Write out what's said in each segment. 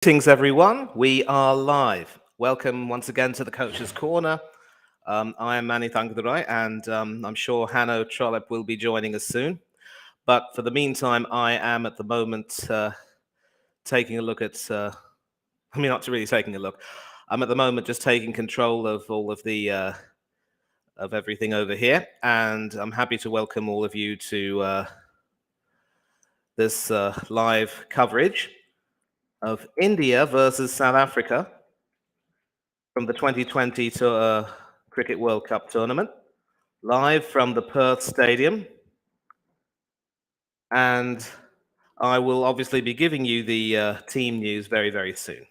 Greetings, everyone. We are live. Welcome once again to the Coach's Corner. I am Manny Thangadurai, and I'm sure Hanno Trollope will be joining us soon. But for the meantime, I am at the moment taking a look at, not really taking a look. I'm at the moment just taking control of all of the of everything over here, and I'm happy to welcome all of you to this live coverage of India versus South Africa from the 2020 Cricket World Cup tournament, live from the Perth Stadium. And I will obviously be giving you the team news very, very soon.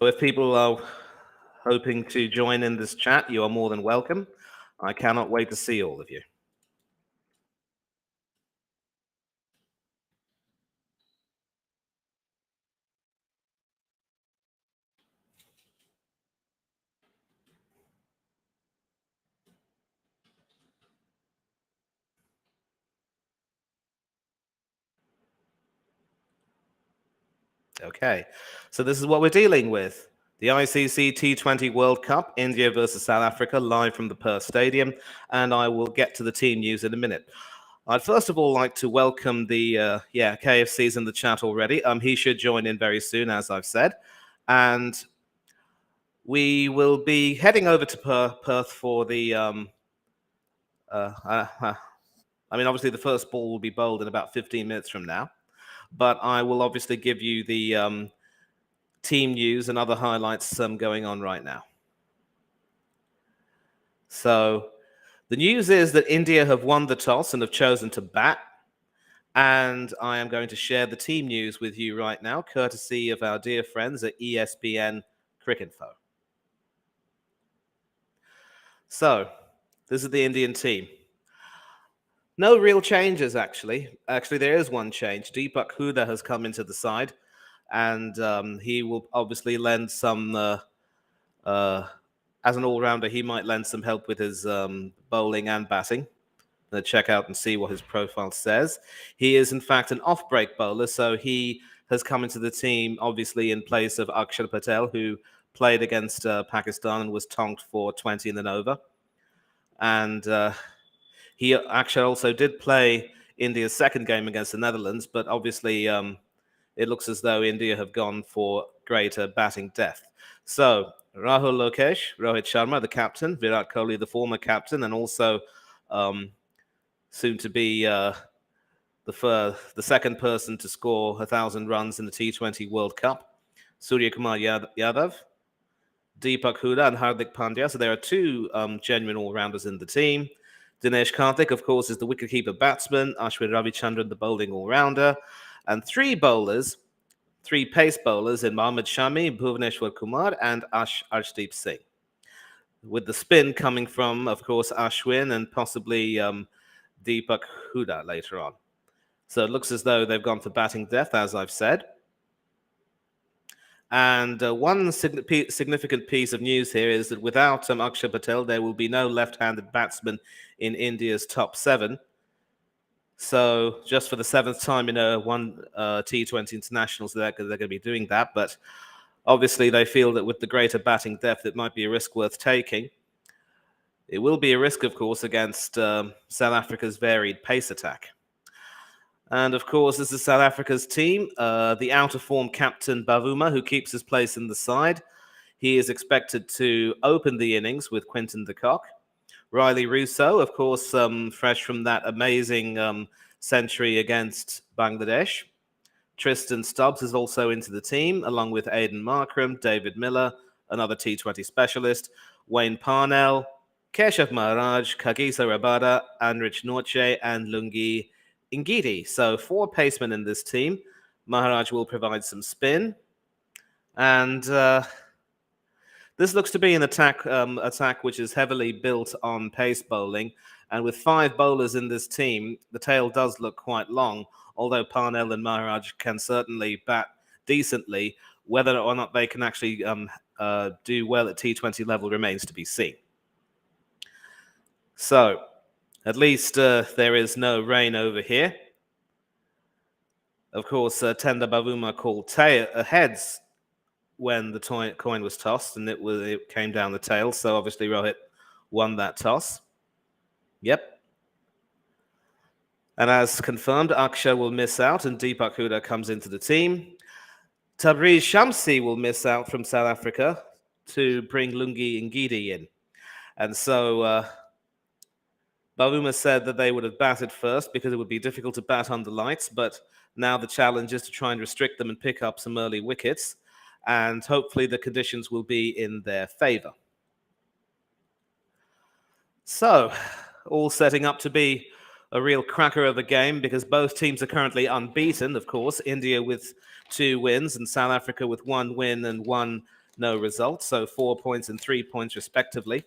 So if people are hoping to join in this chat, you are more than welcome. I cannot wait to see all of you. Okay, so this is what we're dealing with. The ICC T20 World Cup, India versus South Africa, live from the Perth Stadium, and I will get to the team news in a minute. I'd first of all like to welcome the KFC's in the chat already. He should join in very soon, as I've said, and we will be heading over to Perth for the. Obviously, the first ball will be bowled in about 15 minutes from now, but I will obviously give you the team news and other highlights going on right now. So, the news is that India have won the toss and have chosen to bat. And I am going to share the team news with you right now, courtesy of our dear friends at ESPN Cricinfo. So, this is the Indian team. No real changes, actually. Actually, there is one change. Deepak Huda has come into the side, and he will obviously lend some, as an all-rounder, he might lend some help with his bowling and batting. Check out and see what his profile says. He is, in fact, an off-break bowler, so he has come into the team, obviously, in place of Akshar Patel, who played against Pakistan and was tonked for 20 in an over. And he actually also did play India's second game against the Netherlands, but obviously it looks as though India have gone for greater batting depth. So, Rahul Lokesh, Rohit Sharma, the captain, Virat Kohli, the former captain, and also soon to be the second person to score 1,000 runs in the T20 World Cup, Surya Kumar Yadav, Deepak Huda, and Hardik Pandya. So there are two genuine all-rounders in the team. Dinesh Karthik, of course, is the wicketkeeper batsman, Ashwin Ravichandran, the bowling all-rounder, and three pace bowlers in Mohammad Shami, Bhuvaneshwar Kumar, and Arshdeep Singh. With the spin coming from, of course, Ashwin and possibly Deepak Huda later on. So it looks as though they've gone for batting depth, as I've said. And one significant piece of news here is that without Akshar Patel, there will be no left-handed batsman in India's top seven. So just for the seventh time in one T20 international, so they're going to be doing that. But obviously, they feel that with the greater batting depth, it might be a risk worth taking. It will be a risk, of course, against South Africa's varied pace attack. And of course, this is South Africa's team. The out-of-form captain Bavuma, who keeps his place in the side. He is expected to open the innings with Quinton de Kock. Riley Russo, of course, fresh from that amazing century against Bangladesh. Tristan Stubbs is also into the team, along with Aidan Markram, David Miller, another T20 specialist, Wayne Parnell, Keshav Maharaj, Kagiso Rabada, Anrich Norche, and Lungi Ngidi. So 4 pacemen in this team. Maharaj will provide some spin. And this looks to be an attack which is heavily built on pace bowling. And with 5 bowlers in this team, the tail does look quite long, although Parnell and Maharaj can certainly bat decently. Whether or not they can actually do well at T20 level remains to be seen. So, at least there is no rain over here. Of course, Tenda Bavuma called heads when the coin was tossed, and it came down the tail. So obviously Rohit won that toss. Yep. And as confirmed, Aksha will miss out, and Deepak Huda comes into the team. Tabriz Shamsi will miss out from South Africa to bring Lungi Ngidi in. And so Bavuma said that they would have batted first because it would be difficult to bat under lights, but now the challenge is to try and restrict them and pick up some early wickets, and hopefully the conditions will be in their favour. So, all setting up to be a real cracker of a game because both teams are currently unbeaten, of course. India with 2 wins and South Africa with 1 win and 1 no result, so 4 points and 3 points respectively.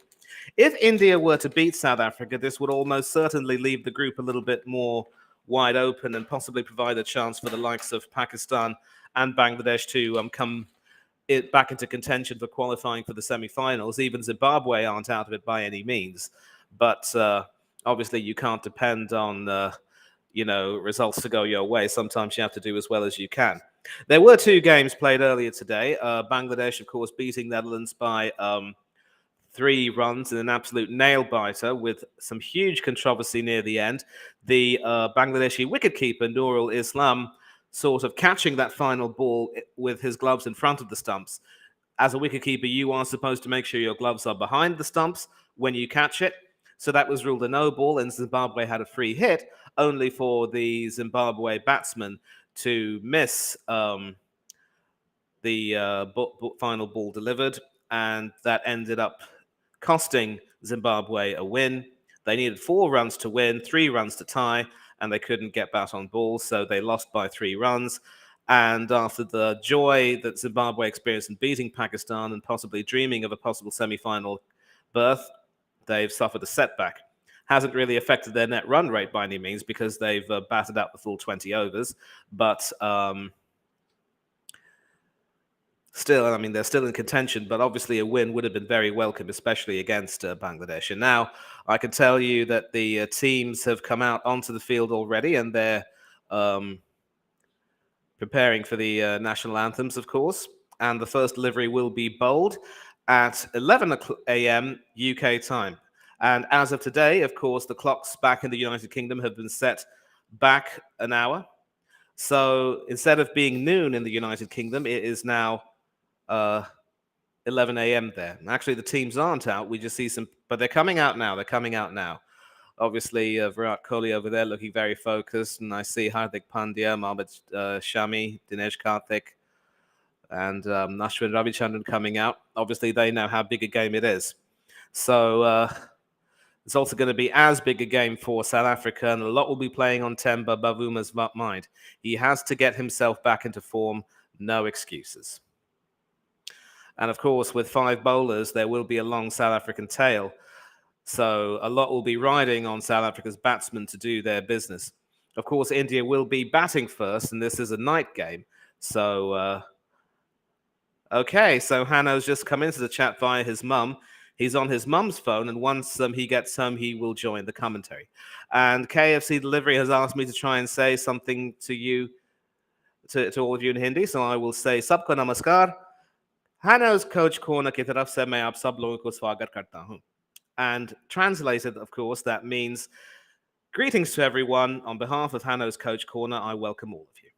If India were to beat South Africa, this would almost certainly leave the group a little bit more wide open and possibly provide a chance for the likes of Pakistan and Bangladesh to come back into contention for qualifying for the semi-finals. Even Zimbabwe aren't out of it by any means, but obviously you can't depend on results to go your way. Sometimes you have to do as well as you can. There were 2 games played earlier today. Bangladesh, of course, beating Netherlands by 3 runs in an absolute nail-biter with some huge controversy near the end. The Bangladeshi wicketkeeper, Nurul Islam, sort of catching that final ball with his gloves in front of the stumps. As a wicketkeeper, you are supposed to make sure your gloves are behind the stumps when you catch it. So that was ruled a no ball, and Zimbabwe had a free hit, only for the Zimbabwe batsman to miss the final ball delivered, and that ended up costing Zimbabwe a win. They needed 4 runs to win, 3 runs to tie, and they couldn't get bat on ball, so they lost by 3 runs. And after the joy that Zimbabwe experienced in beating Pakistan and possibly dreaming of a possible semi-final berth, they've suffered a setback. Hasn't really affected their net run rate by any means because they've batted out the full 20 overs, but still, I mean, they're still in contention, but obviously a win would have been very welcome, especially against Bangladesh. And now I can tell you that the teams have come out onto the field already, and they're preparing for the national anthems, of course. And the first delivery will be bowled at 11 a.m. UK time. And as of today, of course, the clocks back in the United Kingdom have been set back an hour. So instead of being noon in the United Kingdom, it is now 11 a.m. there. Actually, the teams aren't out. We just see some, but they're coming out now. They're coming out now. Obviously, Virat Kohli over there looking very focused, and I see Hardik Pandya, Mohammad Shami, Dinesh Karthik, and Ashwin Ravichandran coming out. Obviously, they know how big a game it is. So it's also going to be as big a game for South Africa, and a lot will be playing on Temba Bavuma's mind. He has to get himself back into form. No excuses. And of course, with 5 bowlers, there will be a long South African tail. So a lot will be riding on South Africa's batsmen to do their business. Of course, India will be batting first, and this is a night game. So, okay, so Hanno's just come into the chat via his mum. He's on his mum's phone, and once he gets home, he will join the commentary. And KFC Delivery has asked me to try and say something to you, to all of you in Hindi. So I will say, Sabko namaskar. Hanno's Coach Corner ki taraf se main aap sab logon ko swagat karta hoon. And translated, of course, that means greetings to everyone. On behalf of Hanno's Coach Corner, I welcome all of you.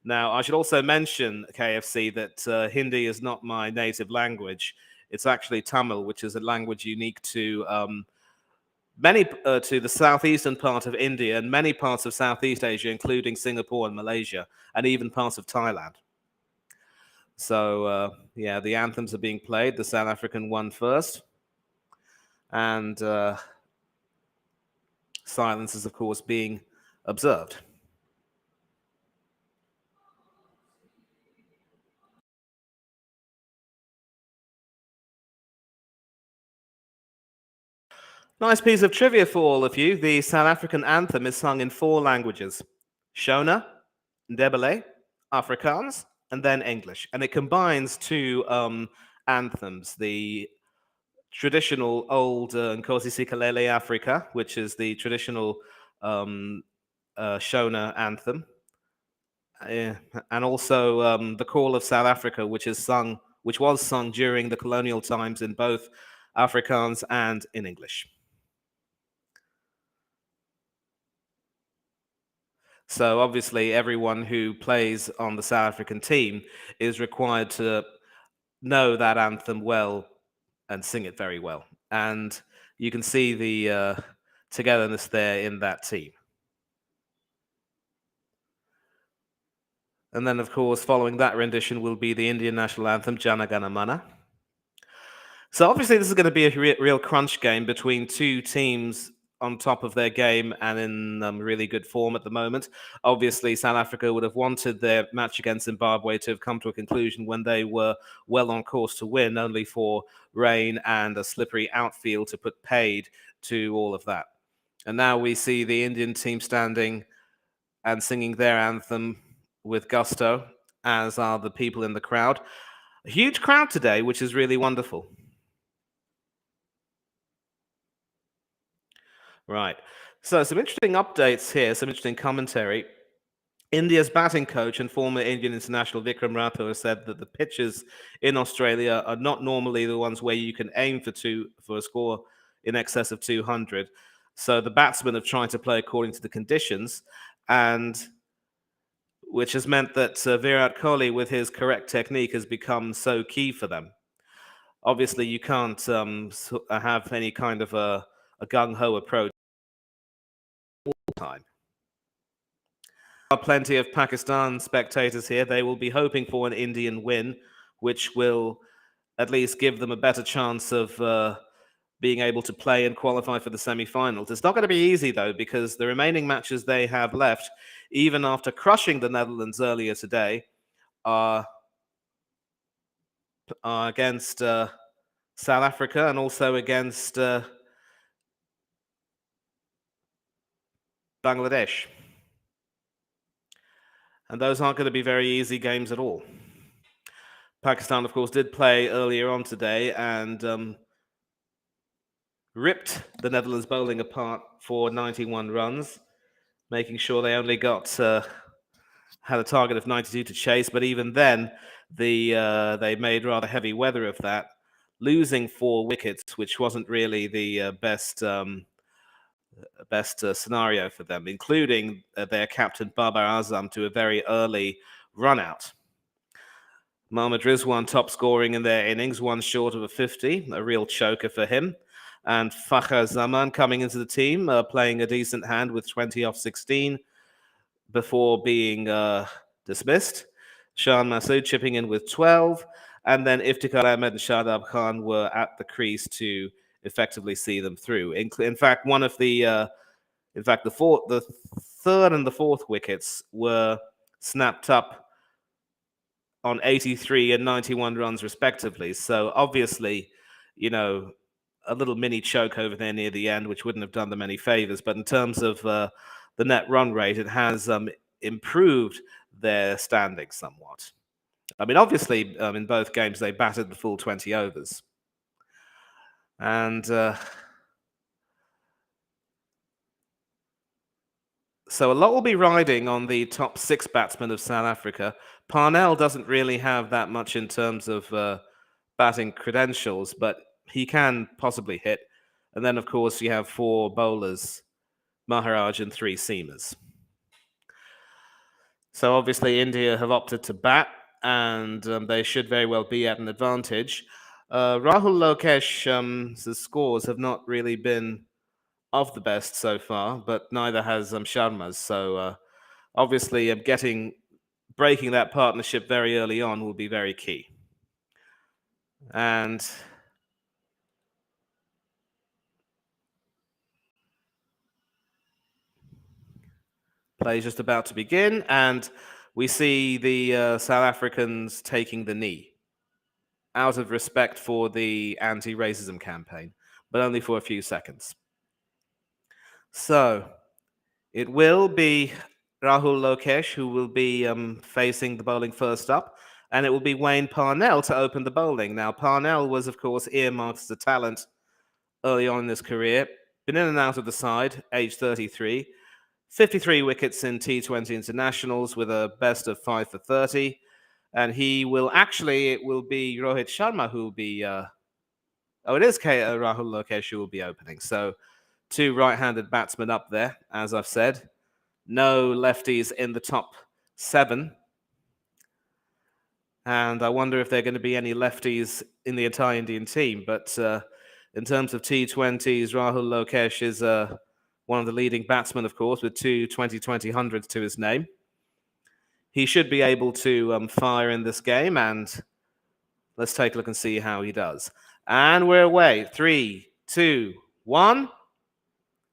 Now, I should also mention, KFC, that Hindi is not my native language. It's actually Tamil, which is a language unique to to the southeastern part of India and many parts of Southeast Asia, including Singapore and Malaysia, and even parts of Thailand. So, yeah, the anthems are being played. The South African won first. And silence is, of course, being observed. Nice piece of trivia for all of you. The South African anthem is sung in 4 languages: Shona, Ndebele, Afrikaans, and then English. And it combines 2 anthems, the traditional old Nkosi Sikelele Africa, which is the traditional Shona anthem, Yeah, and also the Call of South Africa, which was sung during the colonial times in both Afrikaans and in English. So obviously, everyone who plays on the South African team is required to know that anthem well and sing it very well. And you can see the togetherness there in that team. And then, of course, following that rendition will be the Indian national anthem, Jana Gana Mana. So obviously, this is going to be a real crunch game between two teams on top of their game and in really good form at the moment. Obviously, South Africa would have wanted their match against Zimbabwe to have come to a conclusion when they were well on course to win, only for rain and a slippery outfield to put paid to all of that. And now we see the Indian team standing and singing their anthem with gusto, as are the people in the crowd. A huge crowd today, which is really wonderful. Right. So, some interesting updates here, some interesting commentary. India's batting coach and former Indian international Vikram Rathore has said that the pitches in Australia are not normally the ones where you can aim for a score in excess of 200. So the batsmen have tried to play according to the conditions, and which has meant that Virat Kohli, with his correct technique, has become so key for them. Obviously, you can't have any kind of a gung ho approach all the time. There are plenty of Pakistan spectators here. They will be hoping for an Indian win, which will at least give them a better chance of being able to play and qualify for the semi-finals. It's not going to be easy, though, because the remaining matches they have left, even after crushing the Netherlands earlier today, are against South Africa and also against Bangladesh. And those aren't going to be very easy games at all. Pakistan, of course, did play earlier on today and ripped the Netherlands bowling apart for 91 runs, making sure they only had a target of 92 to chase. But even then, they made rather heavy weather of that, losing 4 wickets, which wasn't really the best scenario for them, including their captain Babar Azam to a very early run out. Mohammad Rizwan top scoring in their innings, one short of a 50, a real choker for him. And Fakhar Zaman coming into the team, playing a decent hand with 20 off 16 before being dismissed. Shan Masood chipping in with 12. And then Iftikhar Ahmed and Shadab Khan were at the crease to effectively see them through. In fact, the third and the fourth wickets were snapped up on 83 and 91 runs respectively. So obviously, a little mini choke over there near the end, which wouldn't have done them any favors. But in terms of the net run rate, it has improved their standing somewhat. I mean, obviously, in both games, they batted the full 20 overs. And so a lot will be riding on the top 6 batsmen of South Africa. Parnell doesn't really have that much in terms of batting credentials, but he can possibly hit. And then, of course, you have 4 bowlers, Maharaj and 3 seamers. So obviously India have opted to bat, and they should very well be at an advantage. Rahul Lokesh's scores have not really been of the best so far, but neither has Sharma's. So obviously breaking that partnership very early on will be very key. And play is just about to begin, and we see the South Africans taking the knee out of respect for the anti-racism campaign, but only for a few seconds. So it will be Rahul Lokesh who will be facing the bowling first up, and it will be Wayne Parnell to open the bowling. Now, Parnell was, of course, earmarked as a talent early on in his career, been in and out of the side, age 33, 53 wickets in T20 internationals with a best of 5 for 30. And it will be Rohit Sharma who will be, it is Rahul Lokesh who will be opening. So two right-handed batsmen up there, as I've said. No lefties in the top 7. And I wonder if there are going to be any lefties in the entire Indian team. But in terms of T20s, Rahul Lokesh is one of the leading batsmen, of course, with two 20-20 hundreds to his name. He should be able to fire in this game, and let's take a look and see how he does. And we're away. 3, 2, 1.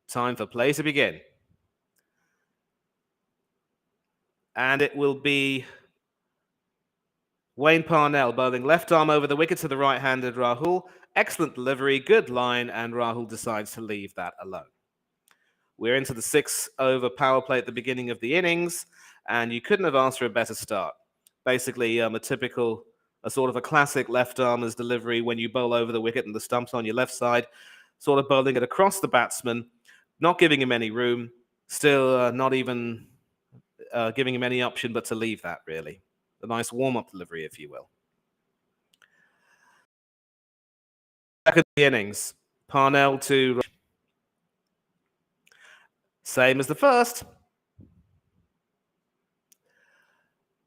Time for play to begin. And it will be Wayne Parnell bowling left arm over the wicket to the right-handed Rahul. Excellent delivery, good line, and Rahul decides to leave that alone. We're into the 6-over power play at the beginning of the innings, and you couldn't have asked for a better start. Basically, a sort of a classic left-armer's delivery when you bowl over the wicket and the stump's on your left side, sort of bowling it across the batsman, not giving him any room, still not even giving him any option but to leave that, really. A nice warm-up delivery, if you will. Second innings, Parnell to... Same as the first.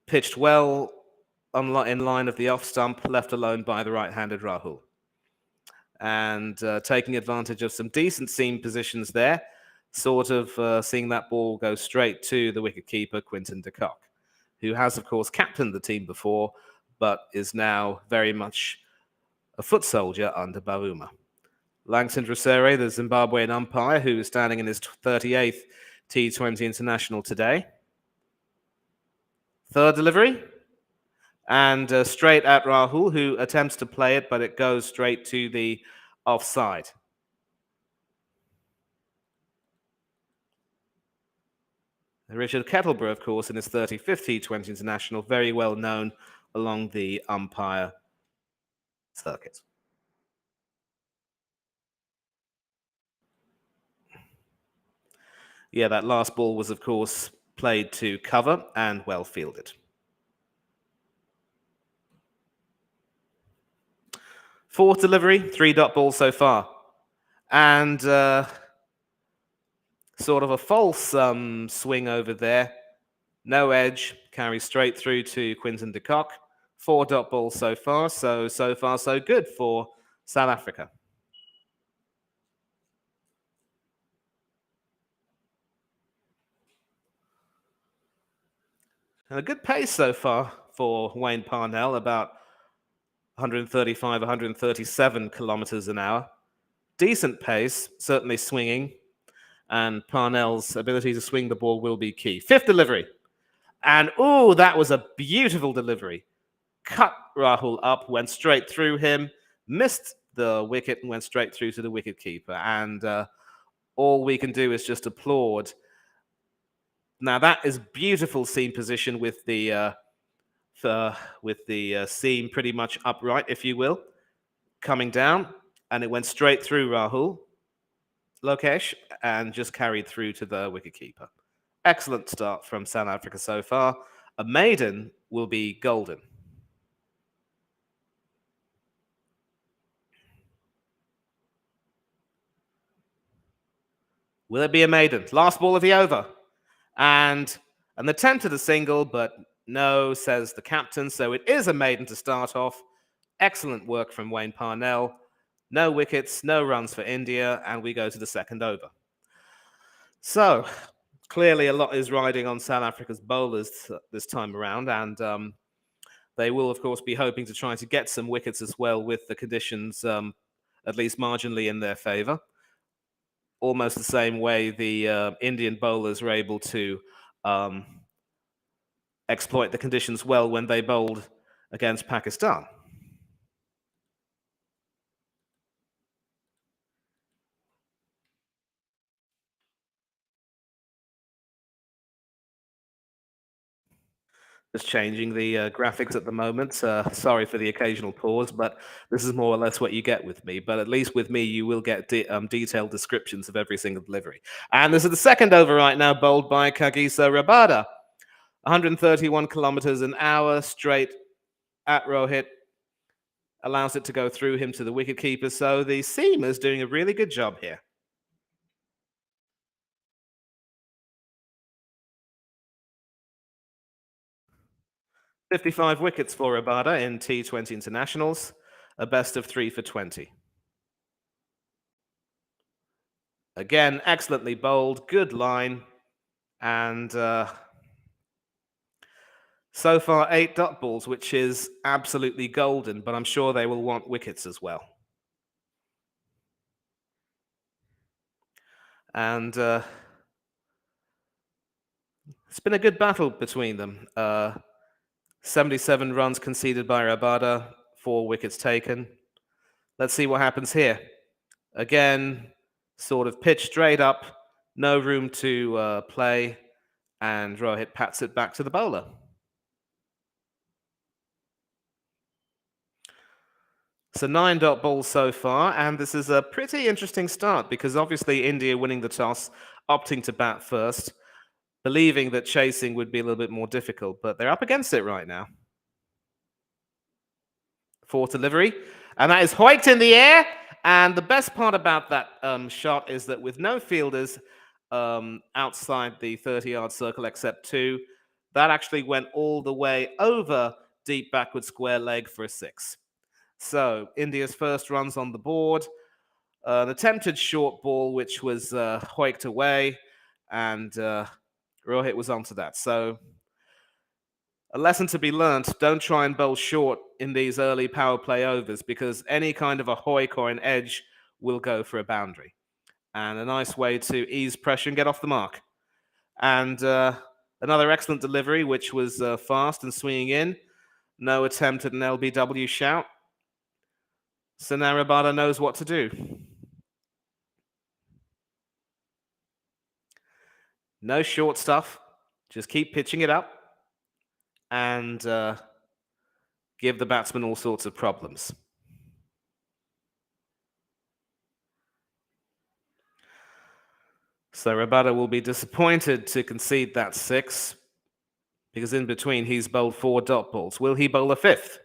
Pitched well in line of the off stump, left alone by the right-handed Rahul. And taking advantage of some decent seam positions there, sort of seeing that ball go straight to the wicketkeeper, Quinton de Kock, who has, of course, captained the team before, but is now very much a foot soldier under Bavuma. Langston Dressere, the Zimbabwean umpire, who is standing in his 38th T20 international today. Third delivery. And straight at Rahul, who attempts to play it, but it goes straight to the offside. Richard Kettleborough, of course, in his 35th T20 international, very well known along the umpire circuit. Yeah, that last ball was, of course, played to cover and well fielded. Fourth delivery, 3-dot ball so far. And sort of a false swing over there. No edge, carries straight through to Quinton de Kock. 4-dot ball so far. So far, so good for South Africa. And a good pace so far for Wayne Parnell, about 135, 137 kilometers an hour. Decent pace, certainly swinging. And Parnell's ability to swing the ball will be key. Fifth delivery. And, that was a beautiful delivery. Cut Rahul up, went straight through him, missed the wicket and went straight through to the wicketkeeper. And all we can do is just applaud. Now, that is beautiful seam position with the seam pretty much upright, if you will, coming down. And it went straight through Rahul Lokesh and just carried through to the wicketkeeper. Excellent start from South Africa so far. A maiden will be golden. Will it be a maiden? Last ball of the over. And an attempt at a single, but no, says the captain. So it is a maiden to start off. Excellent work from Wayne Parnell. No wickets, no runs for India, and we go to the second over. So clearly a lot is riding on South Africa's bowlers this time around, and they will, of course, be hoping to try to get some wickets as well with the conditions at least marginally in their favour. Almost the same way the Indian bowlers were able to exploit the conditions well when they bowled against Pakistan. Just changing the graphics at the moment. Sorry for the occasional pause, but this is more or less what you get with me. But at least with me, you will get detailed descriptions of every single delivery. And this is the second over right now, bowled by Kagiso Rabada. 131 kilometers an hour straight at Rohit. Allows it to go through him to the wicketkeeper. So the seamer's doing a really good job here. "55 wickets for Rabada in T20 internationals, a best of 3 for 20. Again, excellently bowled, good line, and so far 8 dot balls, which is absolutely golden, but I'm sure they will want wickets as well. And it's been a good battle between them. 77 runs conceded by Rabada, 4 wickets taken. Let's see what happens here. Again, sort of pitch straight up, no room to play, and Rohit pats it back to the bowler. So 9 dot balls so far, and this is a pretty interesting start because obviously India winning the toss, opting to bat first, believing that chasing would be a little bit more difficult, but they're up against it right now. Fourth delivery, and that is hoiked in the air. And the best part about that shot is that with no fielders outside the 30-yard circle except 2, that actually went all the way over deep backward square leg for a 6. So India's first runs on the board, an attempted short ball which was hoiked away, and Rohit was onto that. So a lesson to be learnt: don't try and bowl short in these early power play overs because any kind of a hoik or an edge will go for a boundary. And a nice way to ease pressure and get off the mark. And another excellent delivery, which was fast and swinging in. No attempt at an LBW shout. So now Rabada knows what to do. No short stuff. Just keep pitching it up and give the batsman all sorts of problems. So Rabada will be disappointed to concede that 6 because in between he's bowled 4 dot balls. Will he bowl a 5th?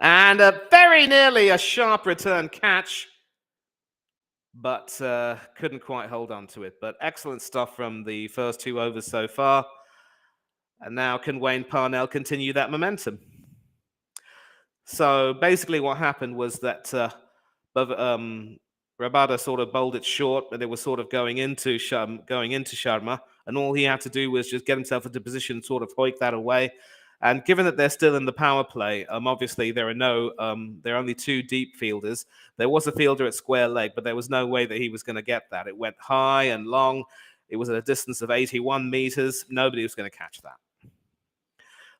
And very nearly a sharp return catch, but couldn't quite hold on to it. But excellent stuff from the first 2 overs so far. And now can Wayne Parnell continue that momentum? So basically what happened was that Rabada sort of bowled it short, but it was sort of going into Sharma, and all he had to do was just get himself into position, sort of hoik that away. And given that they're still in the power play, obviously there are only 2 deep fielders. There was a fielder at square leg, but there was no way that he was going to get that. It went high and long. It was at a distance of 81 meters. Nobody was going to catch that.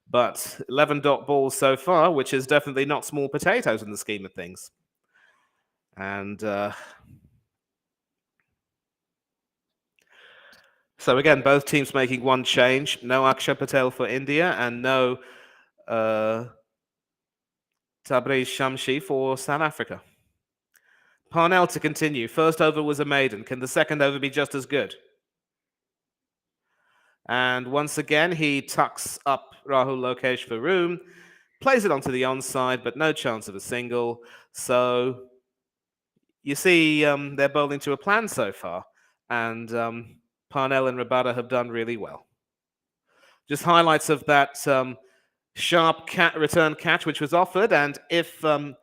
But 11 dot balls so far, which is definitely not small potatoes in the scheme of things. And so again, both teams making 1 change. No Akshar Patel for India and no Tabriz Shamshi for South Africa. Parnell to continue. First over was a maiden. Can the second over be just as good? And once again, he tucks up Rahul Lokesh for room, plays it onto the onside, but no chance of a single. So you see they're bowling to a plan so far. And Parnell and Rabada have done really well. Just highlights of that sharp return catch which was offered, and and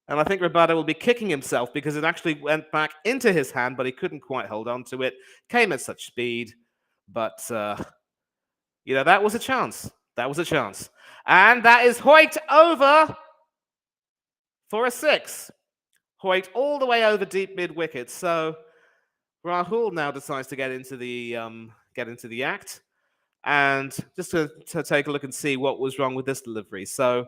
I think Rabada will be kicking himself because it actually went back into his hand, but he couldn't quite hold on to it. Came at such speed, but that was a chance. That was a chance, and that is hoiked over for a 6. Hoiked all the way over deep mid wicket. So Rahul now decides to get into the act, and just to take a look and see what was wrong with this delivery. So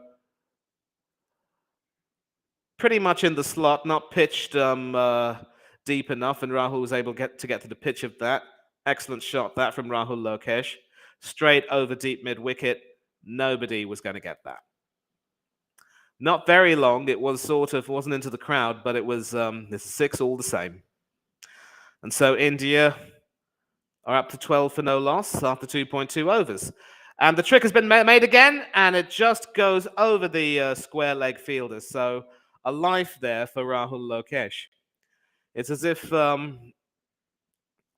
pretty much in the slot, not pitched deep enough, and Rahul was able to get to the pitch of that. Excellent shot that from Rahul Lokesh. straight over deep mid-wicket. Nobody was going to get that. Not very long. It was wasn't into the crowd, but it was this is 6 all the same. And so India are up to 12 for no loss after 2.2 overs. And the trick has been made again, and it just goes over the square leg fielder. So a life there for Rahul Lokesh. It's as if Rahul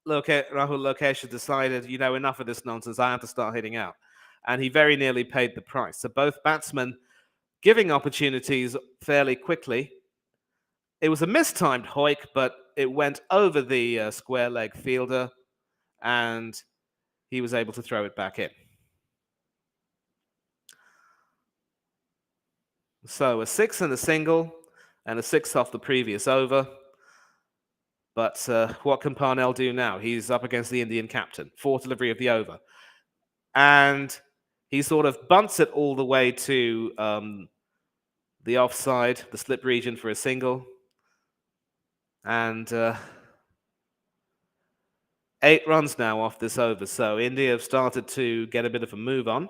Lokesh had decided, enough of this nonsense. I have to start hitting out. And he very nearly paid the price. So both batsmen giving opportunities fairly quickly. It was a mistimed hoik, but it went over the square leg fielder, and he was able to throw it back in. So a 6 and a single, and a 6 off the previous over. But what can Parnell do now? He's up against the Indian captain. 4th delivery of the over. And he sort of bunts it all the way to the offside, the slip region for a single. And 8 runs now off this over. So India have started to get a bit of a move on.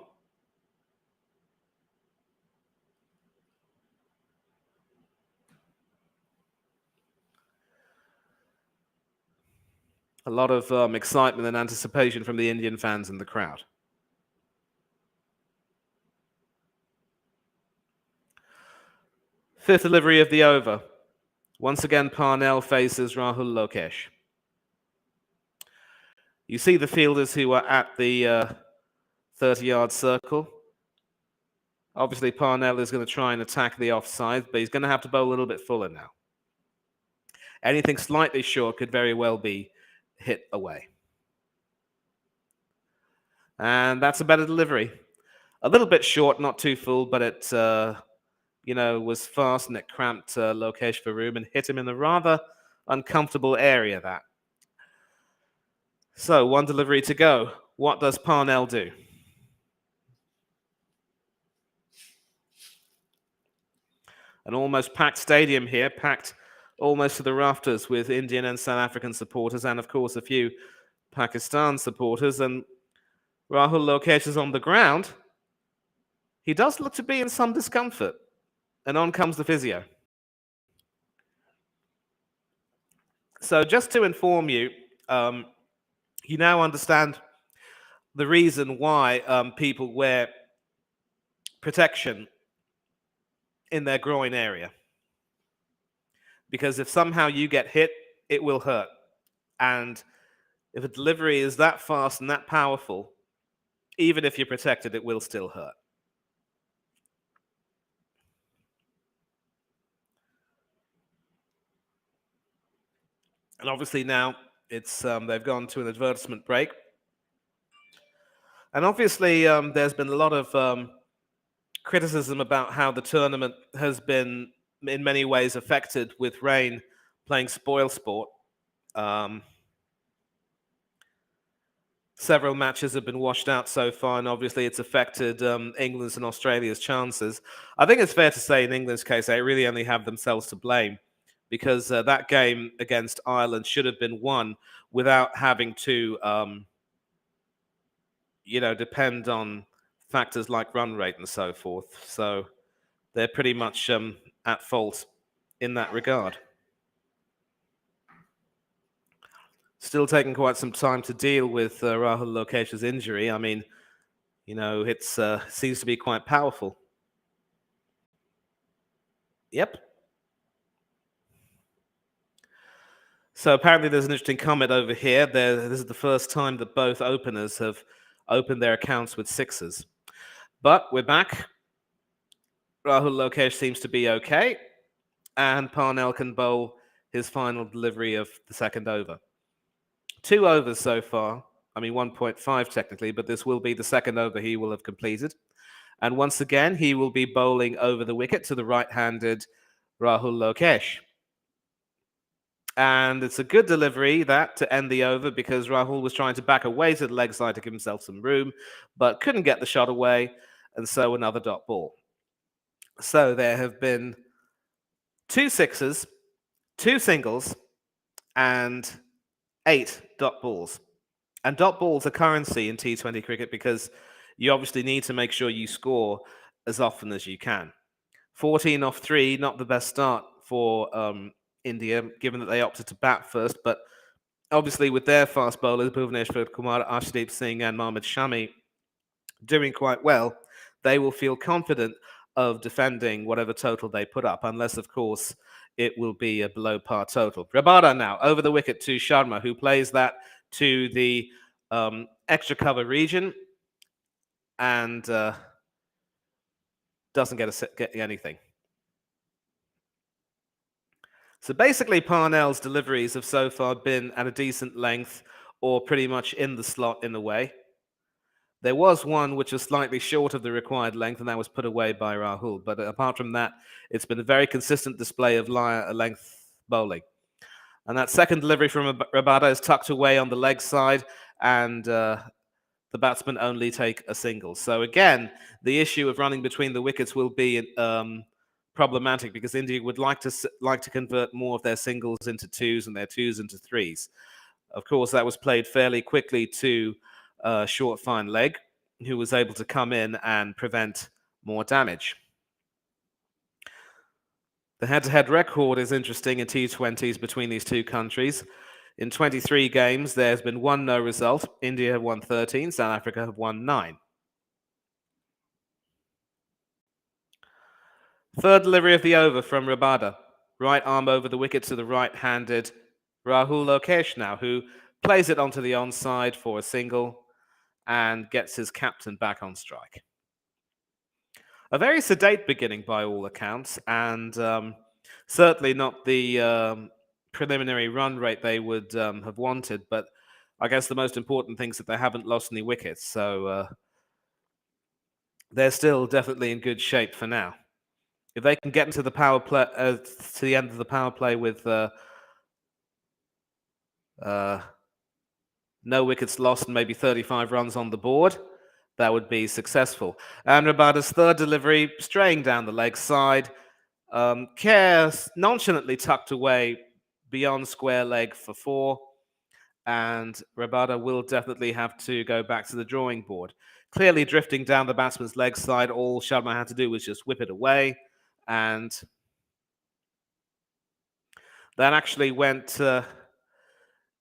A lot of excitement and anticipation from the Indian fans in the crowd. Fifth delivery of the over. Once again, Parnell faces Rahul Lokesh. You see the fielders who are at the 30-yard circle. Obviously, Parnell is going to try and attack the offside, but he's going to have to bowl a little bit fuller now. Anything slightly short could very well be hit away. And that's a better delivery. A little bit short, not too full, but it, was fast and it cramped Lokesh for room and hit him in a rather uncomfortable area, that. So, 1 delivery to go. What does Parnell do? An almost packed stadium here, packed almost to the rafters with Indian and South African supporters, and of course a few Pakistan supporters. And Rahul Lokesh is on the ground. He does look to be in some discomfort. And on comes the physio. So just to inform you, you now understand the reason why people wear protection in their groin area. Because if somehow you get hit, it will hurt. And if a delivery is that fast and that powerful, even if you're protected, it will still hurt. And obviously now it's they've gone to an advertisement break. And obviously there's been a lot of criticism about how the tournament has been in many ways affected with rain playing spoil sport. Several matches have been washed out so far, and obviously it's affected England's and Australia's chances. I think it's fair to say in England's case, they really only have themselves to blame, because that game against Ireland should have been won without having to, depend on factors like run rate and so forth. So they're pretty much at fault in that regard. Still taking quite some time to deal with Rahul Lokesh's injury. I mean, it seems to be quite powerful. Yep. So apparently there's an interesting comment over here. This is the first time that both openers have opened their accounts with 6s. But we're back. Rahul Lokesh seems to be okay. And Parnell can bowl his final delivery of the second over. 2 overs so far. I mean, 1.5 technically, but this will be the second over he will have completed. And once again, he will be bowling over the wicket to the right-handed Rahul Lokesh. And it's a good delivery, that, to end the over, because Rahul was trying to back away to the leg side to give himself some room, but couldn't get the shot away, and so another dot ball. So there have been 2 6s, 2 singles, and 8 dot balls. And dot balls are currency in T20 cricket because you obviously need to make sure you score as often as you can. 14 off 3, not the best start for India, given that they opted to bat first. But obviously, with their fast bowlers, Bhuvneshwar Kumar, Arshdeep Singh, and Mohammad Shami doing quite well, they will feel confident of defending whatever total they put up, unless, of course, it will be a below par total. Rabada now over the wicket to Sharma, who plays that to the extra cover region and doesn't get anything. So basically, Parnell's deliveries have so far been at a decent length or pretty much in the slot in a way. There was one which was slightly short of the required length, and that was put away by Rahul. But apart from that, it's been a very consistent display of length bowling. And that second delivery from Rabada is tucked away on the leg side, and the batsmen only take a single. So again, the issue of running between the wickets will be problematic because India would like to convert more of their singles into twos and their twos into threes. Of course, that was played fairly quickly to short fine leg, who was able to come in and prevent more damage. The head-to-head record is interesting in T20s between these two countries. In 23 games, there's been one no result. India have won 13, South Africa have won 9. Third delivery of the over from Rabada. Right arm over the wicket to the right-handed Rahul Lokesh now, who plays it onto the onside for a single and gets his captain back on strike. A very sedate beginning by all accounts, and certainly not the preliminary run rate they would have wanted, but I guess the most important thing is that they haven't lost any wickets, so they're still definitely in good shape for now. If they can get into the power play to the end of the power play with no wickets lost and maybe 35 runs on the board, that would be successful. And Rabada's third delivery, straying down the leg side, Kerr nonchalantly tucked away beyond square leg for 4, and Rabada will definitely have to go back to the drawing board. Clearly drifting down the batsman's leg side, all Sharma had to do was just whip it away, and that actually went to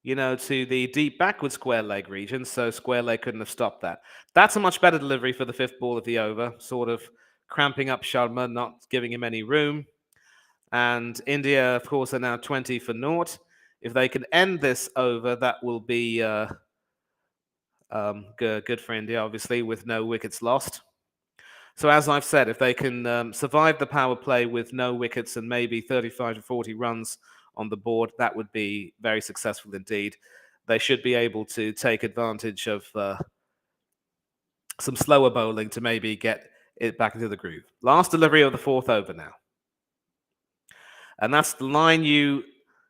the deep backward square leg region, so square leg couldn't have stopped that. That's a much better delivery for the fifth ball of the over, sort of cramping up Sharma, not giving him any room. And India, of course, are now 20 for naught. If they can end this over, that will be good for India, obviously, with no wickets lost. So as I've said, if they can survive the power play with no wickets and maybe 35 to 40 runs on the board, that would be very successful indeed. They should be able to take advantage of some slower bowling to maybe get it back into the groove. Last delivery of the fourth over now. And that's the line you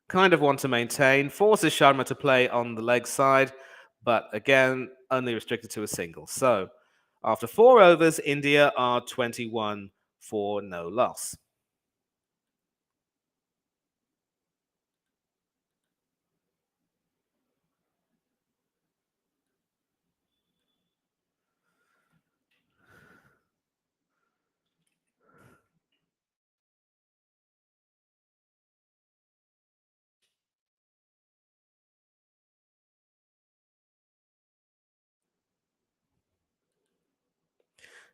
kind of want to maintain. Forces Sharma to play on the leg side, but again, only restricted to a single. So after 4 overs, India are 21 for no loss.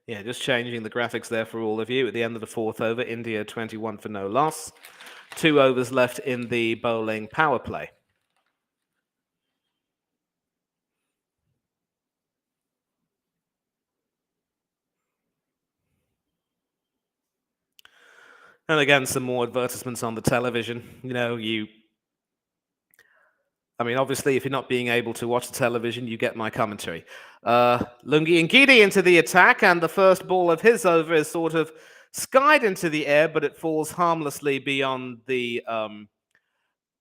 Yeah, just changing the graphics there for all of you. At the end of the fourth over, India 21 for no loss. 2 overs left in the bowling power play. And again, some more advertisements on the television. Obviously, if you're not being able to watch the television, you get my commentary. Lungi Ngidi into the attack, and the first ball of his over is sort of skied into the air, but it falls harmlessly beyond the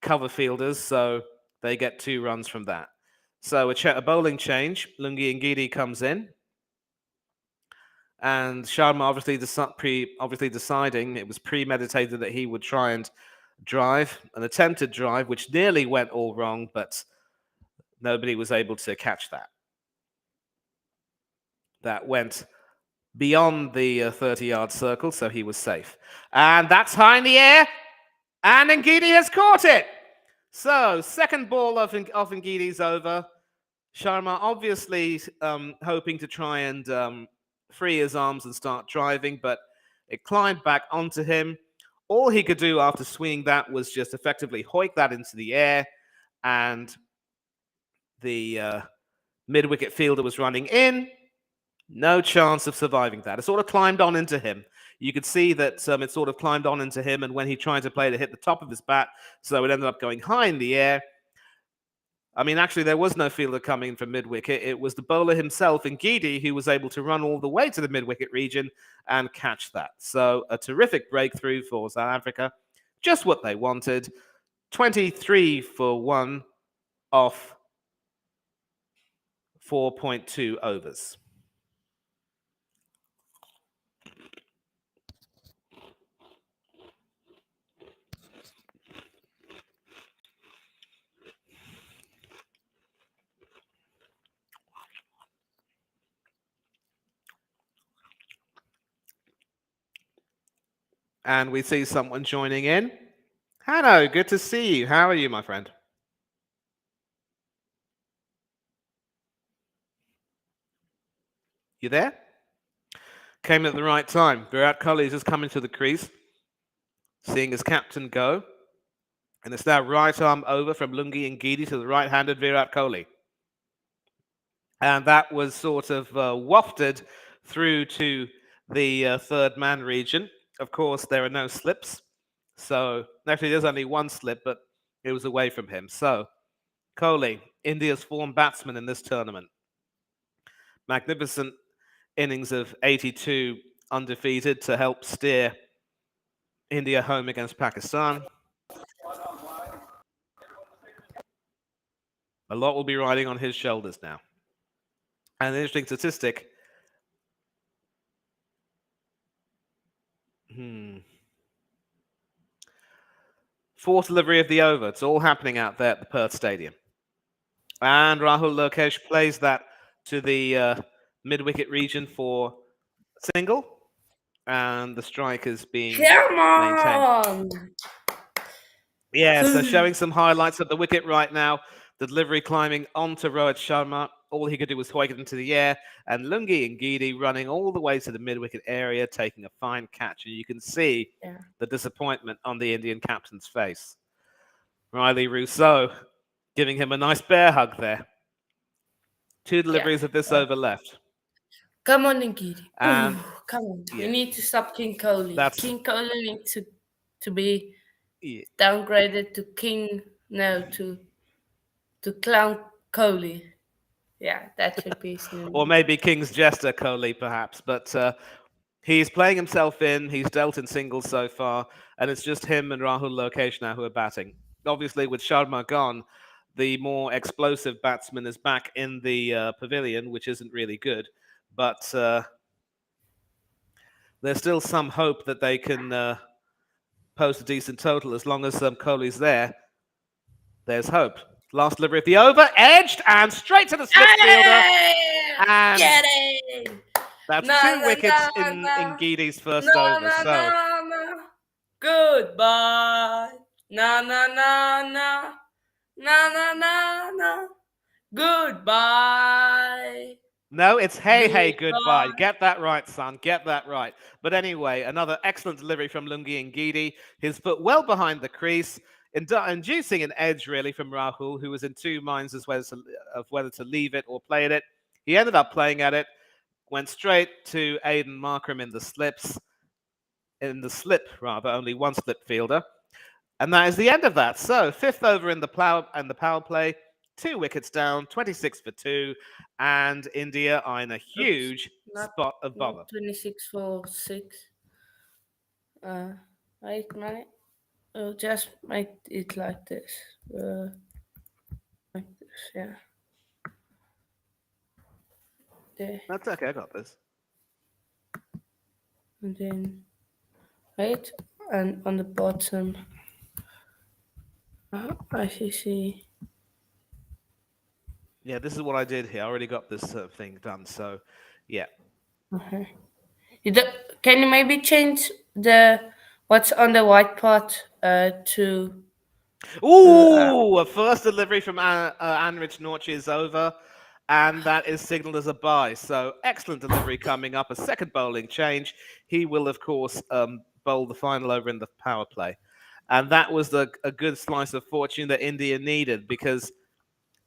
cover fielders, so they get 2 runs from that. So a bowling change. Lungi Ngidi comes in. And Sharma obviously deciding it was premeditated that he would try and drive, an attempted drive, which nearly went all wrong, but Nobody was able to catch that. That went beyond the 30-yard circle, so he was safe. And that's high in the air, and Ngidi has caught it. So, second ball of Ngidi's over. Sharma obviously hoping to try and free his arms and start driving, but it climbed back onto him. All he could do after swinging that was just effectively hoik that into the air, and the mid-wicket fielder was running in. No chance of surviving that. It sort of climbed on into him. You could see that it sort of climbed on into him, and when he tried to play it, it hit the top of his bat, so it ended up going high in the air. I mean, actually, there was no fielder coming from mid-wicket. It was the bowler himself, Ngidi, who was able to run all the way to the mid-wicket region and catch that. So a terrific breakthrough for South Africa. Just what they wanted. 23 for 1 off 4.2 overs. And we see someone joining in. Hanno, good to see you. How are you, my friend? You there? Came at the right time. Virat Kohli is just coming to the crease, seeing his captain go. And it's now right arm over from Lungi Ngidi to the right-handed Virat Kohli. And that was sort of wafted through to the third man region. Of course, there are no slips. So, actually, there's only one slip, but it was away from him. So, Kohli, India's form batsman in this tournament. Magnificent innings of 82 undefeated to help steer India home against Pakistan. A lot will be riding on his shoulders now. And an interesting statistic. Fourth delivery of the over. It's all happening out there at the Perth Stadium. And Rahul Lokesh plays that to the mid-wicket region for single. And the strike is being maintained. Yeah, so showing some highlights of the wicket right now. The delivery climbing onto Rohit Sharma. All he could do was hoik it into the air. And Lungi Ngidi running all the way to the mid-wicket area, taking a fine catch. And you can see the disappointment on the Indian captain's face. Riley Rousseau giving him a nice bear hug there. 2 deliveries of this over left. Come on, Ngidi. Come on. You need to stop King Kohli. King Kohli needs to be downgraded to to Clown Kohli. Yeah, that should be his name. Or maybe King's Jester Kohli, perhaps. But he's playing himself in. He's dealt in singles so far. And it's just him and Rahul Lokesh now who are batting. Obviously, with Sharma gone, the more explosive batsman is back in the pavilion, which isn't really good. But there's still some hope that they can post a decent total as long as Kohli's there. There's hope. Last delivery of the over, edged and straight to the slip fielder. And get it! That's 2 wickets in Ngidi's first over. Goodbye. Goodbye. No, it's hey, goodbye. Get that right, son. Get that right. But anyway, another excellent delivery from Lungi Ngidi. His foot well behind the crease, inducing an edge, really, from Rahul, who was in 2 minds of whether to leave it or play at it. He ended up playing at it, went straight to Aiden Markram in the slip, only 1 slip fielder. And that is the end of that. So, 5th over in the power play, 2 wickets down, 26 for 2, and India are in a huge spot of bother. 26 for 6. Wait, mate. I'll just make it like this. Like this, yeah. There. That's okay, I got this. And then, right, and on the bottom, ICC. Yeah, this is what I did here. I already got this thing done. So, yeah. Uh-huh. Can you maybe change the what's on the white part to Ooh, a first delivery from Anrich Norchi is over, and that is signaled as a bye. So excellent delivery coming up. A second bowling change. He will, of course, bowl the final over in the power play. And that was a good slice of fortune that India needed because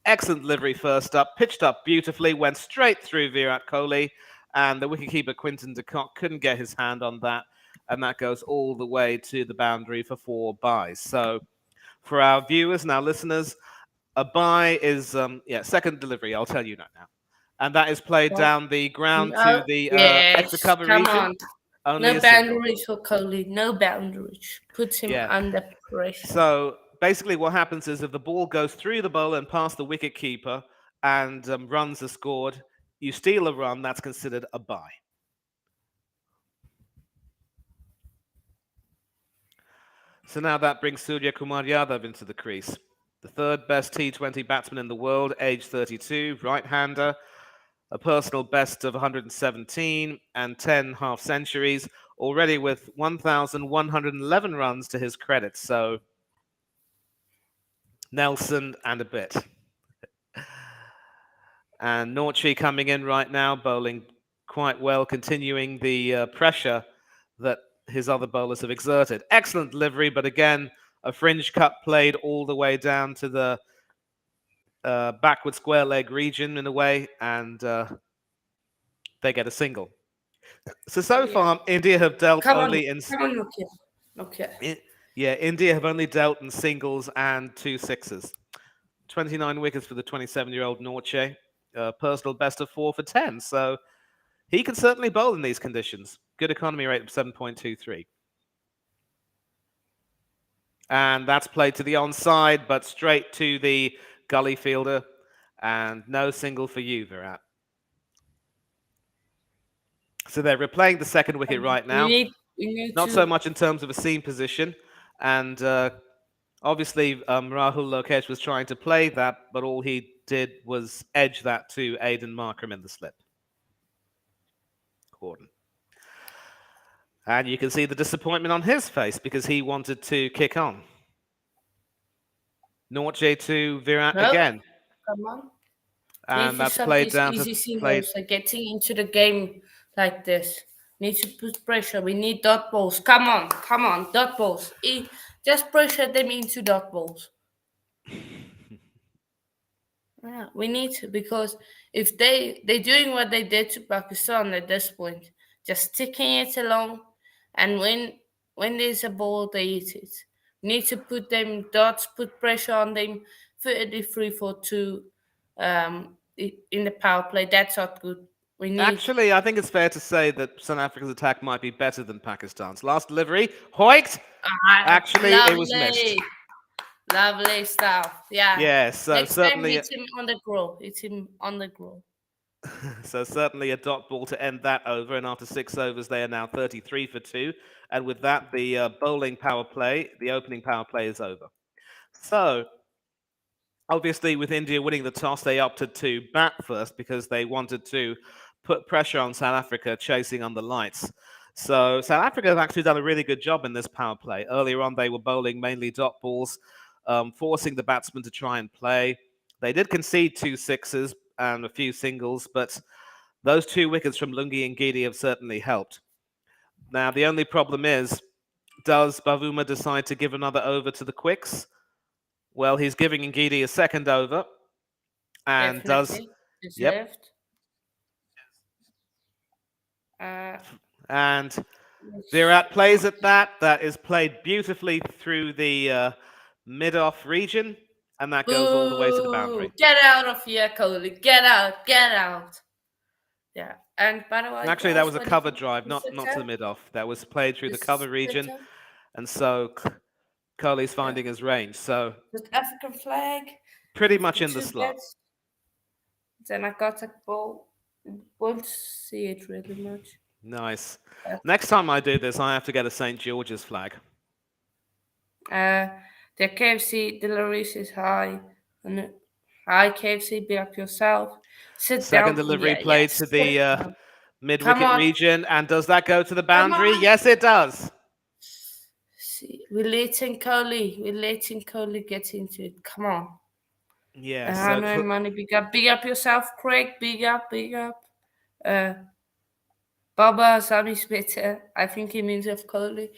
excellent delivery first up, pitched up beautifully, went straight through Virat Kohli, and the wicketkeeper Quinton de Kock couldn't get his hand on that, and that goes all the way to the boundary for 4 byes. So for our viewers and our listeners, a bye is second delivery. I'll tell you that now, and that is played what? down the ground to No, the extra yes, cover come region. on. Only No a single. boundaries for Kohli. No boundaries. Puts him Yeah. under pressure. So basically, what happens is if the ball goes through the bowler and past the wicket keeper, and runs are scored, you steal a run. That's considered a bye. So now that brings Surya Kumar Yadav into the crease. The third best T20 batsman in the world, age 32, right-hander, a personal best of 117 and 10 half centuries, already with 1,111 runs to his credit. So Nelson and a bit. And Norchi coming in right now, bowling quite well, continuing the pressure that his other bowlers have exerted. Excellent delivery, but again, a fringe cut played all the way down to the backward square leg region in a way, and they get a single. So Yeah. far, India have dealt Come on, only in. come on, Nokia. Nokia. Yeah, India have only dealt in singles and 2 sixes. 29 wickets for the 27-year-old Norche. Personal best of 4 for 10. So he can certainly bowl in these conditions. Good economy rate of 7.23. And that's played to the onside, but straight to the gully fielder. And no single for you, Virat. So they're replaying the second wicket right now. We need Not so to. much in terms of a seam position. And obviously, Rahul Lokesh was trying to play that, but all he did was edge that to Aidan Markram in the slip. Gordon. And you can see the disappointment on his face because he wanted to kick on. Norche to Virat again. Come on. And that's played down easy to singles, like getting into the game like this. Need to put pressure. We need dot balls. Come on, dot balls. Just pressure them into dot balls. Yeah, we need to, because if they're doing what they did to Pakistan at this point, just sticking it along, and when there's a ball, they eat it. We need to put them dots, put pressure on them. 33 for 2 in the power play. That's not good. We need. Actually, I think it's fair to say that South Africa's attack might be better than Pakistan's. Last delivery, Hoyt. Actually, it was missed. Lovely stuff. Yeah. Yeah, so Next certainly. time, hit him on the grow. Hit him on the grow. So certainly a dot ball to end that over, and after 6 overs, they are now 33 for 2. And with that, the bowling power play, the opening power play, is over. So obviously, with India winning the toss, they opted to bat first because they wanted to put pressure on South Africa, chasing on the lights. So South Africa have actually done a really good job in this power play. Earlier on, they were bowling mainly dot balls, forcing the batsmen to try and play. They did concede 2 sixes and a few singles, but those 2 wickets from Lungi and Gidi have certainly helped. Now, the only problem is, does Bavuma decide to give another over to the quicks? Well, he's giving Ngidi a second over, and Definitely. Deserved. And Virat plays at that. That is played beautifully through the mid-off region, and that goes all the way to the boundary. Get out of here, Kohli. Get out. Get out. Yeah. And by the way, actually, that was a cover drive, not to the mid-off. That was played through the cover region, and so Kohli's finding his range. So the African flag, pretty much in the slot. Then I got a ball. Won't see it really much. Nice. Next time I do this, I have to get a St. George's flag. The KFC deliveries is high. And Hi, KFC, be up yourself. Sit Second down. delivery Yeah, played yes. to the Come mid-wicket on. region. And does that go to the Come boundary? on. Yes, it does. See, we're letting Kohli. We're letting Kohli get into it. Come on. Yeah, I so know, money. Big up yourself, Craig. Big up, big up. Baba Sami's better. I think he means of Kohli.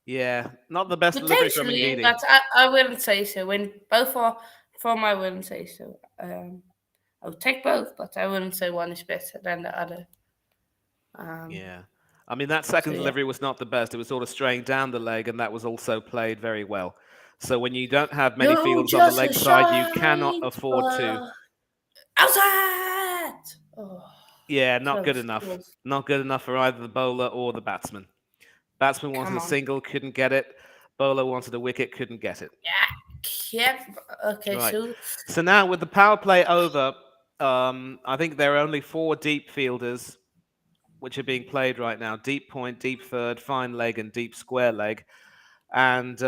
yeah, not the best delivery from Potentially, Ngidi. but I wouldn't say so. When both are from, I wouldn't say so. I would take both, but I wouldn't say one is better than the other. Yeah. I mean, that So second yeah. delivery was not the best. It was sort of straying down the leg, and that was also played very well. So when you don't have many You fielders on the just leg a side, you cannot shine afford to. outside. Oh, Yeah, not good close, enough. close. Not good enough for either the bowler or the batsman. Batsman wanted Come a on. single, couldn't get it. Bowler wanted a wicket, couldn't get it. Yeah. Okay, Right. so So now with the power play over, I think there are only 4 deep fielders which are being played right now: deep point, deep third, fine leg, and deep square leg. And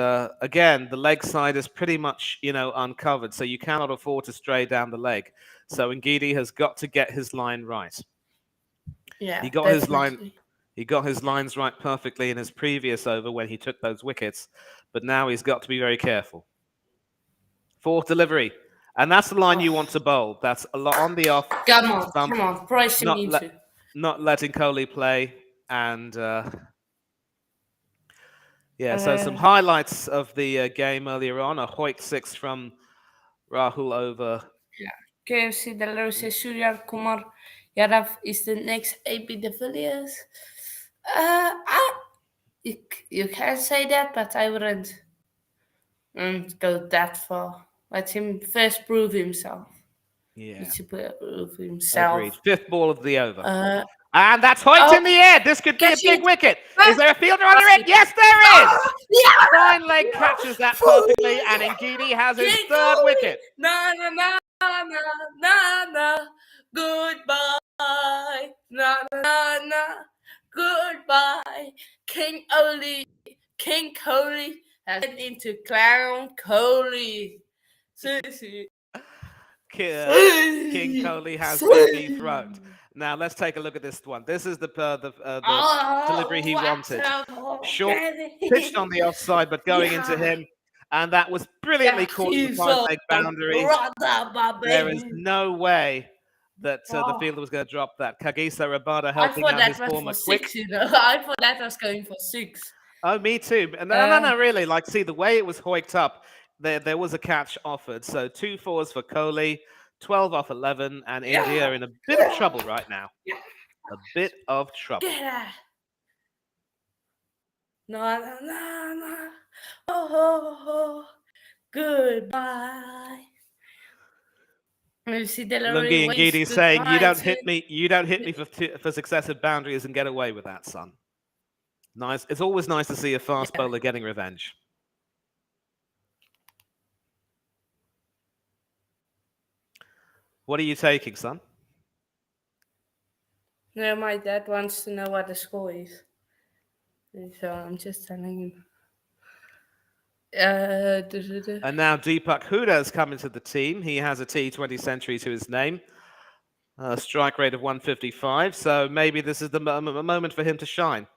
again, the leg side is pretty much, uncovered, so you cannot afford to stray down the leg. So Ngidi has got to get his line right. yeah, He got his line. definitely. He got his lines right perfectly in his previous over when he took those wickets, but now he's got to be very careful. Fourth delivery, and that's the line you Oh, want to bowl. That's a lot on the off stump, come on, pricing not into. not letting Kohli play, and yeah. So some Uh, highlights of the game earlier on: a Hoik 6 from Rahul over. KFC Delaware says Surya Kumar Yadav is the next AB de Villiers. I, you can say that, but I wouldn't go that far. Let him first prove himself. Yeah, Need to prove agreed. himself. Fifth ball of the over. Uh, And that's hoiked oh, in the air. This could be a catch big it! wicket. Is Ah, there a fielder under pass it? it! Yes, there is. Ah, yeah! Fine leg catches that perfectly, and Ngidi has his King third Kohli! wicket. Na na na na na na. Goodbye. Na na na. Goodbye. King Kohli has turned into Clown Kohli. See. King Kohli has been dethroned. Now let's take a look at this one. This is the delivery Oh, he what wanted. a Short, pitched on the offside, but going into yeah. him, and that was brilliantly Yeah, caught in the he's fine a leg boundary. brother, my There is baby. no way that the Oh. fielder was going to drop that. Kagisa Rabada I helping thought out that his went former for quick. six, I thought that was going for six. Oh, me too. Uh, No, really. Like, see, the way it was hoiked up, there was a catch offered. So 2 fours for Kohli, 12 off 11, and India yeah, are in a bit of trouble right now. yeah, A bit of trouble. yeah. No, no, no, no. Oh, goodbye. Lucy Delary Lungi and waves Gidi saying, "You goodbye don't to. hit me. You don't hit me for successive boundaries and get away with that, son." Nice. It's always nice to see a fast Yeah. bowler getting revenge. What are you taking, son? No, my dad wants to know what the score is. So I'm just telling him. And now Deepak Huda has come into the team. He has a T20 century to his name, a strike rate of 155. So maybe this is the moment for him to shine.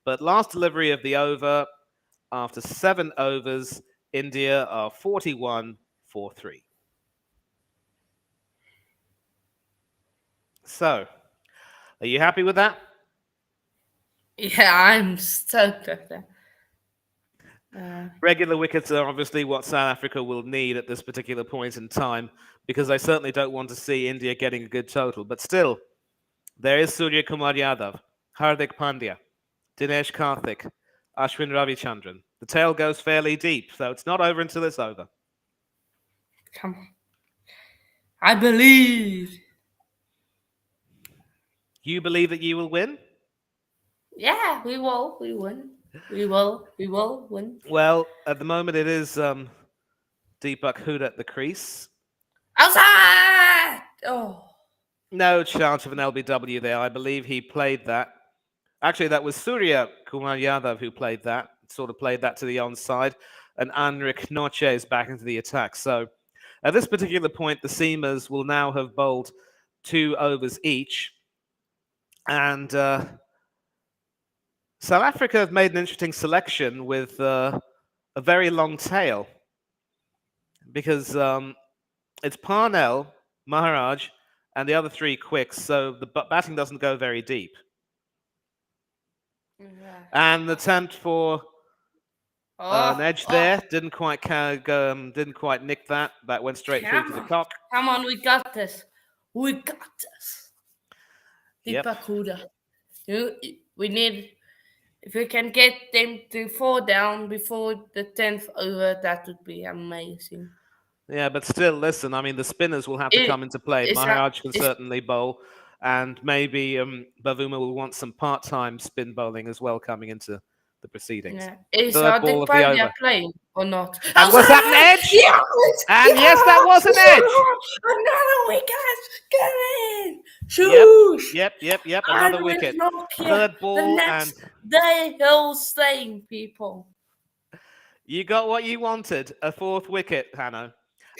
But last delivery of the over, after 7 overs, India are 41 for 3. So, are you happy with that? Yeah, I'm stoked at that. Regular wickets are obviously what South Africa will need at this particular point in time, because they certainly don't want to see India getting a good total. But still, there is Surya Kumar Yadav, Hardik Pandya, Dinesh Karthik, Ashwin Ravichandran. The tail goes fairly deep, so it's not over until it's over. Come on. I believe. You believe that you will win? Yeah, we will. We win. We will win. Well, at the moment it is Deepak Huda at the crease. Outside! Oh. No chance of an LBW there. I believe he played that. Actually, that was Surya Kumar Yadav who played that, sort of played that to the onside. and Anric Noches back into the attack. So at this particular point, the Seamers will now have bowled 2 overs each. And South Africa have made an interesting selection with a very long tail because it's Parnell, Maharaj, and the other 3 quicks, so the batting doesn't go very deep. Yeah. And the attempt for an edge there didn't quite didn't quite nick that. That went straight through to the cock. Come on, we got this. We got this. Yep. Dipakuda. We need, if we can get them to 4 down before the 10th over, that would be amazing. Yeah, but still, listen, I mean, the spinners will have to come into play. Maharaj can certainly bowl, and maybe Bavuma will want some part-time spin bowling as well coming into the proceedings. Yeah. Is Third ball of the over. playing or not? And was that an edge? Yes! And yes, that was an edge. Another wicket! Get in! Shoosh! Yep. Another wicket. Third ball, and they all staying, people. You got what you wanted, a 4th wicket, Hanno.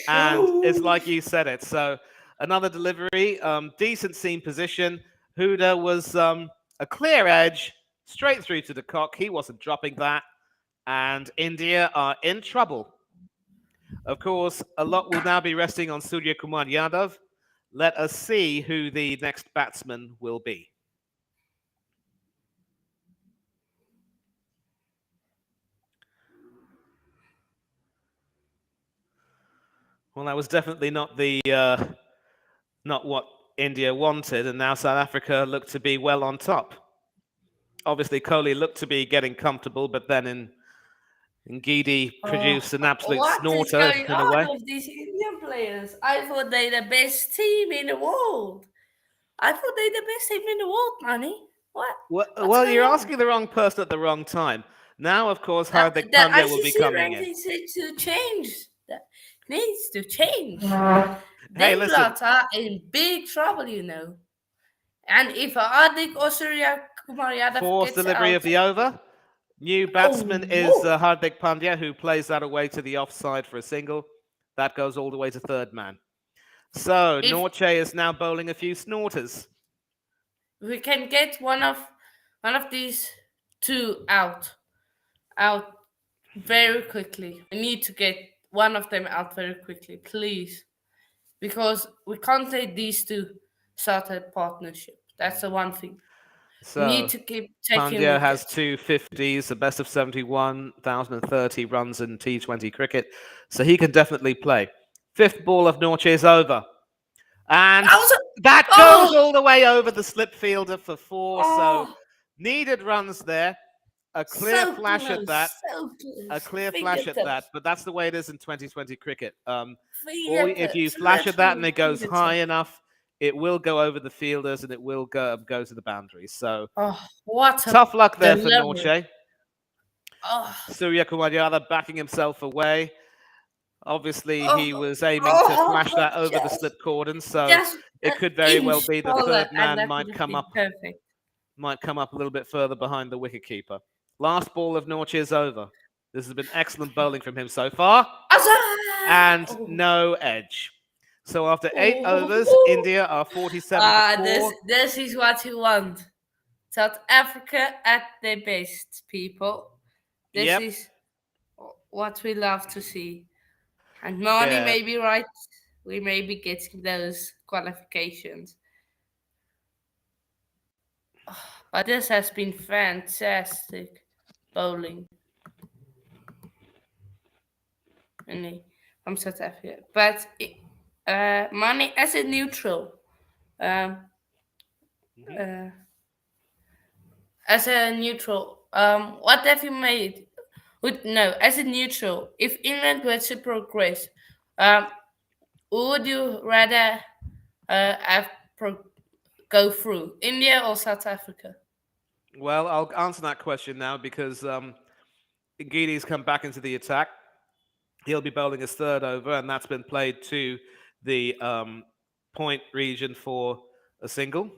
And it's like you said it. So another delivery, decent seam position. Huda was a clear edge, straight through to the cock. He wasn't dropping that. And India are in trouble. Of course, a lot will now be resting on Surya Kumar Yadav. Let us see who the next batsman will be. Well, that was definitely not what India wanted, and now South Africa looked to be well on top. Obviously, Kohli looked to be getting comfortable, but then Ngidi produced an absolute snorter in a way. What is going on with these Indian players? I thought they're the best team in the world. Manny. What? Well, you're asking the wrong person at the wrong time. Now, of course, Hardik Pandya will be coming in. To change. That needs to change. Hey, Them lots are in big trouble, you know. And if Hardik or Surya Kumar Yadav 4th delivery of the over. New batsman is Hardik Pandya, who plays that away to the offside for a single. That goes all the way to 3rd man. So Norche is now bowling a few snorters. We can get one of these 2 out very quickly. We need to get one of them out very quickly, please, because we can't let these 2 start a partnership. That's the one thing. So we need to keep taking. Pandya has 2 50s, a best of 71, 1,030 runs in T20 cricket, so he can definitely play. 5th ball of Norche is over. And that goes all the way over the slip fielder for 4. So needed runs there. A clear flash at that. A clear flash at that. But that's the way it is in 2020 cricket. Or if you flash at that and it goes high enough, it will go over the fielders and it will go to the boundaries. So what tough luck there for Norche. Surya Kumar Yadav backing himself away. Obviously, he was aiming to flash that over the slip cordon, so it could very well be the 3rd man might come up a little bit further behind the wicketkeeper. Last ball of Norche is over. This has been excellent bowling from him so far, and no edge. So after 8 overs, India are 47 for 4. This is what you want. South Africa at their best, people. This is what we love to see. And Marnie may be right. We may be getting those qualifications. But this has been fantastic bowling. From South Africa. But Marnie, as a neutral, what have you made? As a neutral, if England were to progress, would you rather go through India or South Africa? Well, I'll answer that question now because Ngidi's come back into the attack. He'll be bowling his 3rd over, and that's been played to the point region for a single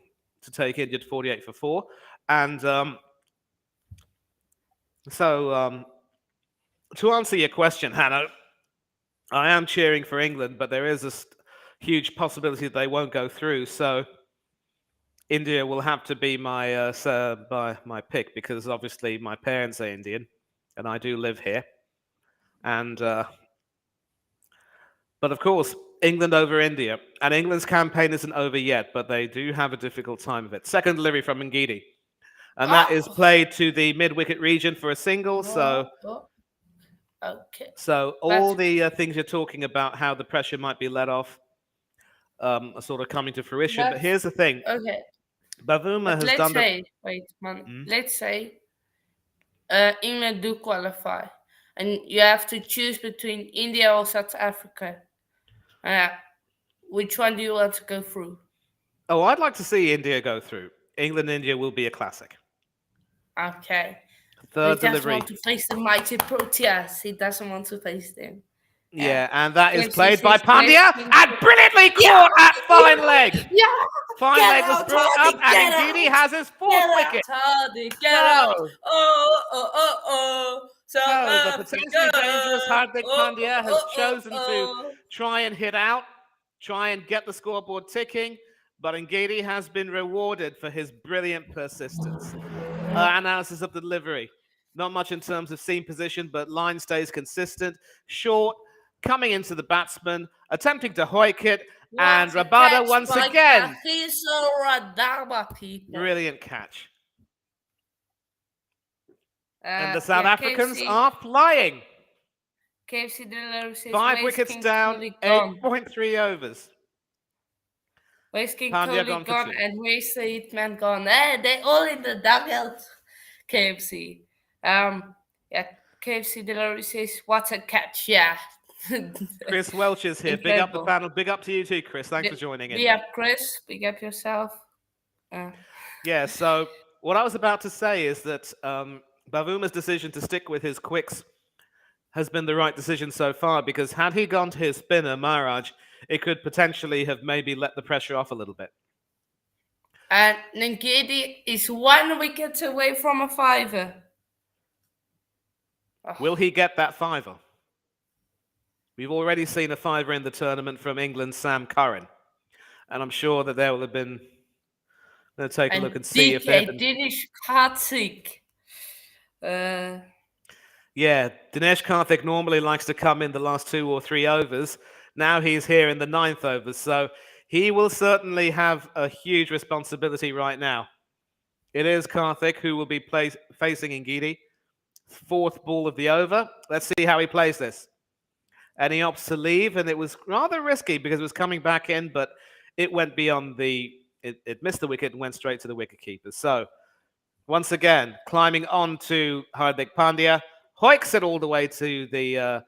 to take India to 48 for 4. And so to answer your question, Hannah, I am cheering for England, but there is a huge possibility that they won't go through. So India will have to be my pick because obviously my parents are Indian, and I do live here. And but of course, England over India, and England's campaign isn't over yet, but they do have a difficult time of it. Second delivery from Ngidi, and that is Oh, played to the mid-wicket region for a single. So, oh, oh, okay. so all But the things you're talking about, how the pressure might be let off, are sort of coming to fruition. But but here's the thing: okay. Bavuma But has let's done the. say, wait, man. Hmm? Let's say England do qualify, and you have to choose between India or South Africa. Uh, which one do you want to go through? Oh, I'd like to see India go through. England India will be a classic. Okay. He Third doesn't delivery. want to face the mighty Proteas. He doesn't want to face them. Yeah. Yeah, and that is KFC played by says Grace Pandya King. and brilliantly Yeah! caught at fine leg. Yeah! Fine Get leg was out, brought up, Hardy! and Get Ngidi out! has his fourth Get out, wicket. Hardy! Get out! So, Oh! South so the potentially dangerous Africa! Hardik Pandya has chosen to Oh! try and hit out, try and get the scoreboard ticking, but Ngidi has been rewarded for his brilliant persistence. Analysis of the delivery. Not much in terms of seam position, but line stays consistent. Short, coming into the batsman, attempting to hoik it, and What a Rabada catch once by again. Kagiso Radaba, people. Brilliant catch. And the South Yeah, Africans KFC, are flying. KFC Dillero says 5 Where's wickets King down, Kohli gone? 8.3 overs. Where's King Pandya Kohli gone for gone? 2. And where's the Hitman gone? They're all in the dugout. KFC. Yeah, KFC Dillero says what a catch. Yeah. Chris Welch is here. Big up the Incredible. panel. Big up to you too, Chris. Thanks for joining in. Big up, Chris. Big up yourself. Yeah, so what I was about to say is that Bavuma's decision to stick with his quicks has been the right decision so far, because had he gone to his spinner, Maharaj, it could potentially have maybe let the pressure off a little bit. And Ngidi is 1 wicket away from a fiver. Will he get that fiver? We've already seen a fiver in the tournament from England's Sam Curran, and I'm sure that there will have been. Let's take a look and see if they've been. Dinesh Karthik. Yeah, Dinesh Karthik normally likes to come in the last 2 or 3 overs. Now he's here in the 9th over, so he will certainly have a huge responsibility right now. It is Karthik who will be facing Ngidi. 4th ball of the over. Let's see how he plays this. And he opts to leave, and it was rather risky because it was coming back in, but it went beyond it missed the wicket and went straight to the wicketkeeper. So, once again, climbing on to Hardik Pandya, hoiks it all the way to the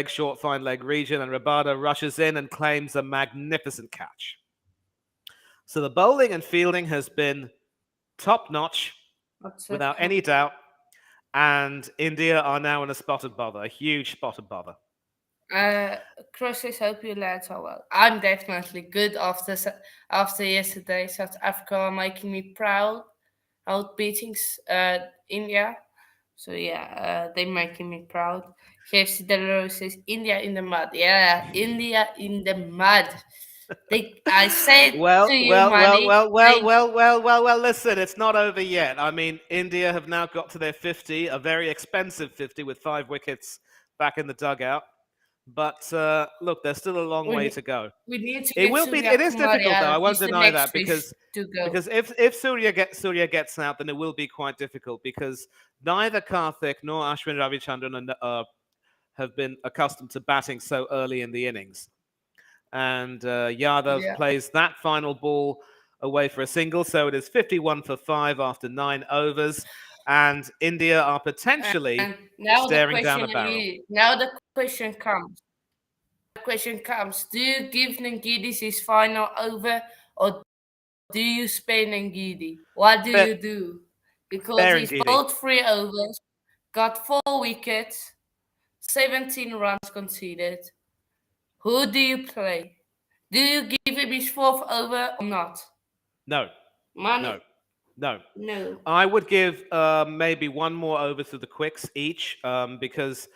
short fine leg region, and Rabada rushes in and claims a magnificent catch. So the bowling and fielding has been top-notch, without any doubt, and India are now in a spotted bother, a huge spotted bother. Chris says, hope you lads are well. I'm definitely good after yesterday. South Africa are making me proud, out beating India. So yeah, they're making me proud. KFC Delaro says India in the mud. Yeah, India in the mud. I said well, to you, well, Manny, well. Listen, it's not over yet. I mean, India have now got to their 50, a very expensive 50 with 5 wickets back in the dugout. But look, there's still a long way to go. We need to. It is difficult though. I won't deny that because if Surya gets out, then it will be quite difficult because neither Karthik nor Ashwin Ravichandran have been accustomed to batting so early in the innings. And Yadav plays that final ball away for a single, so it is 51 for 5 after 9 overs, and India are potentially staring down a barrel. Now the question comes: do you give Ngidi his final over, or do you spin Ngidi? What do you do? Because he's bowled 3 overs, got 4 wickets, 17 runs conceded. Who do you play? Do you give him his 4th over or not? No. Money? No. No. No. I would give maybe one more over to the quicks each because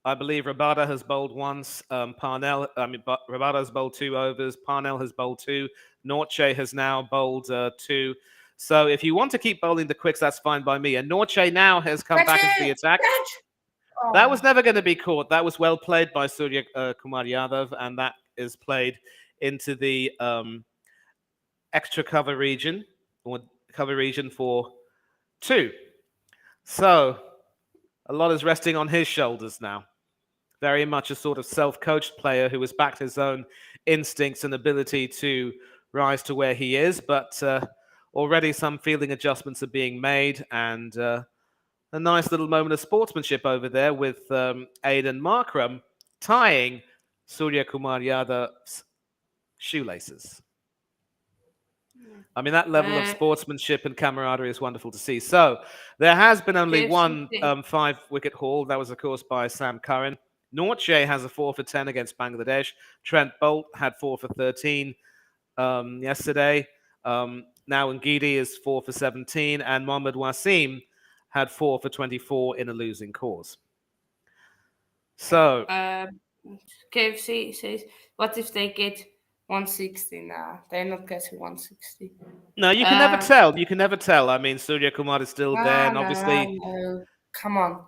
I believe Rabada has bowled once. Rabada has bowled 2 overs. Parnell has bowled two. Norche has now bowled two. So if you want to keep bowling the quicks, that's fine by me. And Norche now has come Catch back into the it! attack. Catch! That was Oh, never going to be caught. That was well played by Surya Kumar Yadav, and that is played into the extra cover region or cover region for two. So a lot is resting on his shoulders now. Very much a sort of self-coached player who has backed his own instincts and ability to rise to where he is, but already some fielding adjustments are being made, and a nice little moment of sportsmanship over there with Aidan Markram tying Surya Kumar Yadav's shoelaces. I mean, that level of uh, sportsmanship and camaraderie is wonderful to see. So there has been only KFC one thing. 5-wicket haul. That was, of course, by Sam Curran. Norche has a 4 for 10 against Bangladesh. Trent Bolt had 4 for 13 yesterday. Now Ngidi is 4 for 17, and Mohammad Wasim had 4 for 24 in a losing cause. So KFC says, what if they get 160 now? They're not getting 160. no, you can never Um, tell. You can never tell. I mean, Surya Kumar is still there, and no, obviously, no. Come on.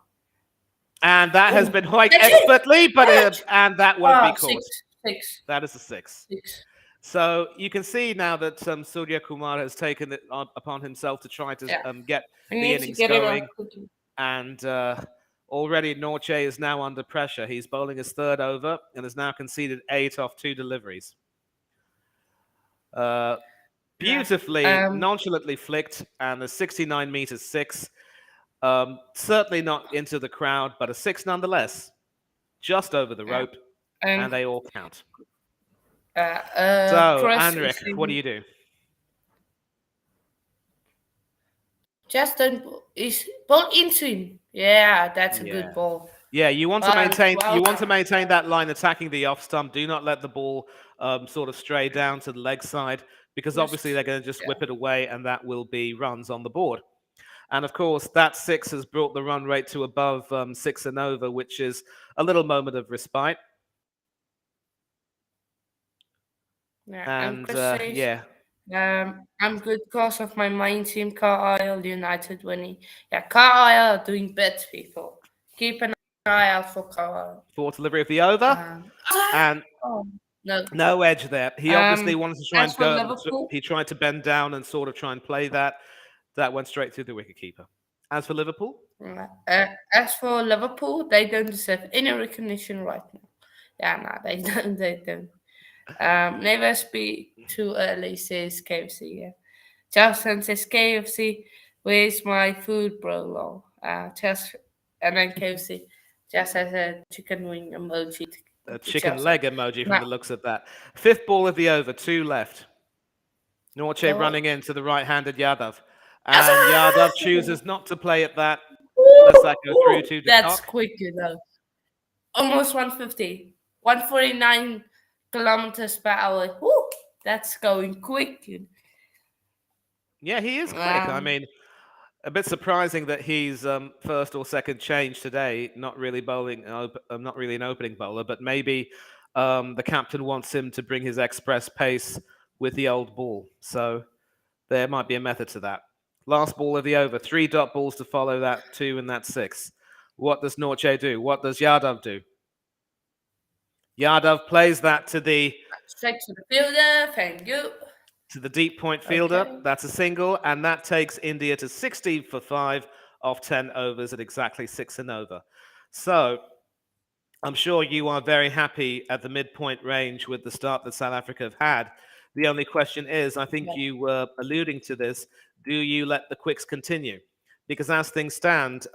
and that has Oh, been quite catch it! expertly, but Catch! and that won't be Oh, caught. six. That is a six. 6. So you can see now that Surya Kumar has taken it upon himself to try to Yeah. get We the need to innings get him up going, quickly. and already Norche is now under pressure. He's bowling his third over and has now conceded 8 off 2 deliveries. Yeah. Beautifully, nonchalantly flicked, and a 69 meters 6. Certainly not into the crowd, but a 6 nonetheless. Just over the Yeah. rope, and And they all count. So, Cross is Andrik, what do in. you do? Just don't. Is ball into him. Yeah, that's a good Yeah. ball. Yeah, you want to maintain Well done. that line attacking the off stump. Do not let the ball sort of stray down to the leg side because obviously Just, they're going to just yeah. whip it away and that will be runs on the board. And of course, that 6 has brought the run rate to above 6 and over, which is a little moment of respite. Yeah, and And Chris says, yeah, I'm good because of my main team, Carlisle United winning. Yeah, Carlisle are doing bets, people. Keep an eye out for Carlisle. fourth delivery of the over, and Oh, no. no edge there. He obviously wanted to try As and for go. Liverpool, He tried to bend down and sort of try and play that. That went straight through the wicketkeeper. As for Liverpool, they don't deserve any recognition right now. Yeah, no, they don't. They don't. Never speak too early, says KFC. Yeah. Justin says KFC, where's my food, bro? Lol. Just and then KFC just has a chicken wing emoji a to chicken Chelsea. leg emoji from Now, the looks of that. Fifth ball of the over, 2 left. Norche go. running into the right-handed Yadav. And Yadav chooses not to play at that. Lets Woo, that go through woo. to De That's Kock. quick, you know. Almost 150. 149 kilometers per hour. Woo, that's going quick. Yeah, he is quick. I mean, a bit surprising that he's first or second change today. Not really bowling. Not really an opening bowler, but maybe the captain wants him to bring his express pace with the old ball. So there might be a method to that. Last ball of the over. 3 dot balls to follow that 2 and that 6. What does Norche do? What does Yadav do? Yadav plays that to the Straight to the fielder. Thank you. deep point fielder. Okay. That's a single, and that takes India to 16 for 5 off 10 overs at exactly 6 and over. So I'm sure you are very happy at the midpoint range with the start that South Africa have had. The only question is, I think Yeah. you were alluding to this, do you let the quicks continue? Because as things stand,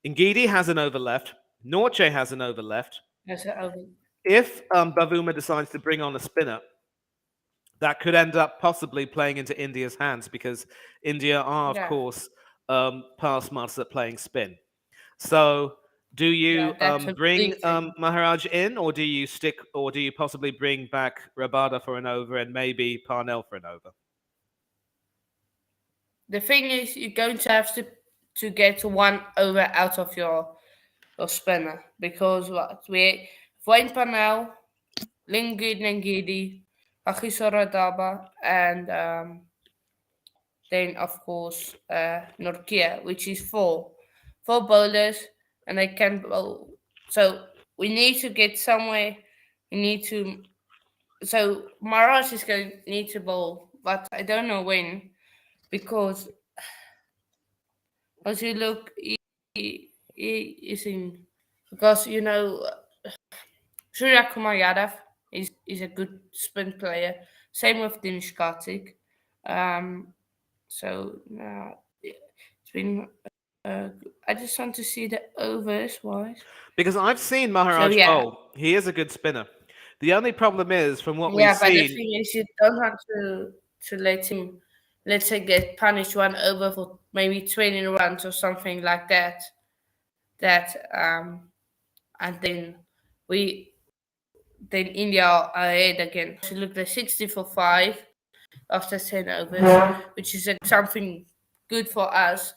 Ngidi has an over left, Norche has an over left. That's it, over. If Bavuma decides to bring on a spinner, that could end up possibly playing into India's hands because India are, of Yeah. course, past masters at playing spin. So, do you Yeah, that's a bring big thing. Maharaj in, or do you stick, or do you possibly bring back Rabada for an over and maybe Parnell for an over? the thing is, you're going to have to get one over out of your spinner because what we Wayne Panel, Lingid Ngidi, Akhisoradaba, and then of course Norkia, which is four bowlers, and they can bowl. So we need to get somewhere. We need to. So Maharaj is going to need to bowl, but I don't know when because as you look, he is in because Surya Kumar Yadav is a good spin player. Same with Dinesh Karthik. Um, so it's been. I just want to see the overs wise. Because I've seen So Maharaj yeah, bowl. He is a good spinner. The only problem is, from what we've yeah. But the seen, thing is, you don't have to let him, let's say, get punished one over for maybe 20 runs or something like that. And we then India are ahead again. She looked at 60 for 5 after 10 overs, which is something good for us.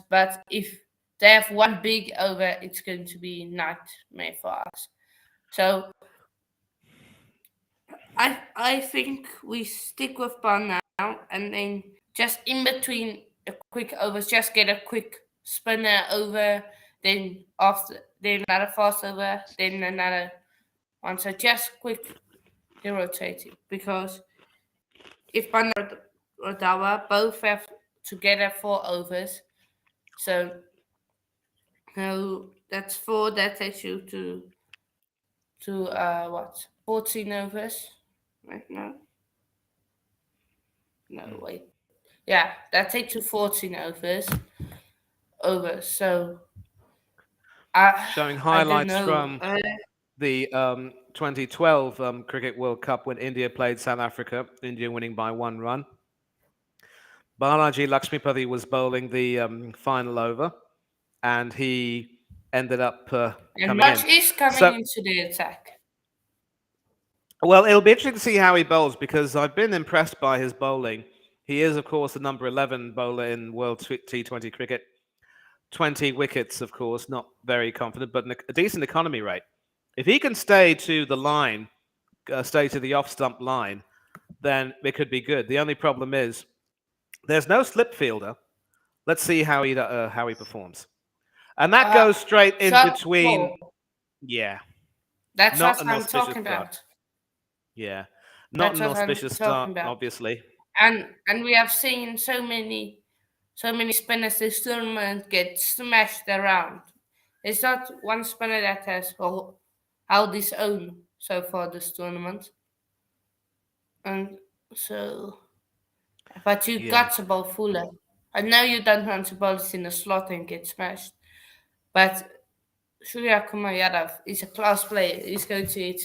But if they have one big over, it's going to be nightmare for us. So I think we stick with Ban now, and then just in between the quick overs, just get a quick spinner over, then after then another fast over, then another one. So just quick rotating because if Ban and Rodawa both have together 4 overs, so no, that's 4. That takes you to what 14 overs, right? No, wait. Yeah, that takes you 14 over. So I showing I don't highlights know. from the 2012 Cricket World Cup when India played South Africa, India winning by 1 run. Balaji Lakshmipathy was bowling the final over, and he ended up And coming in. Raj is coming So, into the attack. well, it'll be interesting to see how he bowls because I've been impressed by his bowling. He is, of course, the number 11 bowler in World T20 cricket. 20 wickets, of course, not very confident, but a decent economy rate. If he can stay to the line, stay to the off stump line, then it could be good. The only problem is there's no slip fielder. Let's see how he performs, and that Uh, goes straight in Shot between. 4. Yeah, That's not what an I'm auspicious talking start. about. Yeah, not That's an what I'm auspicious talking start, about. obviously. And we have seen so many spinners this tournament get smashed around. It's not one spinner that has held his own so far this tournament. And so, but you Yeah. got to bowl Fuller. I know you don't want to bowl it in the slot and get smashed, but Surya Kumar Yadav is a class player. He's going to hit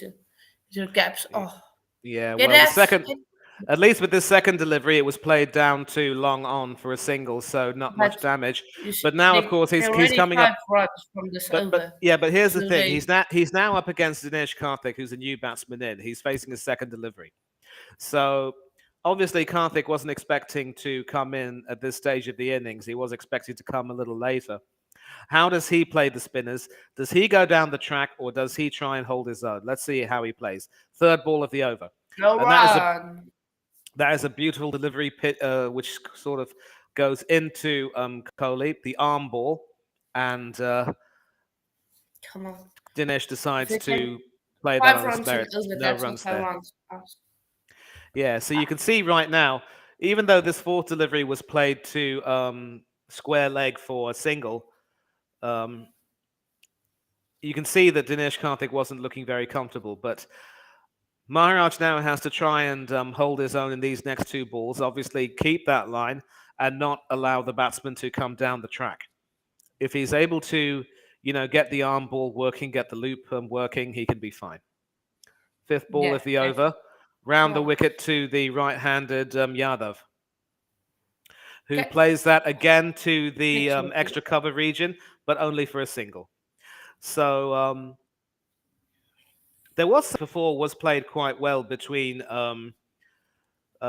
your gaps. Oh, Yeah, yeah, well, that's. at least with this second delivery, it was played down too long on for a single, so not much But damage. you see, But now, of course, they he's already coming up. 5 runs from this But over. yeah, but here's the So thing: they he's now up against Dinesh Karthik, who's a new batsman in. He's facing a second delivery, so obviously Karthik wasn't expecting to come in at this stage of the innings. He was expecting to come a little later. How does he play the spinners? Does he go down the track, or does he try and hold his own? Let's see how he plays. Third ball of the over, no and run. that is a beautiful delivery pit, which sort of goes into Kohli, the arm ball, and Come on. Dinesh If decides they can to play that 5 on his runs in merits. over, No that's what runs I there. want. Yeah, so you can see right now, even though this fourth delivery was played to square leg for a single, um, you can see that Dinesh Karthik wasn't looking very comfortable. But Maharaj now has to try and hold his own in these next 2 balls. Obviously, keep that line and not allow the batsman to come down the track. If he's able to, get the arm ball working, get the loop working, he can be fine. Fifth ball Yeah, of the and over, round come the on. wicket to the right-handed Yadav, who Okay. plays that again to the Next one, please. extra cover region, but only for a single. So there was before was played quite well between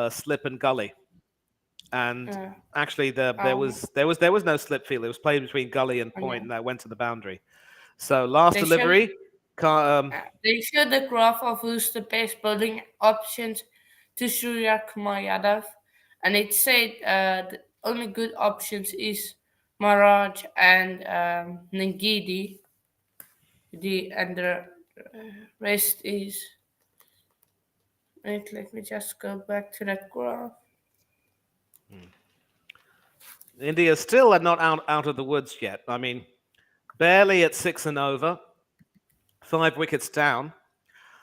Slip and Gully. and Uh, actually um, there was no slip field. It was played between gully and and point, yeah. and that went to the boundary. So last They showed delivery, they showed the graph of who's the best bowling options to Surya Kumar Yadav, and it said the only good options is Maharaj and Nangidi. The rest is. Wait, let me just go back to that graph. India still are not out of the woods yet. I mean, barely at 6 and over, 5 wickets down.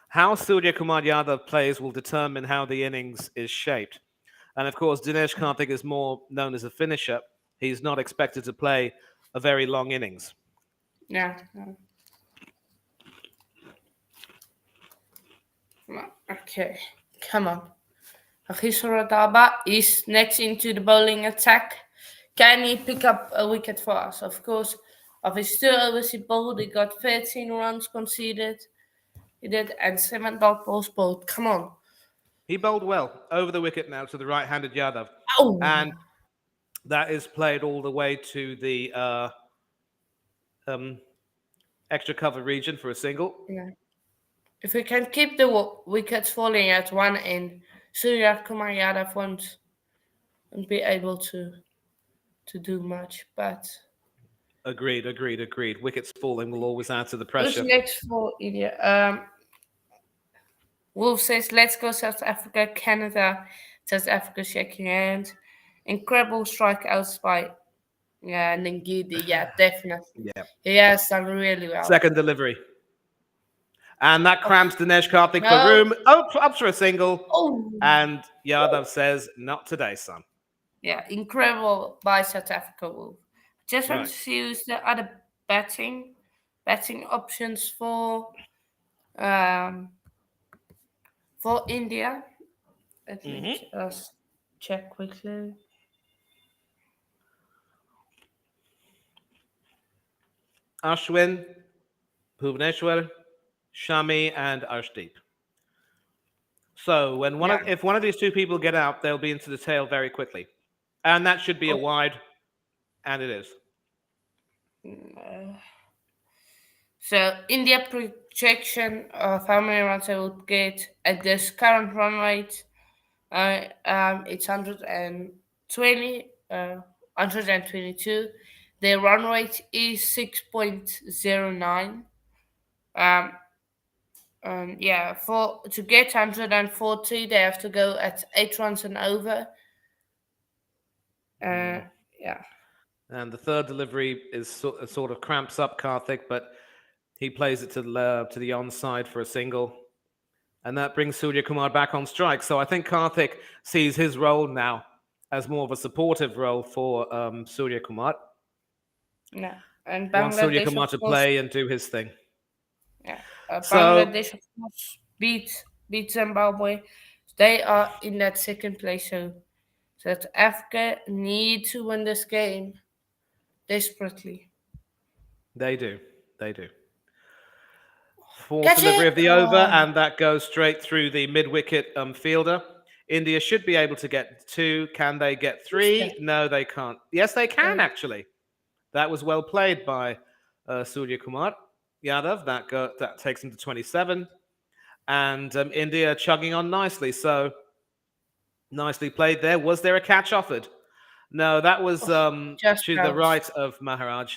How Surya Kumar Yadav plays will determine how the innings is shaped. And of course, Dinesh Karthik is more known as a finisher. He's not expected to play a very long innings. Yeah. Okay, come on. Daba is next into the bowling attack. Can he pick up a wicket for us? Of course, of his 2 overs he bowled, he got 13 runs conceded. He did, and 7 dot balls bowled. Come on. He bowled well over the wicket now to the right-handed Yadav, and Oh, that is played all the way to the um, extra cover region for a single. yeah. If we can keep the wickets falling at one end, Surya Kumar Yadav won't be able to do much. But Agreed. Wickets falling will always add to the who's pressure. next for India? Wolf says, let's go South Africa, Canada. South Africa shaking hands. Incredible strikeouts by Ngidi. Yeah, definitely. Yeah. He has done really well. Second delivery. And that Oh, cramps Dinesh Karthik for no. room. Oh, up for a single. Oh, And Yadav says, not today, son. yeah, incredible by South Africa. Wolf. Just want to Right. see who's the other betting options um for India. Let me Mm-hmm. just check quickly. Ashwin, Bhuvaneshwar, Shami, and Arshdeep. So Yeah. if one of these two people get out, they'll be into the tail very quickly. And that should be a wide, and it is. Uh, So India projection of how many runs they would get at this current run rate, it's 120, 122. Their run rate is 6.09. Um, yeah, for to get 140, they have to go at 8 runs and over. Uh, yeah. And the third delivery is sort of cramps up Karthik, but he plays it to the onside for a single. And that brings Surya Kumar back on strike. So I think Karthik sees his role now as more of a supportive role for Surya Kumar. Yeah. And Wants Surya Bangladesh, Kumar of to course, play and do his thing. yeah, So Bangladesh of course beat Zimbabwe. They are in that second place, so South Africa need to win this game desperately. they do. They do. Fourth Catch delivery it! of the over, Oh, and that goes straight through the mid-wicket fielder. India should be able to get two. Can they get three? No, they can't. Yes, they can, um, actually. That was well played by Surya Kumar Yadav. That takes him to 27. And India chugging on nicely. So nicely played there. Was there a catch offered? No, that was just to the bounced. right of Maharaj.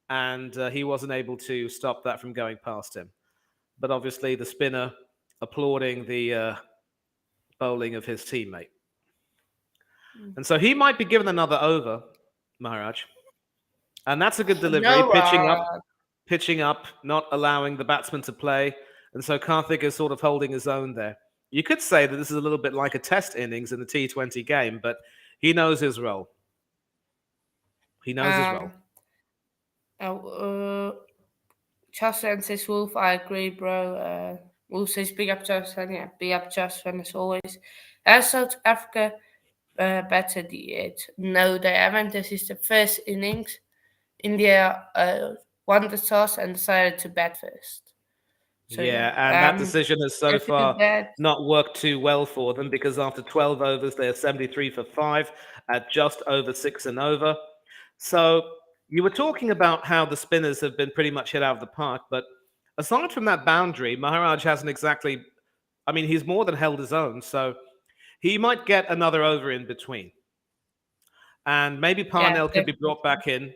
And he wasn't able to stop that from going past him. But obviously, the spinner applauding the bowling of his teammate. And so he might be given another over, Maharaj. And that's a good delivery, No, pitching up, not allowing the batsman to play. And so Karthik is sort of holding his own there. You could say that this is a little bit like a test innings in the T20 game, but he knows his role. He knows his role. um, uh, Chassan says Wolf. I agree, bro. Wolf says big up Chassan. Yeah, big up Chassan as always. Has South Africa batted yet? No, they haven't. This is the first innings. India won the toss and decided to bat first. So Yeah, and that decision has I so feel far bad. not worked too well for them because after 12 overs, they're 73 for 5 at just over 6 and over. So you were talking about how the spinners have been pretty much hit out of the park, but aside from that boundary, Maharaj hasn't exactly, I mean, he's more than held his own. So he might get another over in between. And maybe Yeah, Parnell could be definitely. brought back in.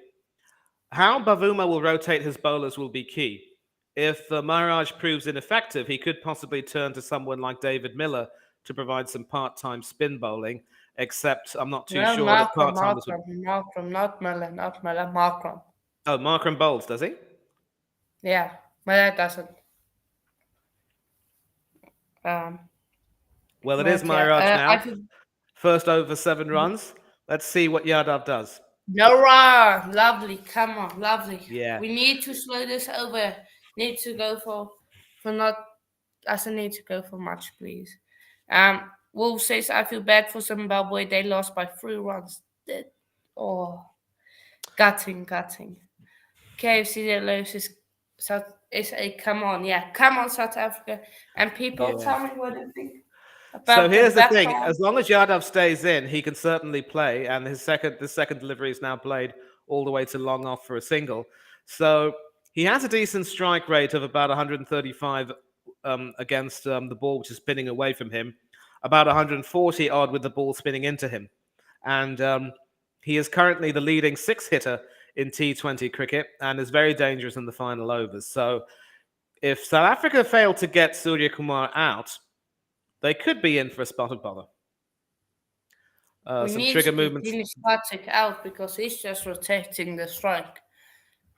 How Bavuma will rotate his bowlers will be key. If Maharaj proves ineffective, he could possibly turn to someone like David Miller to provide some part-time spin bowling. Except I'm not too No, sure that Markram, part-timers would. Markram, Markram, not Miller, Markram. Oh, Markram bowls, does he? Yeah, Miller doesn't. Um, Well, it is but yeah, Maharaj I now. feel First over 7 runs. Let's see what Yadav does. Nora, lovely. Come on, lovely. Yeah. We need to slow this over. Need to go for not. Doesn't need to go for much, please. Wolf says I feel bad for Zimbabwe. They lost by 3 runs. Oh, gutting. KFC that loses South SA. Come on, yeah, come on, South Africa. And people, Yeah. tell me what you think So about the here's the thing: background. as long as Yadav stays in, he can certainly play, and the second delivery is now played all the way to long off for a single. So he has a decent strike rate of about 135 against the ball, which is spinning away from him, about 140 odd with the ball spinning into him, and he is currently the leading six hitter in T20 cricket and is very dangerous in the final overs. So if South Africa fail to get Surya Kumar out, they could be in for a spotted bother. We Some need trigger to get movements. Dennis Patrick out because he's just rotating the strike,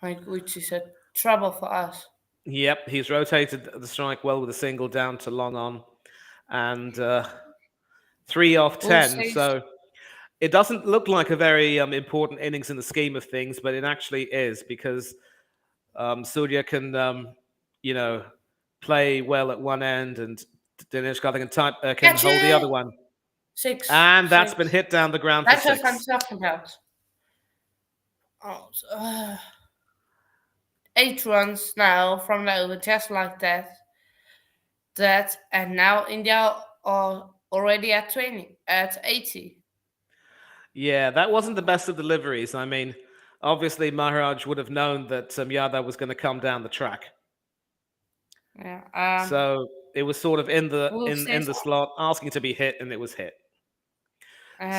like which is a trouble for us. Yep, he's rotated the strike well with a single down to long on, and 3 off 10. Says, So it doesn't look like a very important innings in the scheme of things, but it actually is because Surya can, you know, play well at one end, and Dinesh can catch hold the other it! one, Six, and that's been six. hit down the ground for That's what I'm six. talking about. Oh, 8 runs now from the over, just like that. And now India are already at 20, at 80. Yeah, that wasn't the best of deliveries. I mean, obviously Maharaj would have known that Yadav was going to come down the track, Yeah. so it was sort of in the Wolf in says, the slot, asking to be hit, and it was hit.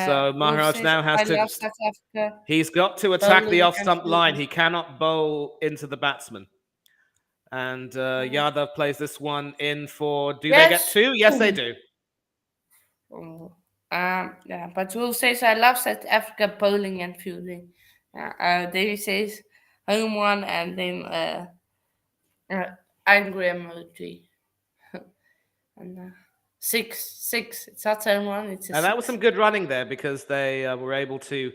So Wolf Maharaj says, now has I to. love South Africa He's got to attack the bowling off and stump line. fielding. He cannot bowl into the batsman. And Yadav plays this one in for. Do they get Yes. two? Yes, they do. Oh, yeah, but Wolf says I love South Africa bowling and fielding. David says home one and then uh, angry emoji. And six. It's not home one. It's a And that was some six. good running there because they were able to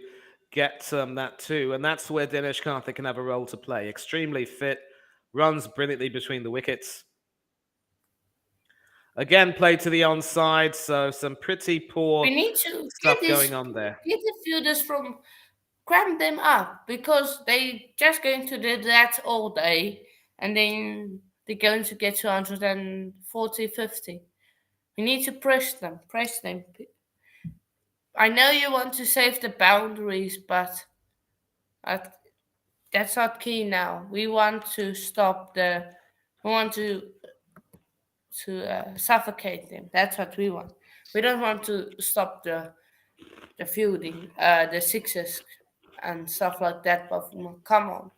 get that too. And that's where Dinesh Karthik can have a role to play. Extremely fit, runs brilliantly between the wickets. Again, played to the onside, so some pretty poor We need to stuff going on there. get the fielders from cram them up because they just going to do that all day and then they're going to get 240, 50. We need to press them. I know you want to save the boundaries, but uh, that's not key now. We want to stop we want to suffocate them. That's what we want. We don't want to stop the fielding, the sixes and stuff like that. But come on,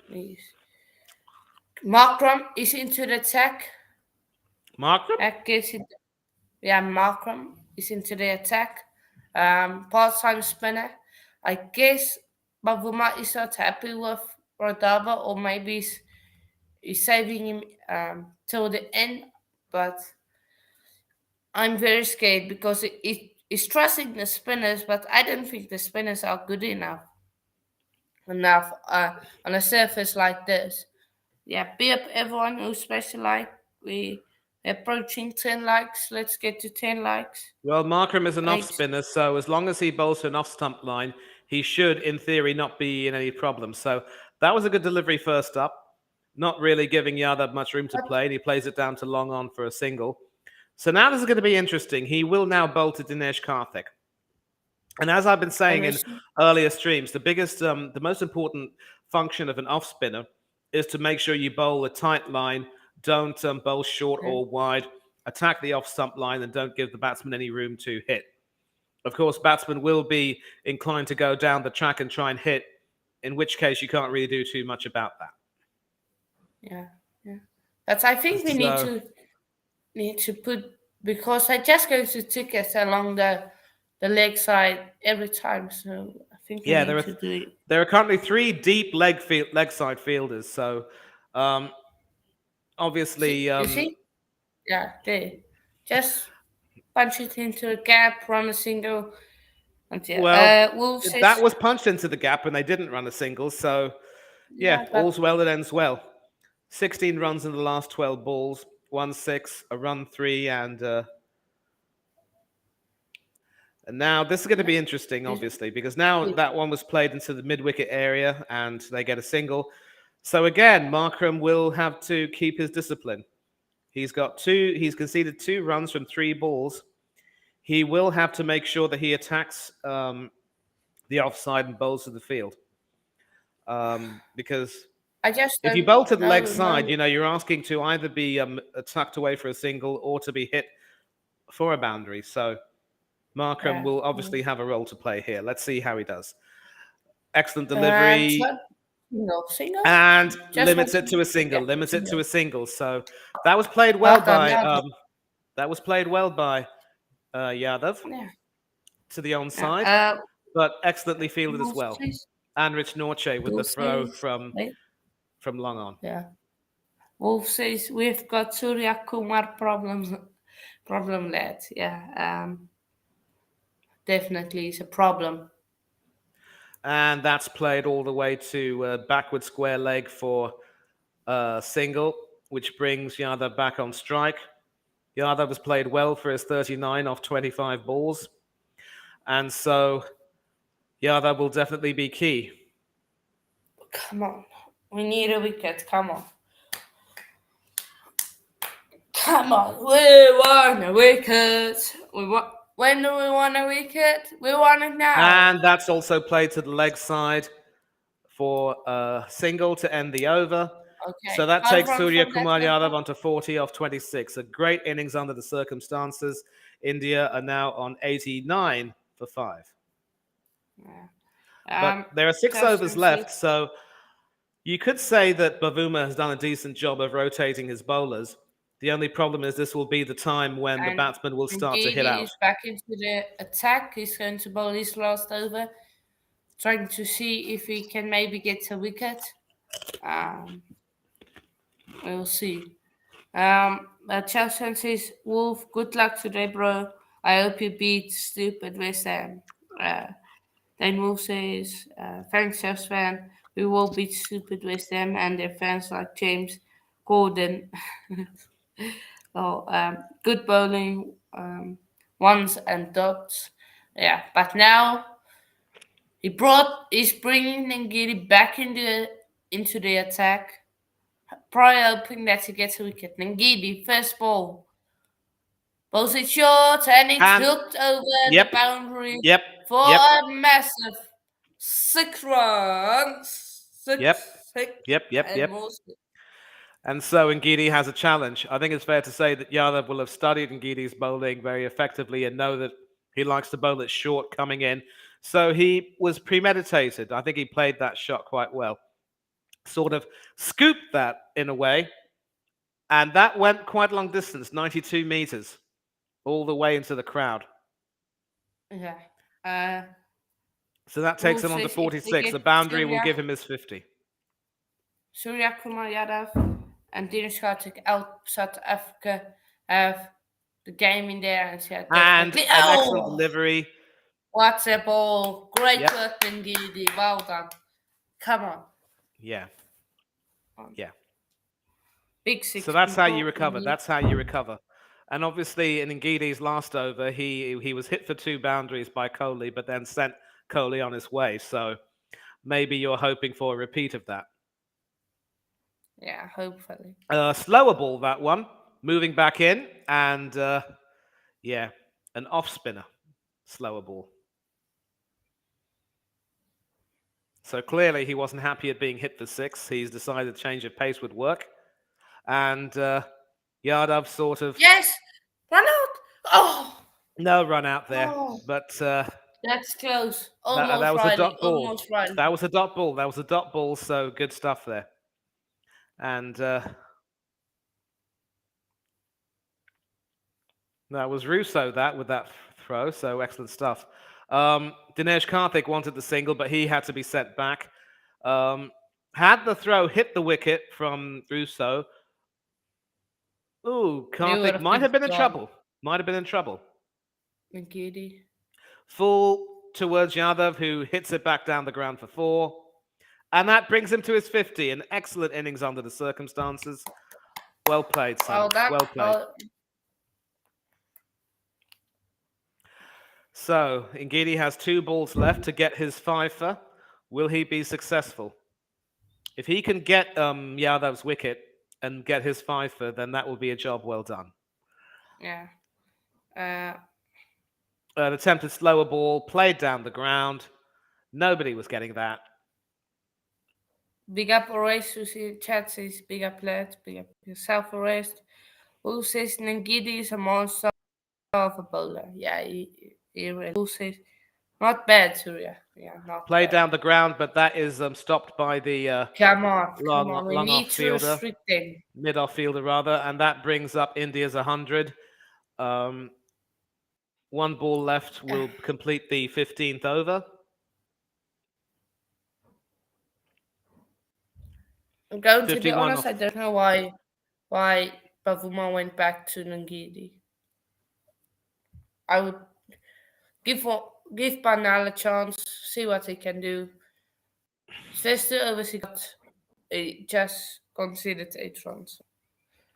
please. Markram is into the attack. Markram? That gives it. Yeah, Markram is into the attack. Part-time spinner. I guess Bavuma is not happy with Rodava, or maybe he's saving him till the end. But I'm very scared because it's trusting the spinners, but I don't think the spinners are good enough on a surface like this. Yeah, be up everyone who's specialized. We're approaching 10 likes. Let's get to 10 likes. Well, Markram is an off 8. spinner, so as long as he bowls to an off stump line, he should, in theory, not be in any problem. So that was a good delivery first up. not really giving Yadav much room to But play, and he plays it down to long on for a single. So now this is going to be interesting. He will now bowl to Dinesh Karthik. And as I've been and saying we in see, earlier streams, the most important function of an off spinner is to make sure you bowl a tight line, don't bowl short yeah, or wide, attack the off stump line, and don't give the batsman any room to hit. Of course, batsmen will be inclined to go down the track and try and hit, in which case you can't really do too much about that. yeah, yeah. But I think we So, need to put, because I just go to tickets along the leg side every time. So I think we yeah, need to do it. there are currently three deep leg side fielders. So, um, obviously, You see? Yeah, they just punch it into a gap, run a single, and well, yeah. Wolf that says, was punched into the gap and they didn't run a single. So, yeah, yeah, all's but well that ends well. 16 runs in the last 12 balls, 1-6, a run 3, and now this is going to yeah, be interesting, this, obviously, because now this, that one was played into the mid wicket area and they get a single. So again, Markram will have to keep his discipline. He's conceded 2 runs from 3 balls. He will have to make sure that he attacks the offside and bowls to the field. Because I just if you don't bowl to the leg side, know. you're asking to either be tucked away for a single or to be hit for a boundary. So Markram Yeah. will Mm. obviously have a role to play here. Let's see how he does. Excellent delivery So, single, and just one limits it to single. a single. Yeah, Limits it to single. a single. So that was played well Well done, by well done. Yadav Yeah, to the yeah. onside, but excellently fielded as Wolf well. says, And Rich Norche with the Wolf throw says, wait, from long on. yeah. Wolf says we've got Surya Kumar problem lad. Yeah, definitely is a problem. And that's played all the way to backward square leg for single, which brings Yadav back on strike. Yadav has played well for his 39 off 25 balls. And so Yadav will definitely be key. Come on, we need a wicket. Come on, come on. We want a wicket. We want. When do we want a wicket? We want it now. And that's also played to the leg side for a single to end the over. So Okay, that 12 takes runs Surya from that Kumar Yadav circle. onto 40 off 26. A great innings under the circumstances. India are now on 89 for 5. Yeah. But there are 6 overs Justin says, left, so you could say that Bavuma has done a decent job of rotating his bowlers. The only problem is this will be the time when the and batsman will start to hit Gady out. is back into the attack. He's going to bowl his last over, trying to see if he can maybe get a wicket. Um, we'll see. But Chelsea says, Wolf, good luck today, bro. I hope you beat stupid West Ham. Uh, then Wolf says, thanks, Chelsea fan. We will beat stupid West Ham and their fans like James Gordon. Oh, good bowling, ones and dots. Yeah, but now he's bringing Ngidi back into the attack. Probably hoping that he gets a wicket. Ngidi, first ball. Bowls it short and it's And hooked over the yep, boundary yep, for yep, a massive 6 runs. yep, Six, and yep. more. And so Ngidi has a challenge. I think it's fair to say that Yadav will have studied Ngidi's bowling very effectively and know that he likes to bowl it short coming in. So he was premeditated. I think he played that shot quite well. Sort of scooped that in a way. And that went quite a long distance, 92 meters, all the way into the crowd. Yeah. Uh, So that takes Wolf him on to says if they 46. get The boundary will give him his 50. Surya Kumar Yadav and Dinesh Karthik out South Africa have the game in there and said And definitely. an excellent Oh, delivery. what's a ball! Great Yep. work, Ngidi. Well done. Come on. Yeah. Yeah. Big six. So that's how you People. recover. That's how you recover. And obviously, in Ngidi's last over, he was hit for 2 boundaries by Kohli, but then sent Kohli on his way. So maybe you're hoping for a repeat of that. Yeah, hopefully. Slower ball, that one. Moving back in, and yeah, an off spinner. Slower ball. So clearly he wasn't happy at being hit for 6. He's decided a change of pace would work. And Yadav sort of Yes, run out. Oh, no run out there. oh, But that's close. that Almost was a Riley. dot ball. Almost Riley. That was a dot ball. That was a dot ball. So good stuff there. And that was Russo that with that throw. So excellent stuff. Dinesh Karthik wanted the single, but he had to be sent back. Had the throw hit the wicket from Russo. Ooh, They would Karthik have might been have been in gone. trouble. Might have been in trouble. Ngidi. Full towards Yadav, who hits it back down the ground for 4. And that brings him to his 50. An excellent innings under the circumstances. Well played, son. Oh, that. Well played. So, Ngidi has 2 balls left to get his fifer. Will he be successful? If he can get Yadav's wicket and get his fifer, then that will be a job well done. Yeah. An attempted slower ball, played down the ground. Nobody was getting that. Big up Orais, who chat says big up lad, big up yourself Orais. Who says Ngidi is a monster of a bowler. Yeah, he really. Who says not bad, Surya. Yeah, not Played bad. down the ground, but that is stopped by the Come on. We long need off to fielder, restrict them. mid off fielder rather, and that brings up India's 100. 1 ball left will complete the 15th over. I'm going to be 51 honest, I don't know why Bavuma went back to Ngidi. I would give Banal a chance, see what he can do. First 2 overs he got, he just conceded 8 runs.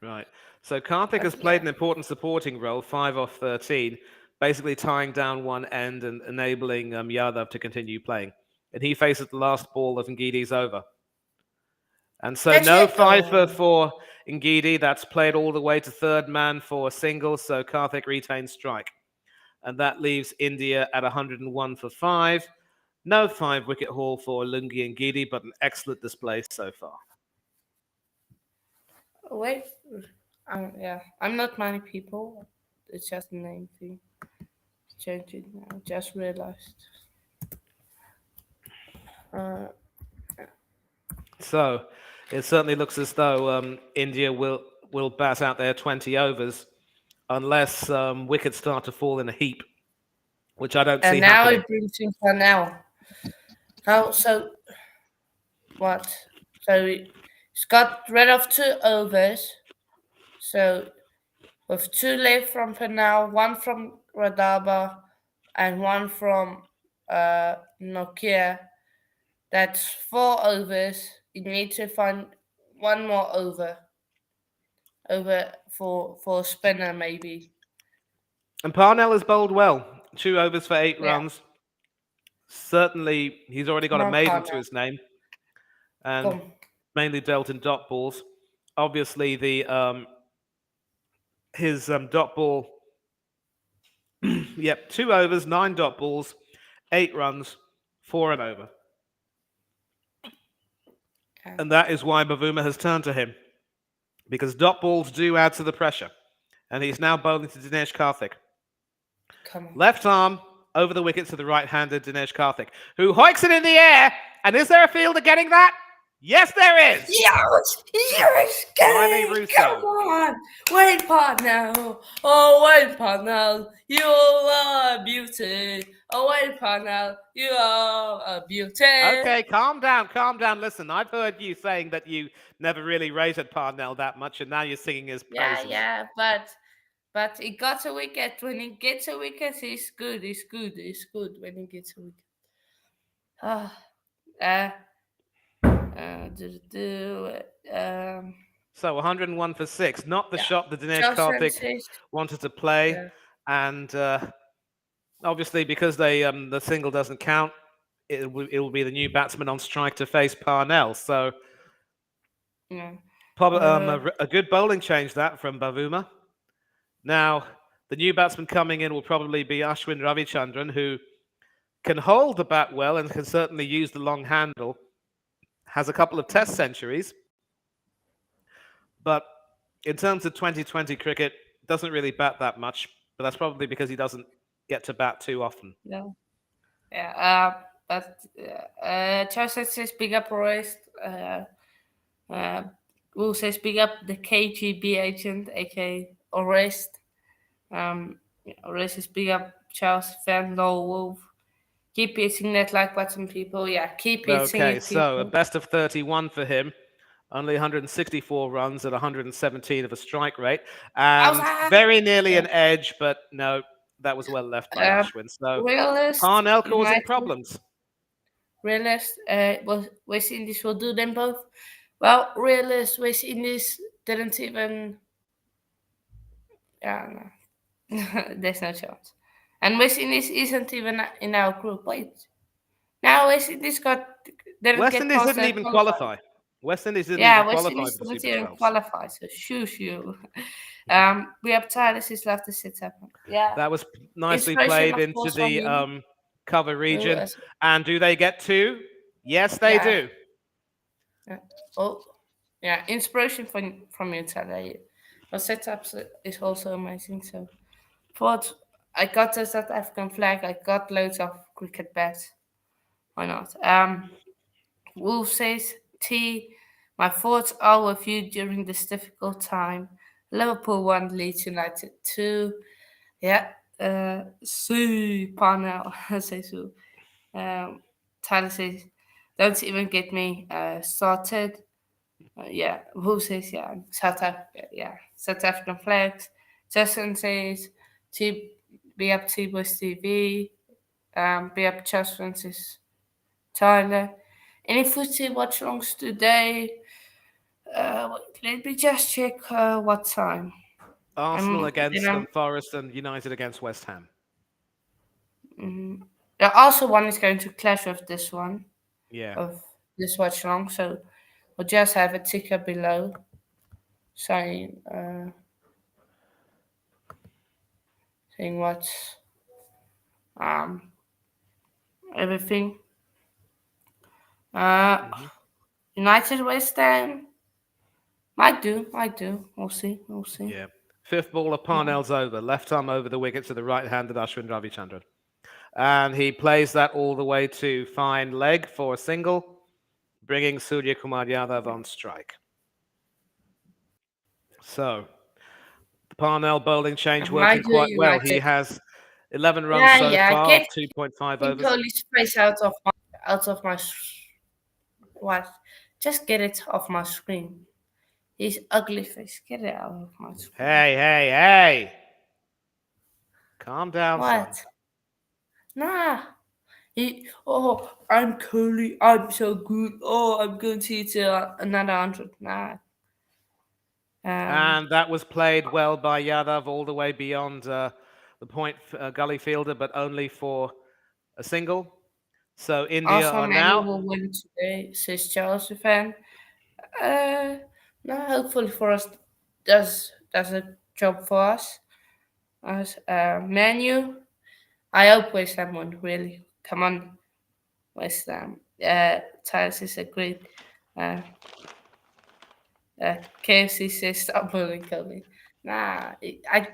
Right. So Karthik has played an important supporting role, 5 off 13, basically tying down one end and enabling Yadav to continue playing. And he faces the last ball of Ngidi's over. And so That's no it, fifer for Ngidi. That's played all the way to third man for a single, so Karthik retains strike. And that leaves India at 101 for 5. No 5-wicket haul for Lungi and Ngidi, but an excellent display so far. Wait, yeah, I'm not many people. It's just a name thing. Change it now. Just realized. So it certainly looks as though India will bat out their 20 overs unless wickets start to fall in a heap, which I don't see And now happening. it brings in for now. Now, so what? So he's got rid of 2 overs. So with 2 left from Panal, 1 from Radaba, and 1 from Nokia. That's 4 overs. You need to find 1 more over for a spinner maybe. And Parnell has bowled well. 2 overs for 8 runs. Certainly, he's already got a maiden to his name, and mainly dealt in dot balls. Obviously, his dot ball. Yep, 2 overs, 9 dot balls, 8 runs, 4 and over. And that is why Bavuma has turned to him, because dot balls do add to the pressure. And he's now bowling to Dinesh Karthik. Left arm over the wicket to the right-handed Dinesh Karthik, who hoiks it in the air. And is there a fielder getting that? Yes, there is. Yes, come on. Wait, partner. Oh, wait, partner. You are a beauty. Oh, wait, partner. You are a beauty. Okay, calm down. Listen, I've heard you saying that you never really rated Parnell that much, and now you're singing his praises. Yeah, but he got a wicket. When he gets a wicket, he's good. He's good when he gets a wicket. So 101 for 6, not the shot that Dinesh Karthik wanted to play, and obviously because the single doesn't count, it will be the new batsman on strike to face Parnell. So Uh, A good bowling change that from Bavuma. Now, the new batsman coming in will probably be Ashwin Ravichandran, who can hold the bat well and can certainly use the long handle. Has a couple of test centuries, but in terms of 2020 cricket, doesn't really bat that much. But that's probably because he doesn't get to bat too often. yeah, yeah. But Chelsea says big up Royce. Uh, Will says big up the KGB agent, aka Orest. Yeah, Orest says big up Charles fan, Lowell Wolf. Keep eating that like button, people. Yeah, keep eating Okay, it, so a people. best of 31 for him. Only 164 runs at 117 of a strike rate, and Outside. very nearly Yeah. an edge, but no, that was well left by Uh, Ashwin. So Realist Parnell causing United. problems. Realist. West Indies will do them both. Well, realist West Indies didn't even. Yeah, no. There's no chance. And West Indies isn't even in our group. Wait. Now West Indies didn't West get Indies past didn't the even qualifying. qualify. West Indies didn't even Yeah, West qualify Indies for the didn't Super even 12s. qualify, so shoo. We have Tyler who's left to sit up. Yeah. That was nicely Inspiration played of into course from the you. cover Who region. else? And do they get two? Yes, they Yeah. do. Yeah. Oh, yeah. Inspiration from you, Tyler. Your setups is also amazing. So, thought I got the South African flag. I got loads of cricket bets. Why not? Wolf says T. My thoughts are with you during this difficult time. Liverpool 1, Leeds United 2. Yeah. Sue Parnell says who. Tyler says, don't even get me started. Yeah, who says yeah? South Africa, yeah. South African flags. Justin says, be up T-Boys TV. Be up Just Francis Tyler. Any footy watch longs today? Let me just check what time. Arsenal Then against Forest and United against West Ham. the also one is going to clash with this one Yeah. of this watch long, so we'll just have a ticker below saying saying what's um everything. Uh, Hmm. United West Ham might do. We'll see. Yeah. Fifth ball of Parnell's over. Left arm over the wicket to the right-handed Ashwin Ravichandran. And he plays that all the way to fine leg for a single, bringing Surya Kumar Yadav on strike. So the Parnell bowling change working Mind you, quite well. He United. has 11 runs so Yeah. far off 2.5 Get overs. Kohli's face out of my what? Just get it off my screen. His ugly face. Get it out of my screen. Hey. Calm down, son. What? Nah. I'm Kohli. I'm so good. Oh, I'm going to hit another 100. Nah. Um, And that was played well by Yadav all the way beyond the point gully fielder, but only for a single. So India Also, are Manu now. will win today, says Chelsea fan. Uh, no, hopefully for us does a job for us. As Manu, I hope West Ham won. Really, come on, West Ham. Tiles is a great. Uh, KFC says stop bullying Kobe. Nah, I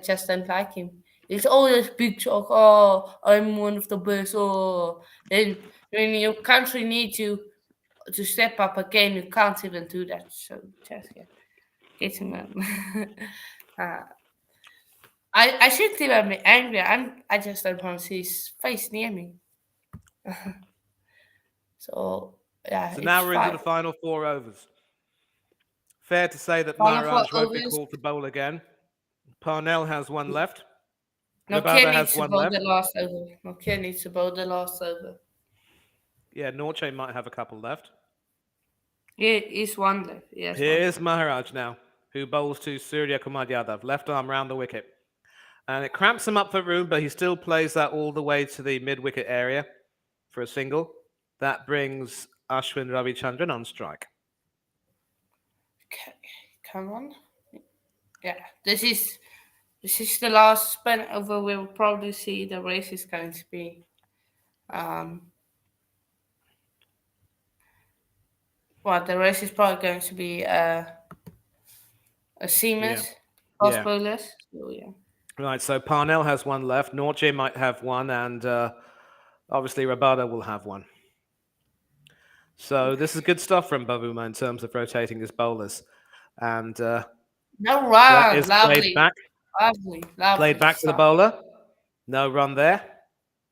just don't like him. It's always big talk. Oh, I'm one of the best. Oh, then when your country needs you to step up again, you can't even do that. So just get him out. uh, I shouldn't even be angry. I just don't want to see his face near me. So yeah, So it's now we're into the fine. final 4 overs. Fair to say that Final four Maharaj won't be overs. called to bowl again. Parnell has one left. Nokia Rabada needs has to one bowl the left. last over. Nokia needs to bowl the last over. Yeah, Norche might have a couple left. Yeah, he's one left. He has one Here's left. Maharaj now, who bowls to Surya Kumar Yadav, left arm round the wicket. And it cramps him up for room, but he still plays that all the way to the mid wicket area for a single. That brings Ashwin Ravichandran on strike. come on. Yeah, this is the last spin over. We'll probably see the race is going to be um well, the race is probably going to be a Yeah. seamless fast Yeah. bowlers. So yeah. Right. So Parnell has one left. Norche might have one, and obviously Rabada will have one. So this is good stuff from Bavuma in terms of rotating his bowlers, and No that run, is played lovely, back. Played lovely back to the stuff. bowler. No run there.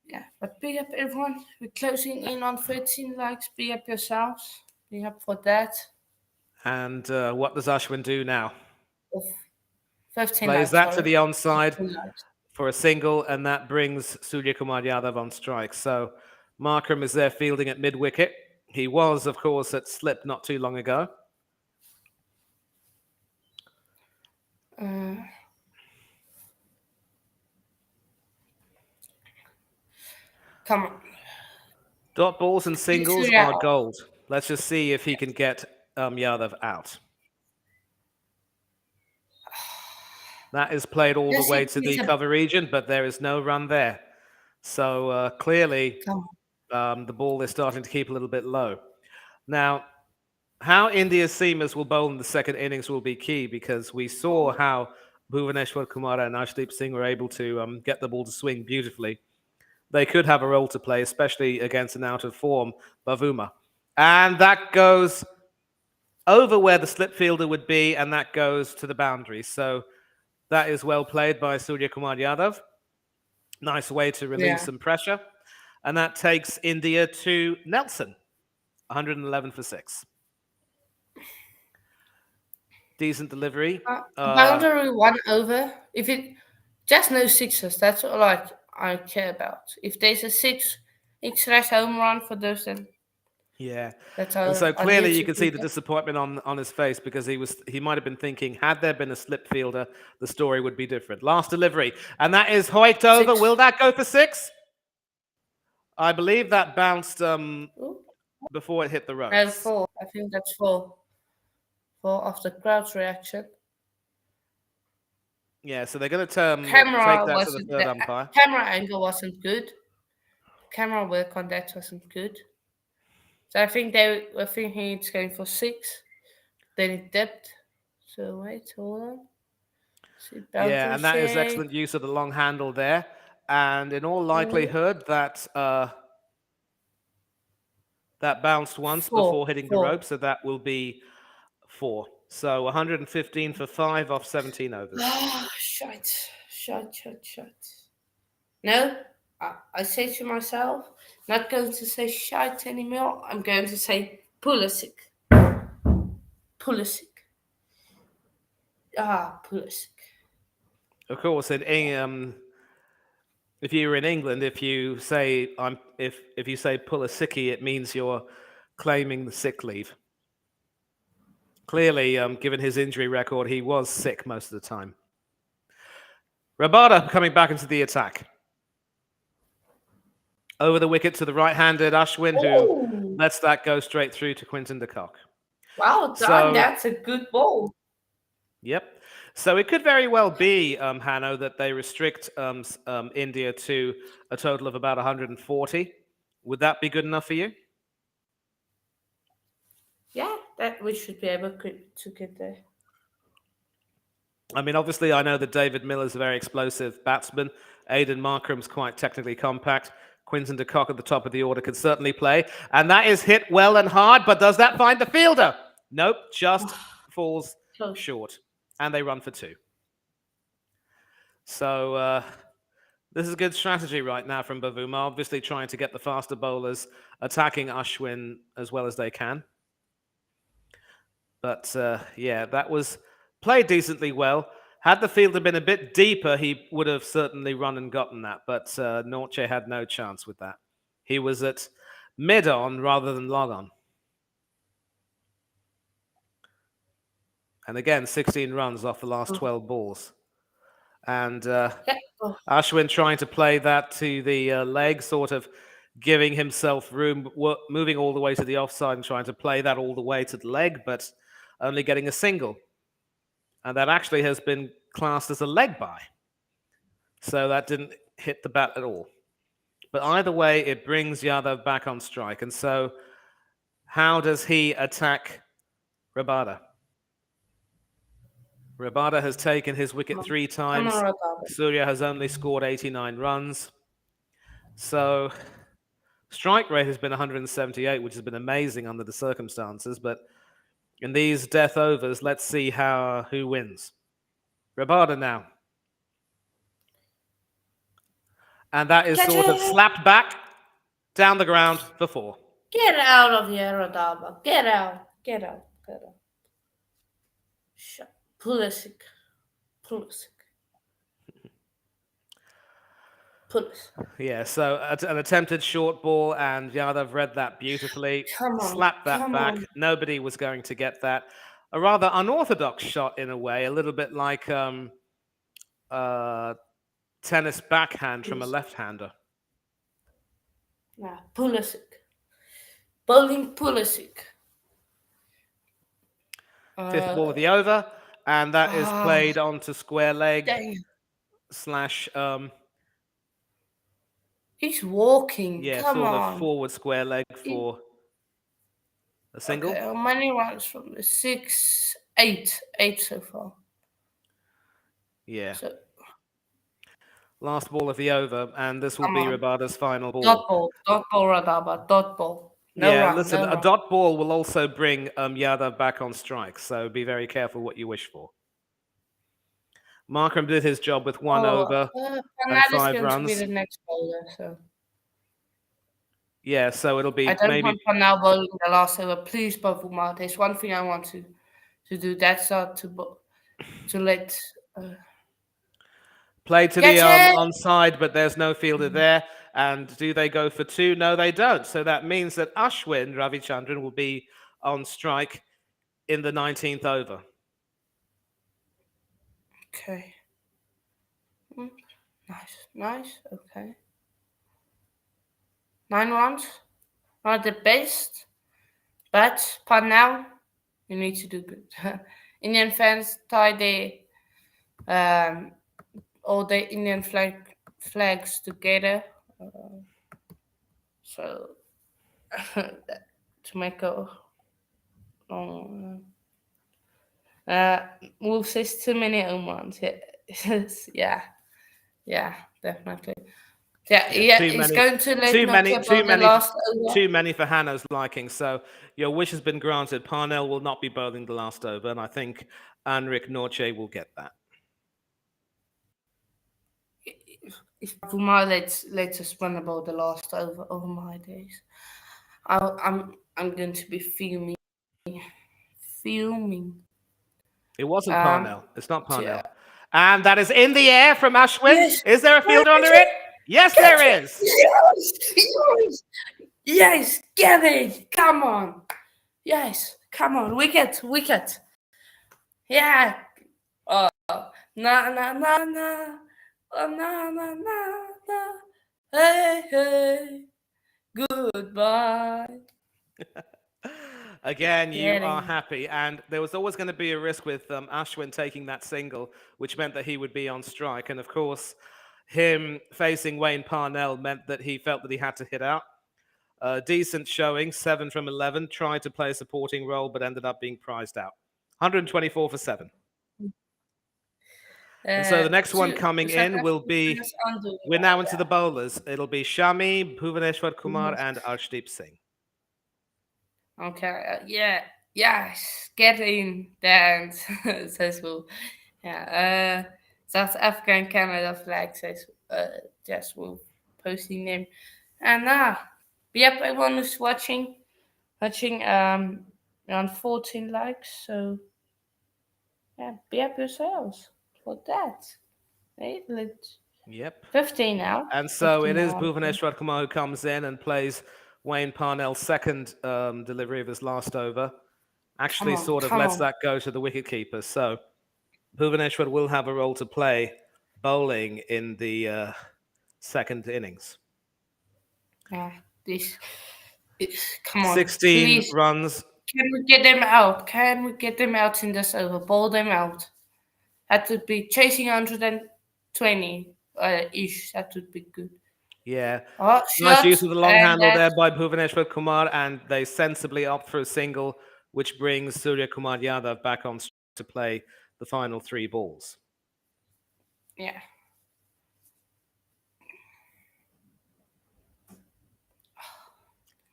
Yeah, but big up everyone. We're closing in on 13 likes. Big up yourselves. Big up for that. And what does Ashwin do now? Of 15 Plays likes, that to sorry. the onside 15 likes. for a single, and that brings Surya Kumar Yadav on strike. So Markram is there fielding at mid wicket. He was, of course, at slip not too long ago. Uh, come on. Dot balls and Get singles Surya are out. gold. Let's just see if he can get Yadav out. That is played all the Yes, way it to is the a. cover region, but there is no run there. So clearly, Come the ball is starting to keep a little bit low. Now, how India's seamers will bowl in the second innings will be key because we saw how Bhuvaneshwar Kumar and Ashdeep Singh were able to get the ball to swing beautifully. They could have a role to play, especially against an out of form Bavuma. And that goes over where the slip fielder would be, and that goes to the boundary. So that is well played by Surya Kumar Yadav. Nice way to on. relieve Yeah. some pressure. And that takes India to Nelson, 111 for 6. Decent delivery. Boundary 1 over. If it just no sixes, that's all I care about. If there's a six extra home run for those, then Yeah. that's And all so I need clearly you to can see keep the it. disappointment on his face because he might have been thinking, had there been a slip fielder, the story would be different. Last delivery. And that is hoiked over. Six. Will that go for 6? I believe that bounced Ooh. before it hit the No, ropes. four. I think that's four. Four of the crowd's reaction. Yeah, so they're going to take Camera that to the wasn't third the umpire. camera angle wasn't good. Camera work on that wasn't good. So I think they were thinking it's going for six. Then it dipped. So wait, hold on. See Yeah, boundary and that is shape. excellent use of the long handle there. And in all Mm, likelihood, that bounced once four. before hitting the Four. rope, so that will be 4. So 115 for 5 off 17 overs. Ah, shite. Shite, shite, shite. No, I say to myself, not going to say shite anymore. I'm going to say Pulisic. Pulisic. Ah, Pulisic. Of course, if you're in England, if you say if you say pull a sickie, it means you're claiming the sick leave. Clearly, given his injury record, he was sick most of the time. Rabada coming back into the attack. Over the wicket to the right-handed Ashwin, who Oh, lets that go straight through to Quinton de Kock. well done. So, That's a good ball. yep. So it could very well be, Hanno, that they restrict India to a total of about 140. Would that be good enough for you? Yeah, that we should be able to get there. I mean, obviously, I know that David Miller's a very explosive batsman. Aidan Markram's quite technically compact. Quinton de Kock at the top of the order could certainly play. And that is hit well and hard, but does that find the fielder? Nope, just falls Close. short. And they run for 2. So this is a good strategy right now from Bavuma, obviously trying to get the faster bowlers attacking Ashwin as well as they can. But yeah, that was played decently well. Had the fielder been a bit deeper, he would have certainly run and gotten that. But Norche had no chance with that. He was at mid-on rather than long-on. And again, 16 runs off the last 12 balls. And Ashwin trying to play that to the leg, sort of giving himself room, moving all the way to the offside and trying to play that all the way to the leg, but only getting a single. and that actually has been classed as a leg by. So that didn't hit the bat at all. But either way, it brings Yadav back on strike. And so, how does he attack Rabada? Rabada has taken his wicket 3 Come times. on, Radaba. Surya has only scored 89 runs. So, strike rate has been 178, which has been amazing under the circumstances. But in these death overs, let's see who wins. Rabada now. And that is sort of slapped back down the ground for 4. Get out of here, Radaba. Get out. Get out. Get out. Shut. Pulisic. Pulisic. Pulisic. Yeah, so an attempted short ball, and Yadav read that beautifully. Come on. Slapped that Come back. on. Nobody was going to get that. A rather unorthodox shot in a way, a little bit like tennis backhand from a left-hander. Nah, Pulisic. Bowling Pulisic. Fifth ball of the over, and that is played onto square leg slash he's walking. yeah, Come sort on. of forward square leg for a single. Okay, how many runs from the 6? 8. 8 so far. Yeah. So, last ball of the over, and this will come be on. Rabada's final ball. Dot ball, Radaba. Dot ball. No yeah, run, listen, no a run. dot ball will also bring Yadav back on strike, so be very careful what you wish for. Markram did his job with 1 over and that 5 is going runs. to be the next bowler, so. Yeah, so it'll be I don't maybe want Panal bowling the last over. Please, Bavuma. There's one thing I want to do. That's not to let. play to Get the it! onside, but there's no fielder there. And do they go for 2? No, they don't. So that means that Ashwin Ravichandran will be on strike in the 19th over. Okay. Nice. Okay. 9 runs. Not the best, but now you need to do good. Indian fans tie all the Indian flags together, so to make a long. Wolf says too many home runs. Yeah, definitely. Yeah, he's going to let the last over. Too many for Hannah's liking. So your wish has been granted. Parnell will not be bowling the last over, and I think Anrik Norche will get that. If Puma lets us run about the last over, oh my days, I'm going to be fuming. It wasn't Parnell. It's not Parnell. Yeah. And that is in the air from Ashwin. Yes. Is there a fielder under it? Yes, there is. Yes, get it. Come on. Yes, come on. Wicket. Yeah. Na. Oh, na. Hey. Goodbye. Again, you are happy. And there was always going to be a risk with Ashwin taking that single, which meant that he would be on strike. And of course, him facing Wayne Parnell meant that he felt that he had to hit out. Decent showing, 7 from 11. Tried to play a supporting role, but ended up being prized out. 124 for 7. And so the next one coming in will be, we're now into the bowlers. It'll be Shami, Bhuvaneshwar Kumar, and Arshdeep Singh. Okay, yes, get in there, says Will. Yeah, South Africa and Canada flag says just Will posting them. And yep, everyone who's watching around 14 likes, so yeah, be up yourselves for that. Yep. 15 now. And so it is Bhuvaneshwar Kumar who comes in and plays Wayne Parnell's second delivery of his last over. Actually lets that go to the wicketkeeper. So Bhuvaneshwar will have a role to play bowling in the second innings. Yeah, come on. 16 please. runs. Can we get them out? Can we get them out in this over? Bowl them out. That would be chasing 120 ish. That would be good. Yeah. Oh, Nice shot use of the long and handle that. there by Bhuvaneshwar Kumar, and they sensibly opt for a single, which brings Surya Kumar Yadav back on to play the final 3 balls. Yeah.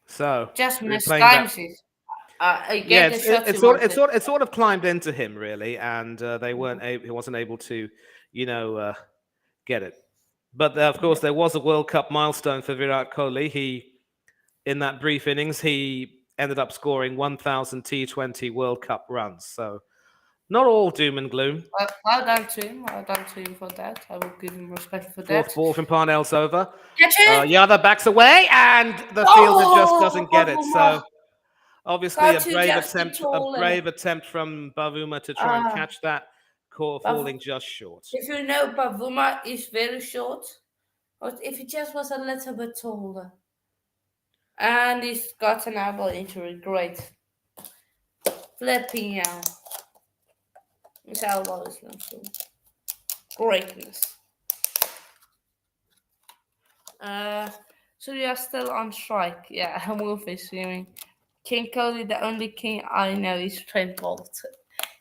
So Just replaying that. mistimes it. I Yeah, get the shots he it wanted. sort of climbed into him really, and they weren't he wasn't able to, you know, get it. But of course, there was a World Cup milestone for Virat Kohli. In that brief innings, he ended up scoring 1,000 T20 World Cup runs. So not all doom and gloom. Well done to him. Well done to him for that. I will give him respect for Fourth that. ball from Parnell's over. Catch it! Yada backs away, and the fielder just Oh, doesn't get it. So Bavuma. obviously Can't you just be a taller? brave attempt from Bavuma to try and Ah, catch that, Bav- falling just short. if you know, Bavuma is very short. But if he just was a little bit taller. And he's got an elbow injury. Great. Flipping out. His elbow is not so. Greatness. So you're still on strike. Yeah, I'm with this viewing. King Cody, the only king I know is Trent Bolt.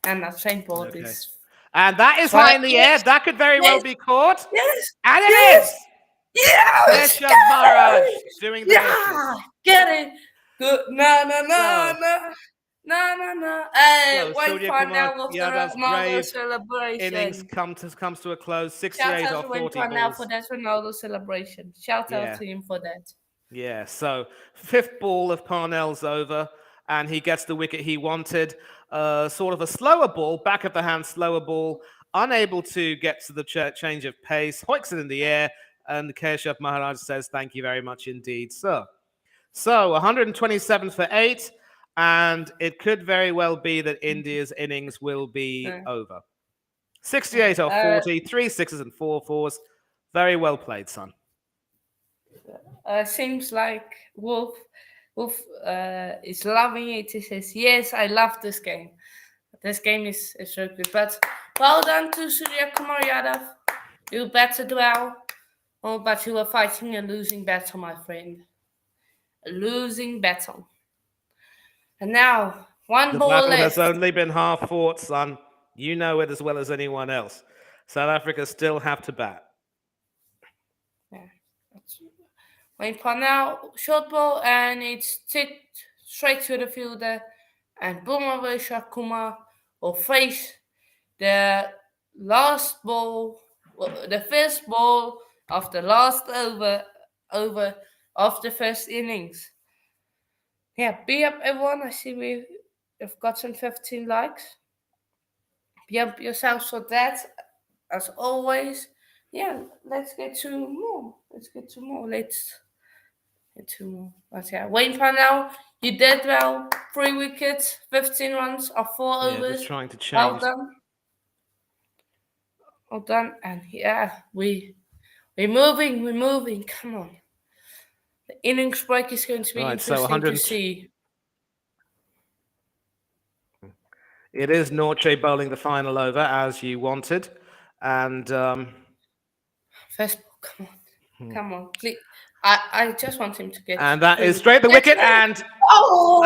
And that Trent Bolt Okay. is And that is high right. in the air. Yes, That could very well yes, be caught. yes, And it yes, is! yes, Keshav Maharaj yes, doing the yeah, dishes. get it. Good, no, no, no, So, no. No, no, no. Hey, wait Surya for Kumar now with the Yadav's Ronaldo brave innings celebration. comes to a close. Shout 68 out to off Wayne 40 Parnell for balls. that Ronaldo celebration. Shout out Yeah, to him for that. yeah. So fifth ball of Parnell's over, and he gets the wicket he wanted. Sort of a slower ball, back of the hand, slower ball, unable to get to the change of pace. Hoiks it in the air, and Keshav Maharaj says, "Thank you very much indeed, sir." So 127 for 8, and it could very well be that India's innings will be Uh, over. 68 off uh, 40, 3 sixes and 4 fours. Very well played, son. Seems like Wolf is loving it. He says, "Yes, I love this game. This game is so good." But well done to Surya Kumar Yadav. You batted well. Oh, but you were fighting a losing battle, my friend. A losing battle. And now, one The ball battle has left. only been half fought, son. You know it as well as anyone else. South Africa still have to bat. Yeah. Wayne Parnell, short ball, and it's tipped straight to the fielder. And Bhuvneshwar Kumar will face the last ball, the first ball of the last over of the first innings. Yeah, be up everyone. I see we've gotten 15 likes. Be up yourselves for that, as always. Yeah, let's get to more. Let's get to more. Let's get to more. But yeah, Wayne Parnell, you did well. 3 wickets, 15 runs of 4 Yeah, just overs. trying to Well change. done. Well done. And yeah, we're moving. We're moving. Come on. The innings break is going to be Right, so interesting 100. to see. It is Norche bowling the final over as you wanted. And First ball, come on. Come on. Please. I just want him to get that is through. straight the Get wicket, through. and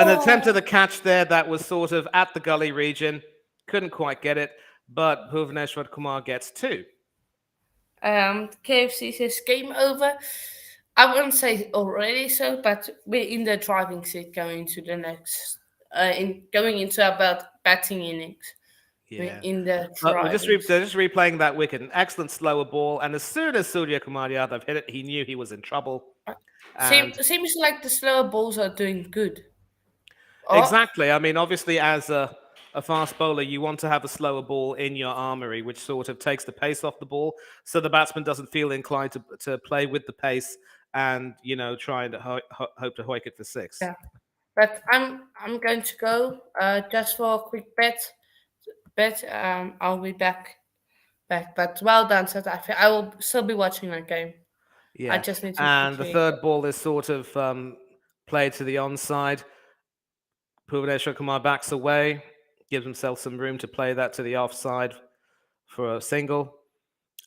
an attempt at Oh! the catch there that was sort of at the gully region. Couldn't quite get it, but Bhuvaneshwar Kumar gets 2. KFC says game over. I wouldn't say already so, but we're in the driving seat going to the next, going into about batting innings. We're Yeah. in the We're driving they're seat. just replaying that wicket. An excellent slower ball. And as soon as Surya Kumar Yadav hit it, he knew he was in trouble. And Seems like the slower balls are doing good. Oh, exactly. I mean, obviously, as a fast bowler, you want to have a slower ball in your armory, which sort of takes the pace off the ball, so the batsman doesn't feel inclined to play with the pace and try and hope to hoik it for 6. yeah. But I'm going to go just for a quick bet. I'll be back. But well done, South Africa. I will still be watching that game. I Yeah, just need to and the quickly. third ball is sort of played to the onside. Bhuvaneshwar Kumar backs away, gives himself some room to play that to the offside for a single.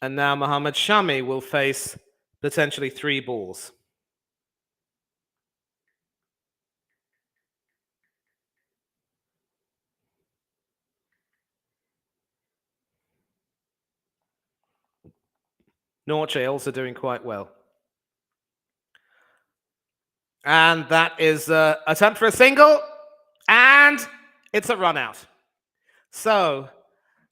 And now Mohammad Shami will face potentially 3 balls. Norche also doing quite well. And that is an attempt for a single. And it's a run out. So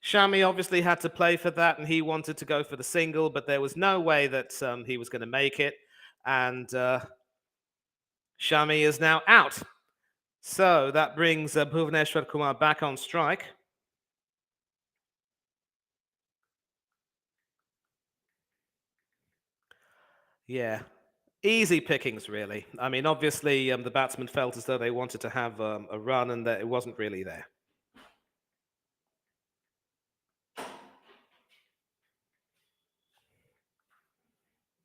Shami obviously had to play for that, and he wanted to go for the single, but there was no way that he was going to make it. And Shami is now out. So that brings Bhuvaneshwar Kumar back on strike. Yeah, easy pickings, really. I mean, obviously, the batsmen felt as though they wanted to have a run, and that it wasn't really there.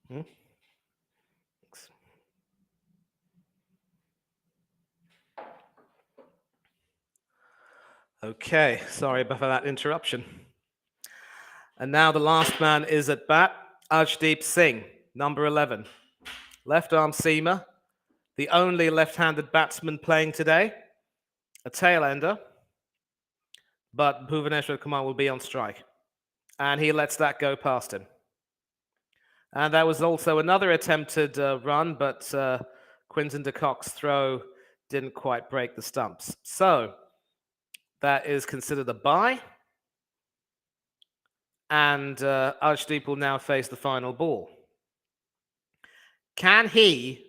Hmm? Okay, sorry about that interruption. And now the last man is at bat, Arshdeep Singh, number 11. Left arm seamer, the only left-handed batsman playing today, a tail-ender, but Bhuvaneshwar Kumar will be on strike. And he lets that go past him. And that was also another attempted run, but Quinton de Kock's throw didn't quite break the stumps. So that is considered a bye. And Arshdeep will now face the final ball. Can he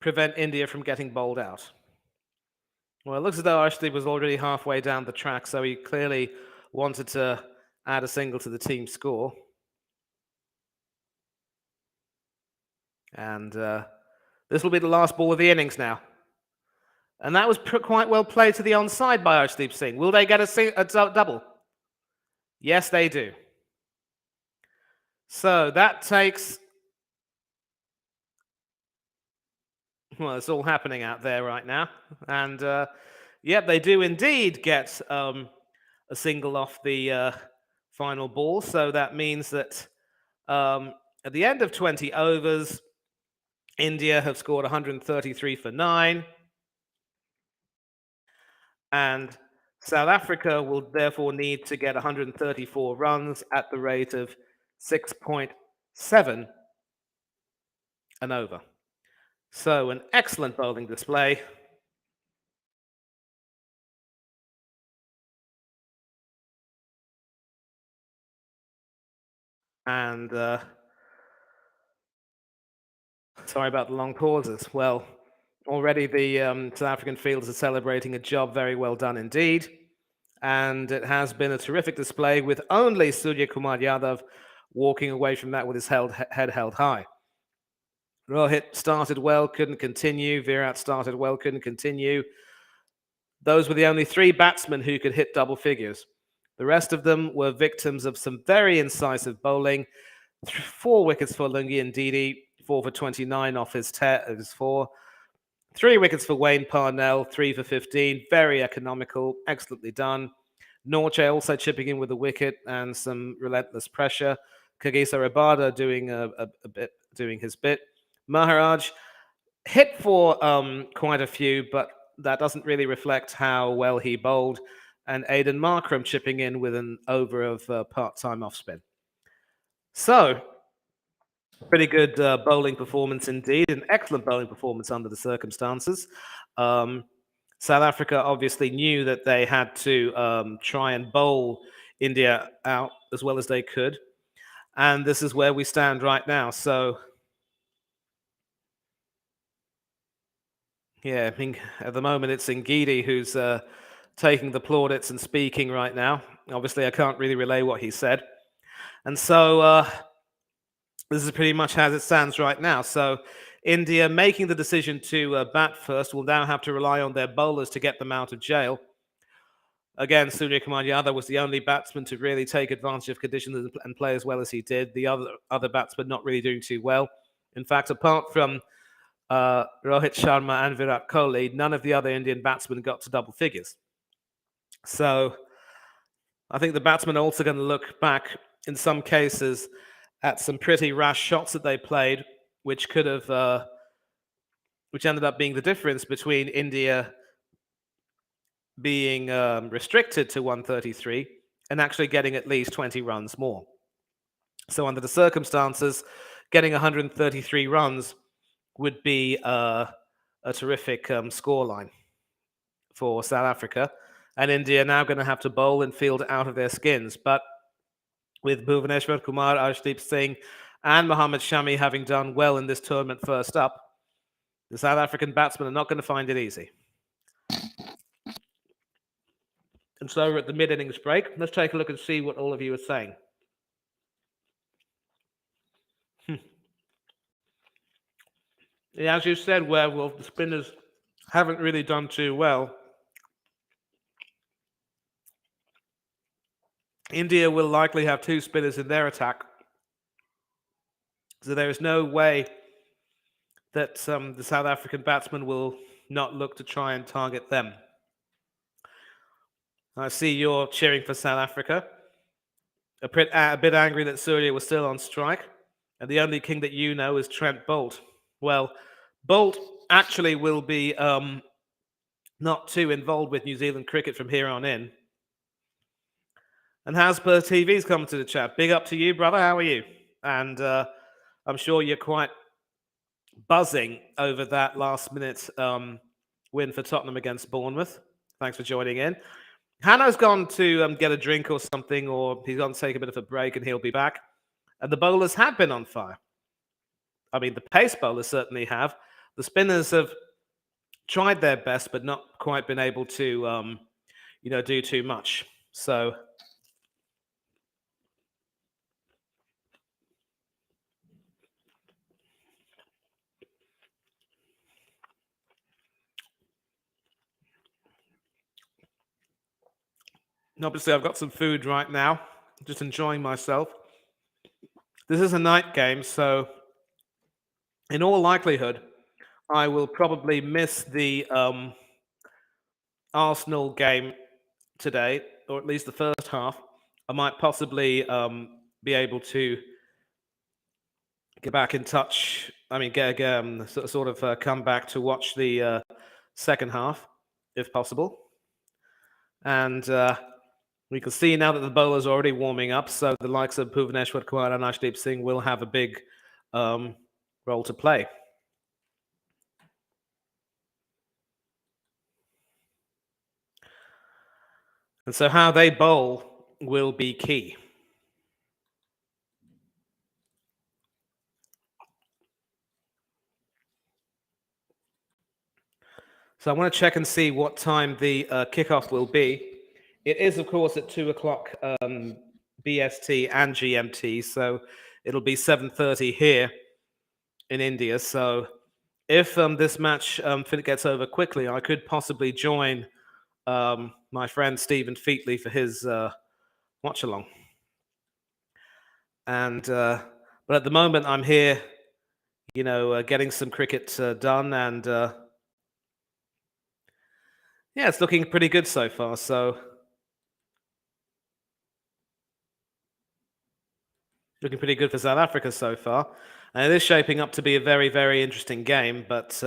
prevent India from getting bowled out? Well, it looks as though Arshdeep was already halfway down the track, so he clearly wanted to add a single to the team score. And this will be the last ball of the innings now. And that was quite well played to the onside by Arshdeep Singh. Will they get a double? Yes, they do. So that takes... Well, it's all happening out there right now. And, yep, they do indeed get a single off the final ball. So that means that at the end of 20 overs, India have scored 133 for 9. And South Africa will therefore need to get 134 runs at the rate of 6.7 an over. So an excellent bowling display. And sorry about the long pauses. Well, already the South African fielders are celebrating a job very well done indeed. And it has been a terrific display with only Surya Kumar Yadav walking away from that with his head held high. Rohit started well, couldn't continue. Virat started well, couldn't continue. Those were the only 3 batsmen who could hit double figures. The rest of them were victims of some very incisive bowling. 4 wickets for Lungi and Didi, 4 for 29 off his 4. 3 wickets for Wayne Parnell, 3 for 15. Very economical, excellently done. Norche also chipping in with a wicket and some relentless pressure. Kagisa Rabada doing his bit. Maharaj hit for quite a few, but that doesn't really reflect how well he bowled. And Aidan Markram chipping in with an over of part-time off-spin. So, pretty good bowling performance indeed, an excellent bowling performance under the circumstances. South Africa obviously knew that they had to try and bowl India out as well as they could. And this is where we stand right now. So, yeah, I mean, at the moment it's Ngidi who's taking the plaudits and speaking right now. Obviously, I can't really relay what he said. And so this is pretty much as it stands right now. So India making the decision to bat first will now have to rely on their bowlers to get them out of jail. Again, Surya Kumar Yadav was the only batsman to really take advantage of conditions and play as well as he did. The other batsmen not really doing too well. In fact, apart from Rohit Sharma and Virat Kohli, none of the other Indian batsmen got to double figures. So I think the batsmen are also going to look back in some cases at some pretty rash shots that they played, which could have, which ended up being the difference between India being restricted to 133 and actually getting at least 20 runs more. So under the circumstances, getting 133 runs would be a terrific scoreline for South Africa. And India now going to have to bowl and field out of their skins. But with Bhuvaneshwar Kumar, Arshdeep Singh, and Mohammad Shami having done well in this tournament first up, the South African batsmen are not going to find it easy. And so we're at the mid-innings break. Let's take a look and see what all of you are saying. Yeah, as you said, Werewolf, the spinners haven't really done too well. India will likely have two spinners in their attack. So there is no way that the South African batsmen will not look to try and target them. I see you're cheering for South Africa. A bit angry that Surya was still on strike. And the only king that you know is Trent Bolt. Well, Bolt actually will be not too involved with New Zealand cricket from here on in. And Hasper TV's come to the chat. Big up to you, brother. How are you? And I'm sure you're quite buzzing over that last-minute win for Tottenham against Bournemouth. Thanks for joining in. Hanno's gone to get a drink or something, or he's gone to take a bit of a break and he'll be back. And the bowlers have been on fire. I mean, the pace bowlers certainly have. The spinners have tried their best, but not quite been able to, do too much. So obviously, I've got some food right now, just enjoying myself. This is a night game, so in all likelihood, I will probably miss the Arsenal game today, or at least the first half. I might possibly be able to get back in touch. I mean, come back to watch the second half, if possible. And we can see now that the bowlers are already warming up, so the likes of Bhuvaneshwar Kumar and Arshdeep Singh will have a big role to play. And so how they bowl will be key. So I want to check and see what time the kickoff will be. It is, of course, at 2 o'clock BST and GMT, so it'll be 7:30 here in India. So if this match gets over quickly, I could possibly join my friend Stephen Featley for his watch-along. And but at the moment, I'm here, getting some cricket done, and yeah, it's looking pretty good so far. So looking pretty good for South Africa so far. And it is shaping up to be a very, very interesting game. But,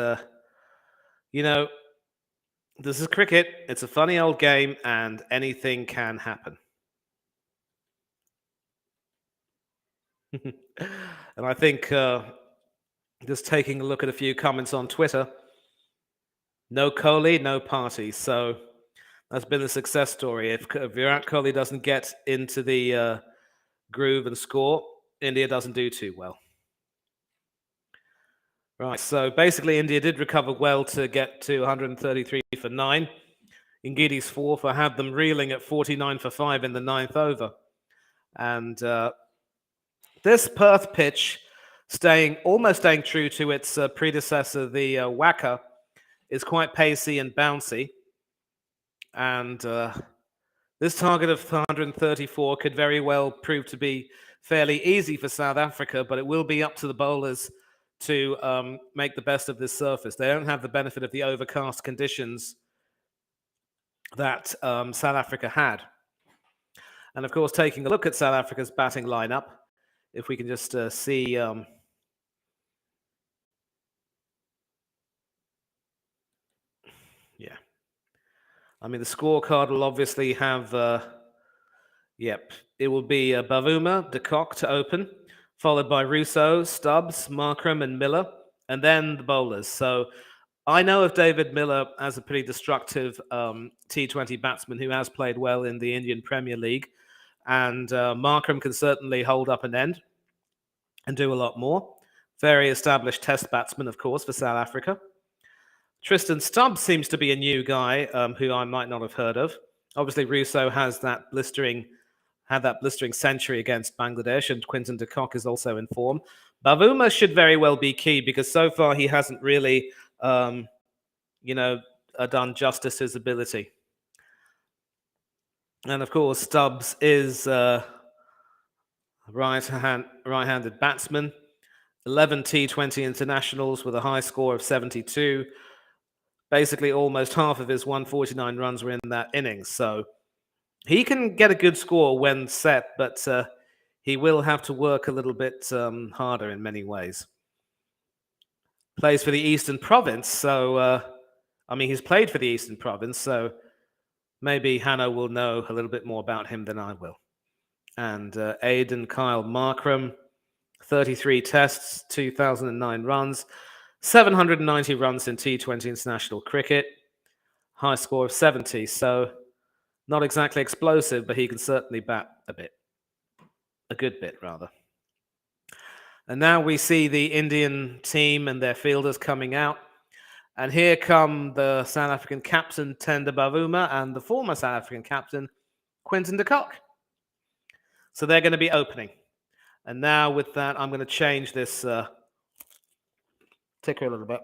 this is cricket. It's a funny old game, and anything can happen. And I think just taking a look at a few comments on Twitter, no Kohli, no party. So that's been a success story. If Virat Kohli doesn't get into the groove and score, India doesn't do too well. Right, so basically India did recover well to get to 133 for 9. Ngidi's 4 for had them reeling at 49 for 5 in the 9th over. And this Perth pitch, almost staying true to its predecessor, the Wacker, is quite pacey and bouncy. And this target of 134 could very well prove to be fairly easy for South Africa, but it will be up to the bowlers to make the best of this surface. They don't have the benefit of the overcast conditions that South Africa had. And of course, taking a look at South Africa's batting lineup, if we can just see. Yeah. I mean, the scorecard will obviously have. Yep. It will be Bavuma, De Kock to open, followed by Russo, Stubbs, Markram, and Miller, and then the bowlers. So I know of David Miller as a pretty destructive T20 batsman who has played well in the Indian Premier League. And Markram can certainly hold up an end and do a lot more. Very established test batsman, of course, for South Africa. Tristan Stubbs seems to be a new guy who I might not have heard of. Obviously, Russo had that blistering century against Bangladesh, and Quinton de Kock is also in form. Bavuma should very well be key because so far he hasn't really, done justice to his ability. And of course, Stubbs is right-handed batsman. 11 T20 internationals with a high score of 72. Basically, almost half of his 149 runs were in that innings. So he can get a good score when set, but he will have to work a little bit harder in many ways. Plays for the Eastern Province, so he's played for the Eastern Province, so maybe Hanno will know a little bit more about him than I will. And Aidan Kyle Markram, 33 tests, 2,009 runs, 790 runs in T20 international cricket, high score of 70. So not exactly explosive, but he can certainly bat a good bit rather. And now we see the Indian team and their fielders coming out. And here come the South African captain, Tender Bavuma, and the former South African captain, Quinton de Kock. So they're going to be opening. And now with that, I'm going to change this ticker a little bit.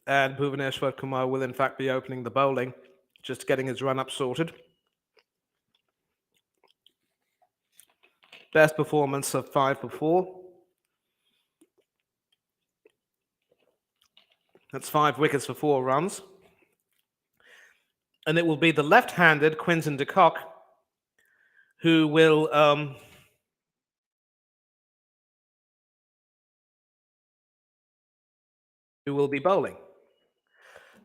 And Bhuvaneshwar Kumar will in fact be opening the bowling, just getting his run-up sorted. Best performance of 5 for 4. That's 5 wickets for 4 runs. And it will be the left-handed Quinton de Kock who will be bowling.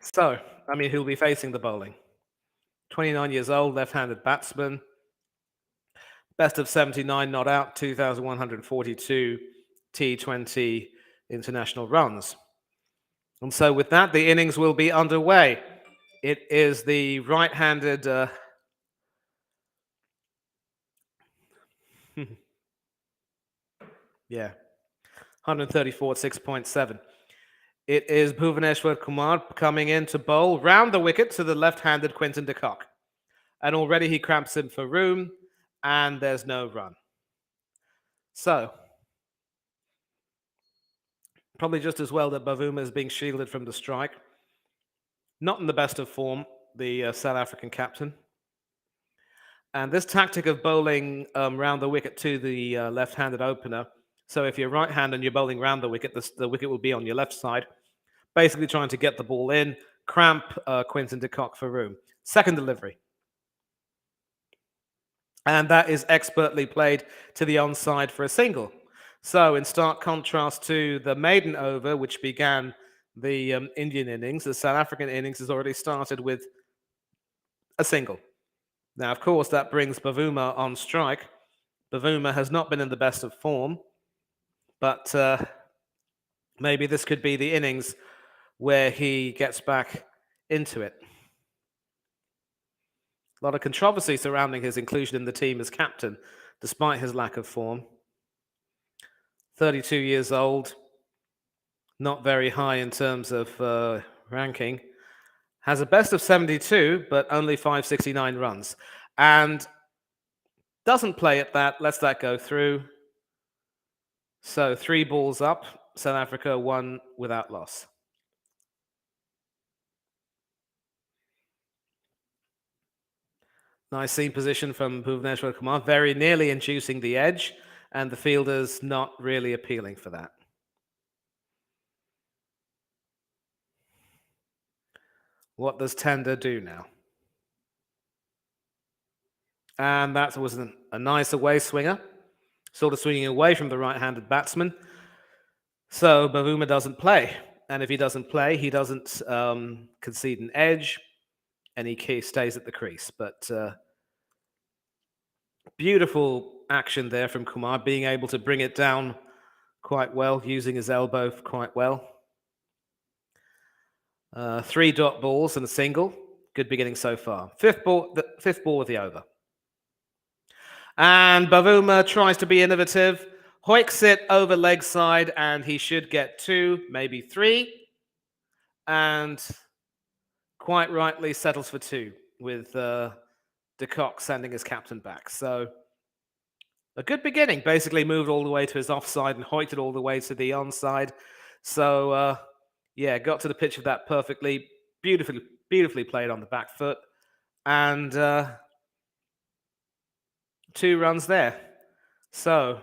So, who'll be facing the bowling. 29 years old, left-handed batsman. Best of 79 not out, 2,142 T20 international runs. And so with that, the innings will be underway. It is the right-handed... yeah, 134 at 6.7. It is Bhuvaneshwar Kumar coming in to bowl round the wicket to the left-handed Quinton de Kock. And already he cramps in for room, and there's no run. So, probably just as well that Bavuma is being shielded from the strike. Not in the best of form, the South African captain. And this tactic of bowling round the wicket to the left-handed opener, so if you're right-handed and you're bowling round the wicket will be on your left side, basically trying to get the ball in, cramp Quinton de Kock for room. Second delivery. And that is expertly played to the onside for a single. So in stark contrast to the maiden over, which began the Indian innings, the South African innings has already started with a single. Now, of course, that brings Bavuma on strike. Bavuma has not been in the best of form, but maybe this could be the innings where he gets back into it. A lot of controversy surrounding his inclusion in the team as captain, despite his lack of form. 32 years old, not very high in terms of ranking. Has a best of 72, but only 569 runs. And doesn't play at that, lets that go through. So 3 balls up, South Africa 1 without loss. Nice seam position from Bhuvaneshwar Kumar, very nearly inducing the edge, and the fielder's not really appealing for that. What does Tender do now? And that was a nice away swinger, sort of swinging away from the right-handed batsman. So Bavuma doesn't play. And if he doesn't play, he doesn't concede an edge, and he stays at the crease. But beautiful action there from Kumar, being able to bring it down quite well, using his elbow quite well. 3 dot balls and a single. Good beginning so far. Fifth ball of the over. And Bavuma tries to be innovative, hoiks it over leg side, and he should get 2, maybe 3. And quite rightly settles for 2, with de Kock sending his captain back. So a good beginning. Basically moved all the way to his offside and hoiked it all the way to the onside. So, yeah, got to the pitch of that perfectly. Beautifully played on the back foot. And 2 runs there. So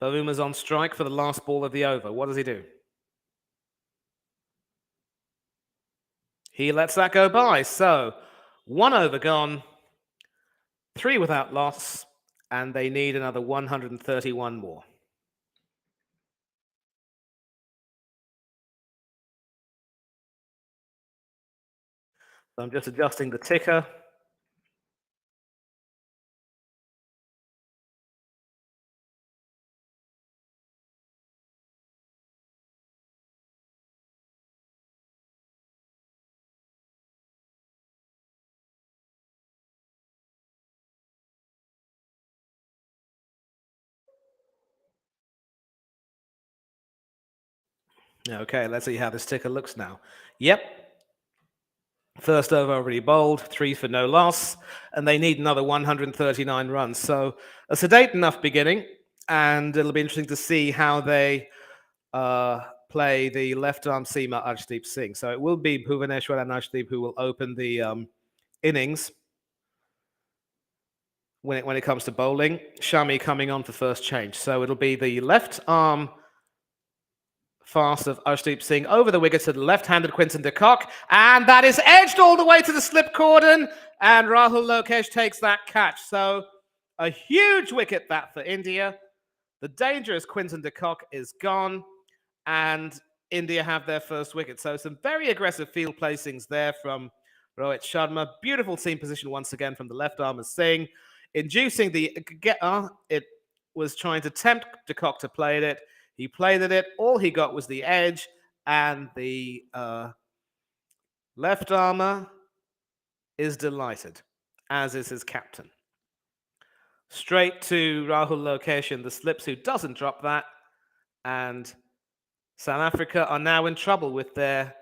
Bavuma's on strike for the last ball of the over. What does he do? He lets that go by. So 1 over gone, 3 without loss, and they need another 131 more. So I'm just adjusting the ticker. Okay, let's see how this ticker looks now. Yep. First over already bowled, 3 for no loss, and they need another 139 runs. So a sedate enough beginning, and it'll be interesting to see how they play the left-arm seamer Arshdeep Singh. So it will be Bhuvaneshwar and Arshdeep who will open the innings when it comes to bowling. Shami coming on for first change. So it'll be the left-arm fast of Arshdeep Singh over the wicket to the left-handed Quinton de Kock, and that is edged all the way to the slip cordon, and Rahul Lokesh takes that catch. So a huge wicket that for India. The dangerous Quinton de Kock is gone, and India have their first wicket. So some very aggressive field placings there from Rohit Sharma. Beautiful seam position once again from the left arm of Singh, inducing it was trying to tempt de Kock to play it. He played at it. All he got was the edge, and the left armer is delighted, as is his captain. Straight to Rahul Lokesh in the slips, who doesn't drop that. And South Africa are now in trouble with their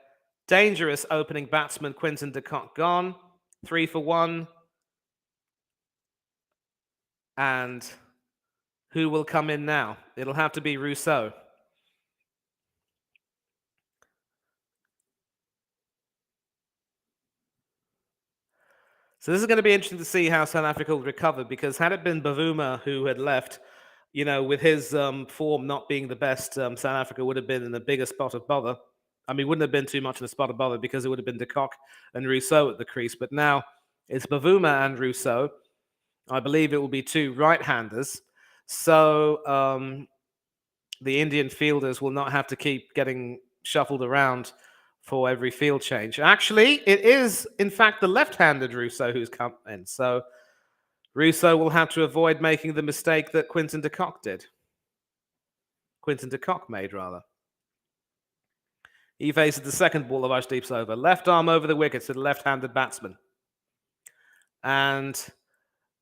dangerous opening batsman, Quinton de Kock, gone. 3 for 1. And who will come in now? It'll have to be Rousseau. So this is going to be interesting to see how South Africa will recover, because had it been Bavuma who had left, you know, with his form not being the best, South Africa would have been in a bigger spot of bother. I mean, wouldn't have been too much in a spot of bother, because it would have been de Kock and Rousseau at the crease. But now it's Bavuma and Rousseau. I believe it will be 2 right-handers. So the Indian fielders will not have to keep getting shuffled around for every field change. Actually, it is, in fact, the left-handed Rousseau who's come in. So Rousseau will have to avoid making the mistake that Quinton de Kock did. Quinton de Kock made, rather. He faces the second ball of Arshdeep's over. Left arm over the wicket to the left-handed batsman. And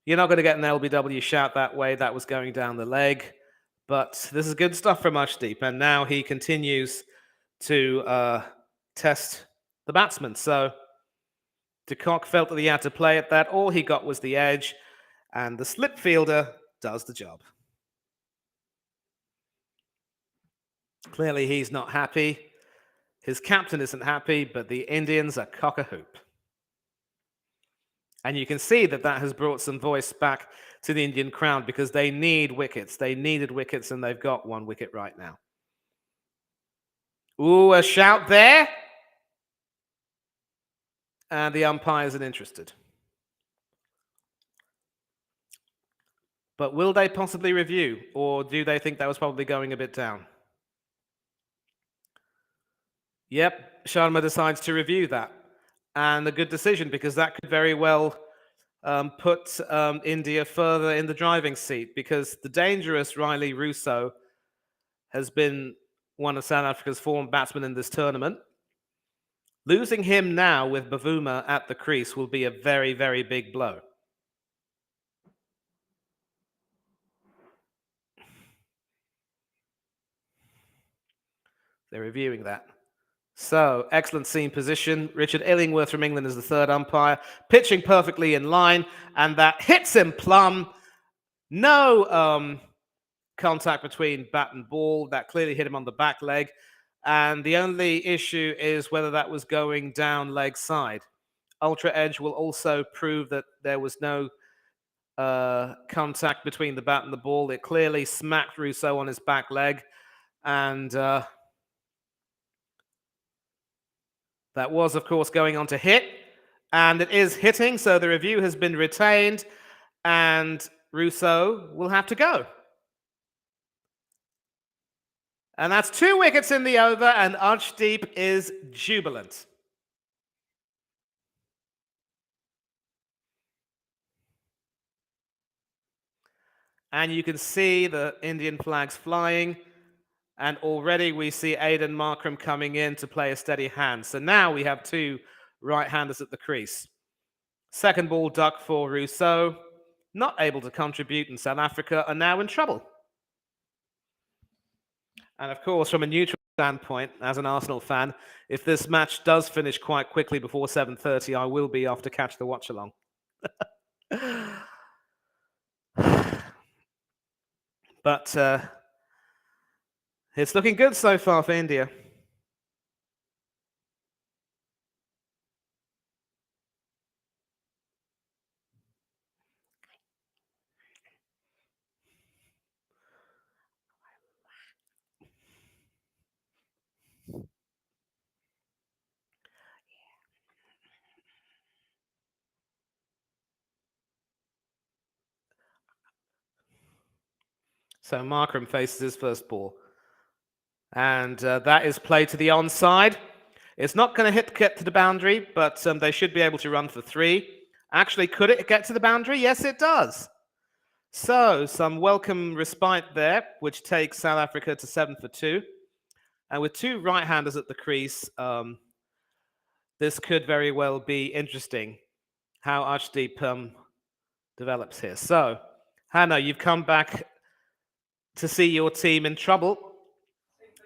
you're not going to get an LBW shout that way. That was going down the leg. But this is good stuff from Arshdeep. And now he continues to test the batsman. So de Kock felt that he had to play at that. All he got was the edge. And the slip fielder does the job. Clearly, he's not happy. His captain isn't happy, but the Indians are cock-a-hoop. And you can see that that has brought some voice back to the Indian crowd because they need wickets. They needed wickets, and they've got one wicket right now. Ooh, a shout there. And the umpire isn't interested. But will they possibly review, or do they think that was probably going a bit down? Yep, Sharma decides to review that. And a good decision, because that could very well put India further in the driving seat, because the dangerous Riley Russo has been one of South Africa's former batsmen in this tournament. Losing him now with Bavuma at the crease will be a very, very big blow. They're reviewing that. So, excellent seam position. Richard Illingworth from England is the third umpire, pitching perfectly in line, and that hits him plumb. No contact between bat and ball. That clearly hit him on the back leg. And the only issue is whether that was going down leg side. Ultra Edge will also prove that there was no contact between the bat and the ball. It clearly smacked Rousseau on his back leg. And that was, of course, going on to hit. And it is hitting, so the review has been retained. And Rousseau will have to go. And that's 2 wickets in the over, and Arshdeep is jubilant. And you can see the Indian flags flying. And already we see Aiden Markram coming in to play a steady hand. So now we have 2 right-handers at the crease. Second ball duck for Rousseau. Not able to contribute, and South Africa are now in trouble. And of course, from a neutral standpoint, as an Arsenal fan, if this match does finish quite quickly before 7:30, I will be off to catch the watch along. But it's looking good so far for India. So Markram faces his first ball. And that is played to the onside. It's not going to get to the boundary, but they should be able to run for 3. Actually, could it get to the boundary? Yes, it does. So some welcome respite there, which takes South Africa to 7 for 2. And with 2 right-handers at the crease, this could very well be interesting how Arshdeep develops here. So, Hannah, you've come back to see your team in trouble.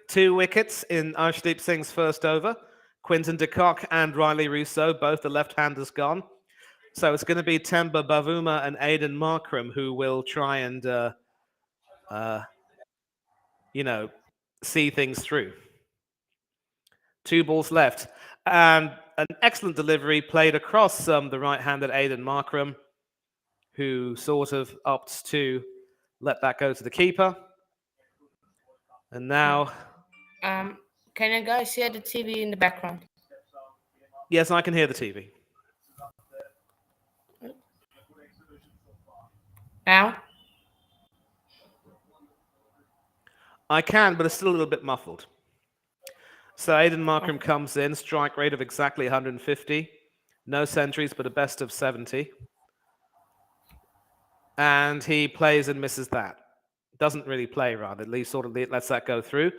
2 wickets in Arshdeep Singh's first over. Quinton de Kock and Riley Rousseau, both the left-handers gone. So it's going to be Temba Bavuma and Aiden Markram who will try and, see things through. 2 balls left. And an excellent delivery played across the right-handed Aiden Markram, who sort of opts to let that go to the keeper. And now... Can you guys hear the TV in the background? Yes, I can hear the TV. Now? I can, but it's still a little bit muffled. So Aiden Markram comes in, strike rate of exactly 150. No centuries, but a best of 70. And he plays and misses that. Doesn't really play, rather. At least sort of lets that go through.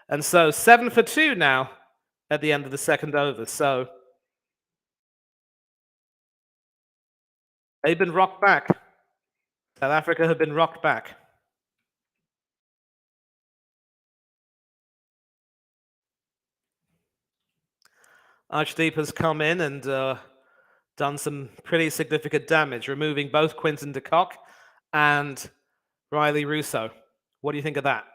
And so 7 for 2 now at the end of the second over. So they've been rocked back. South Africa have been rocked back. Arshdeep has come in and done some pretty significant damage, removing both Quinton de Kock and Riley Rousseau. What do you think of that?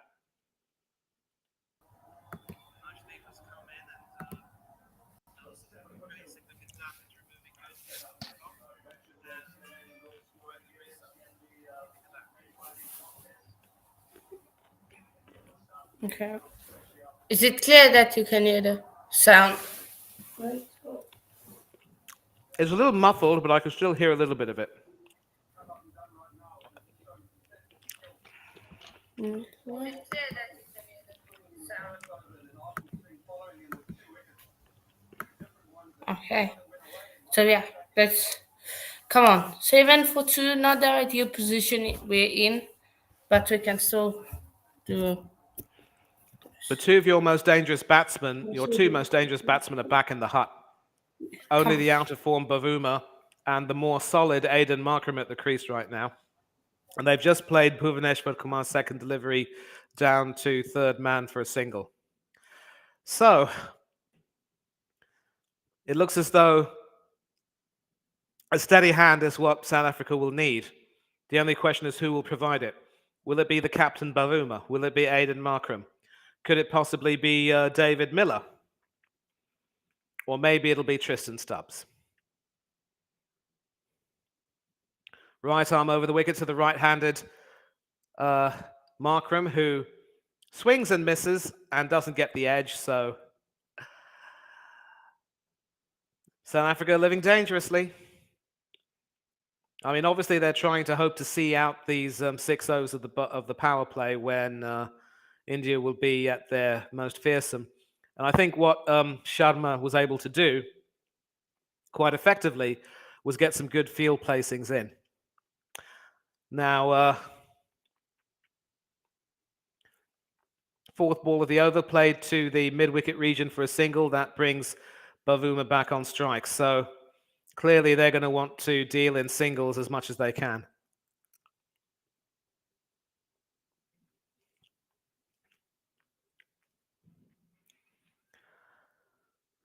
Okay. Is it clear that you can hear the sound? It's a little muffled, but I can still hear a little bit of it. Okay. So yeah, let's come on. 7 for 2, not the ideal position we're in, but we can still do. The two of your most dangerous batsmen, your two most dangerous batsmen, are back in the hut. Only Come the out of form Bavuma and the more solid Aiden Markram at the crease right now. And they've just played Bhuvaneshwar Kumar's second delivery down to third man for a single. So it looks as though a steady hand is what South Africa will need. The only question is who will provide it. Will it be the captain Bavuma? Will it be Aiden Markram? Could it possibly be David Miller? Or maybe it'll be Tristan Stubbs. Right arm over the wicket to the right-handed Markram, who swings and misses and doesn't get the edge. So South Africa living dangerously. I mean, obviously they're trying to hope to see out these 6 overs of the power play when India will be at their most fearsome. And I think what Sharma was able to do quite effectively was get some good field placings in. Now, fourth ball of the over played to the mid-wicket region for a single. That brings Bavuma back on strike. So clearly they're going to want to deal in singles as much as they can.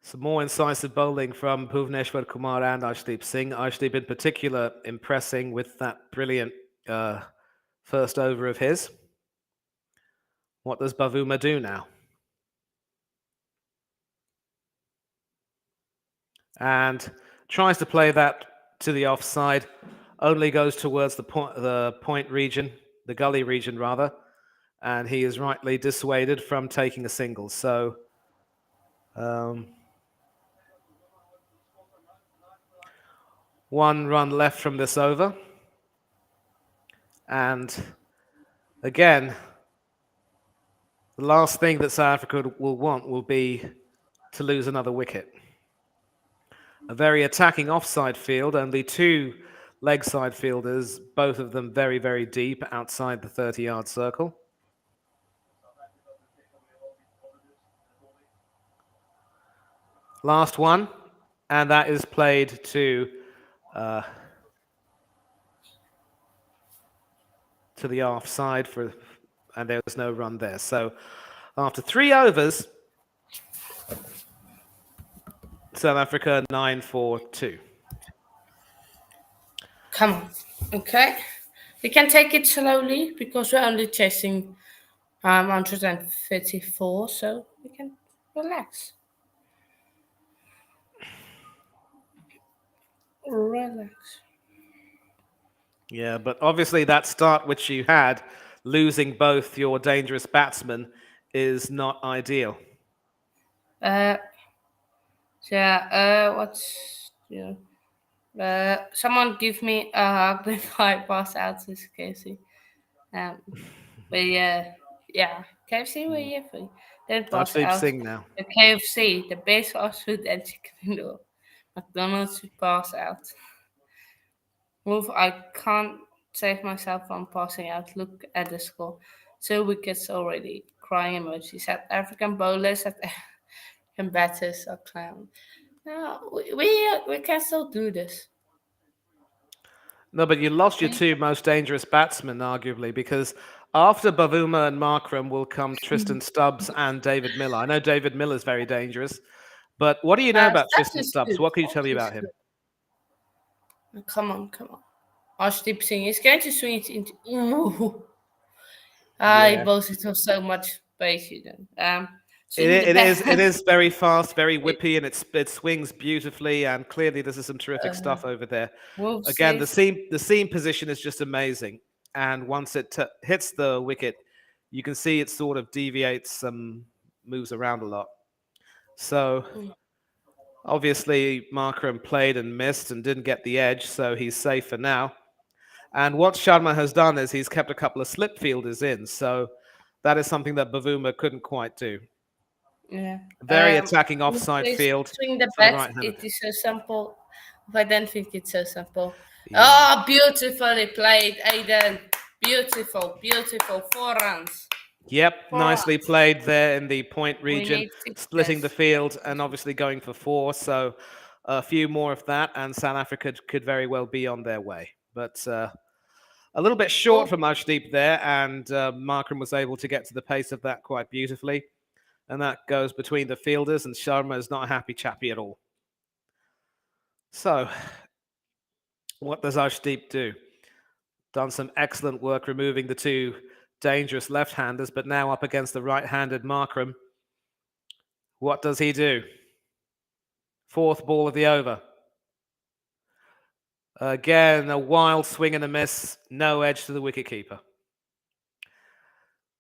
Some more incisive bowling from Bhuvaneshwar Kumar and Arshdeep Singh. Arshdeep in particular impressing with that brilliant first over of his. What does Bavuma do now? And tries to play that to the offside. Only goes towards the point region, the gully region rather. And he is rightly dissuaded from taking a single. So... 1 run left from this over. And again, the last thing that South Africa will want will be to lose another wicket. A very attacking offside field, only 2 leg side fielders, both of them very, very deep outside the 30-yard circle. Last one, and that is played to the offside and there was no run there. So after 3 overs, South Africa 9 for 2. Come on. Okay. We can take it slowly because we're only chasing 134, so we can relax. Relax. Yeah, but obviously that start which you had, losing both your dangerous batsmen, is not ideal. Someone give me a hug before I pass out this KFC. But yeah, KFC we're here for you. Then pass Arshdeep out. Singh now. The KFC, the best fast food and chicken noodle. McDonald's should pass out. Move, I can't save myself from passing out. Look at the score. 2 wickets already. Crying emoji. South African bowlers, South African batters are clown. No, we can still do this. No, but you lost your 2 most dangerous batsmen, arguably, because after Bavuma and Markram will come Tristan Stubbs and David Miller. I know David Miller is very dangerous, but what do you know about Tristan Stubbs? What can you tell me about him? Come on. Arshdeep Singh is going to swing it into. Ooh. He bowls it with so much pace. It is very fast, very whippy, and it swings beautifully. And clearly, this is some terrific stuff over there. Again, the seam position is just amazing. And once it hits the wicket, you can see it sort of deviates, moves around a lot. So obviously Markram played and missed and didn't get the edge, so he's safe for now. And what Sharma has done is he's kept a couple of slip fielders in, so that is something that Bavuma couldn't quite do. Yeah. Very attacking In offside place field swing the for the bat, right-handed. it is so simple. But I don't think it's so simple. Yeah. Oh, beautifully played, Aiden. Beautiful, beautiful. 4 runs. Yep, 4 nicely runs. played there in the point We region, need splitting the sixes. field and obviously going for 4. So a few more of that, and South Africa could very well be on their way. But a little bit short Oh, from Arshdeep there, and Markram was able to get to the pace of that quite beautifully. And that goes between the fielders, and Sharma is not a happy chappy at all. So, what does Arshdeep do? Done some excellent work removing the two dangerous left-handers, but now up against the right-handed Markram. What does he do? 4th ball of the over. Again, a wild swing and a miss, no edge to the wicketkeeper.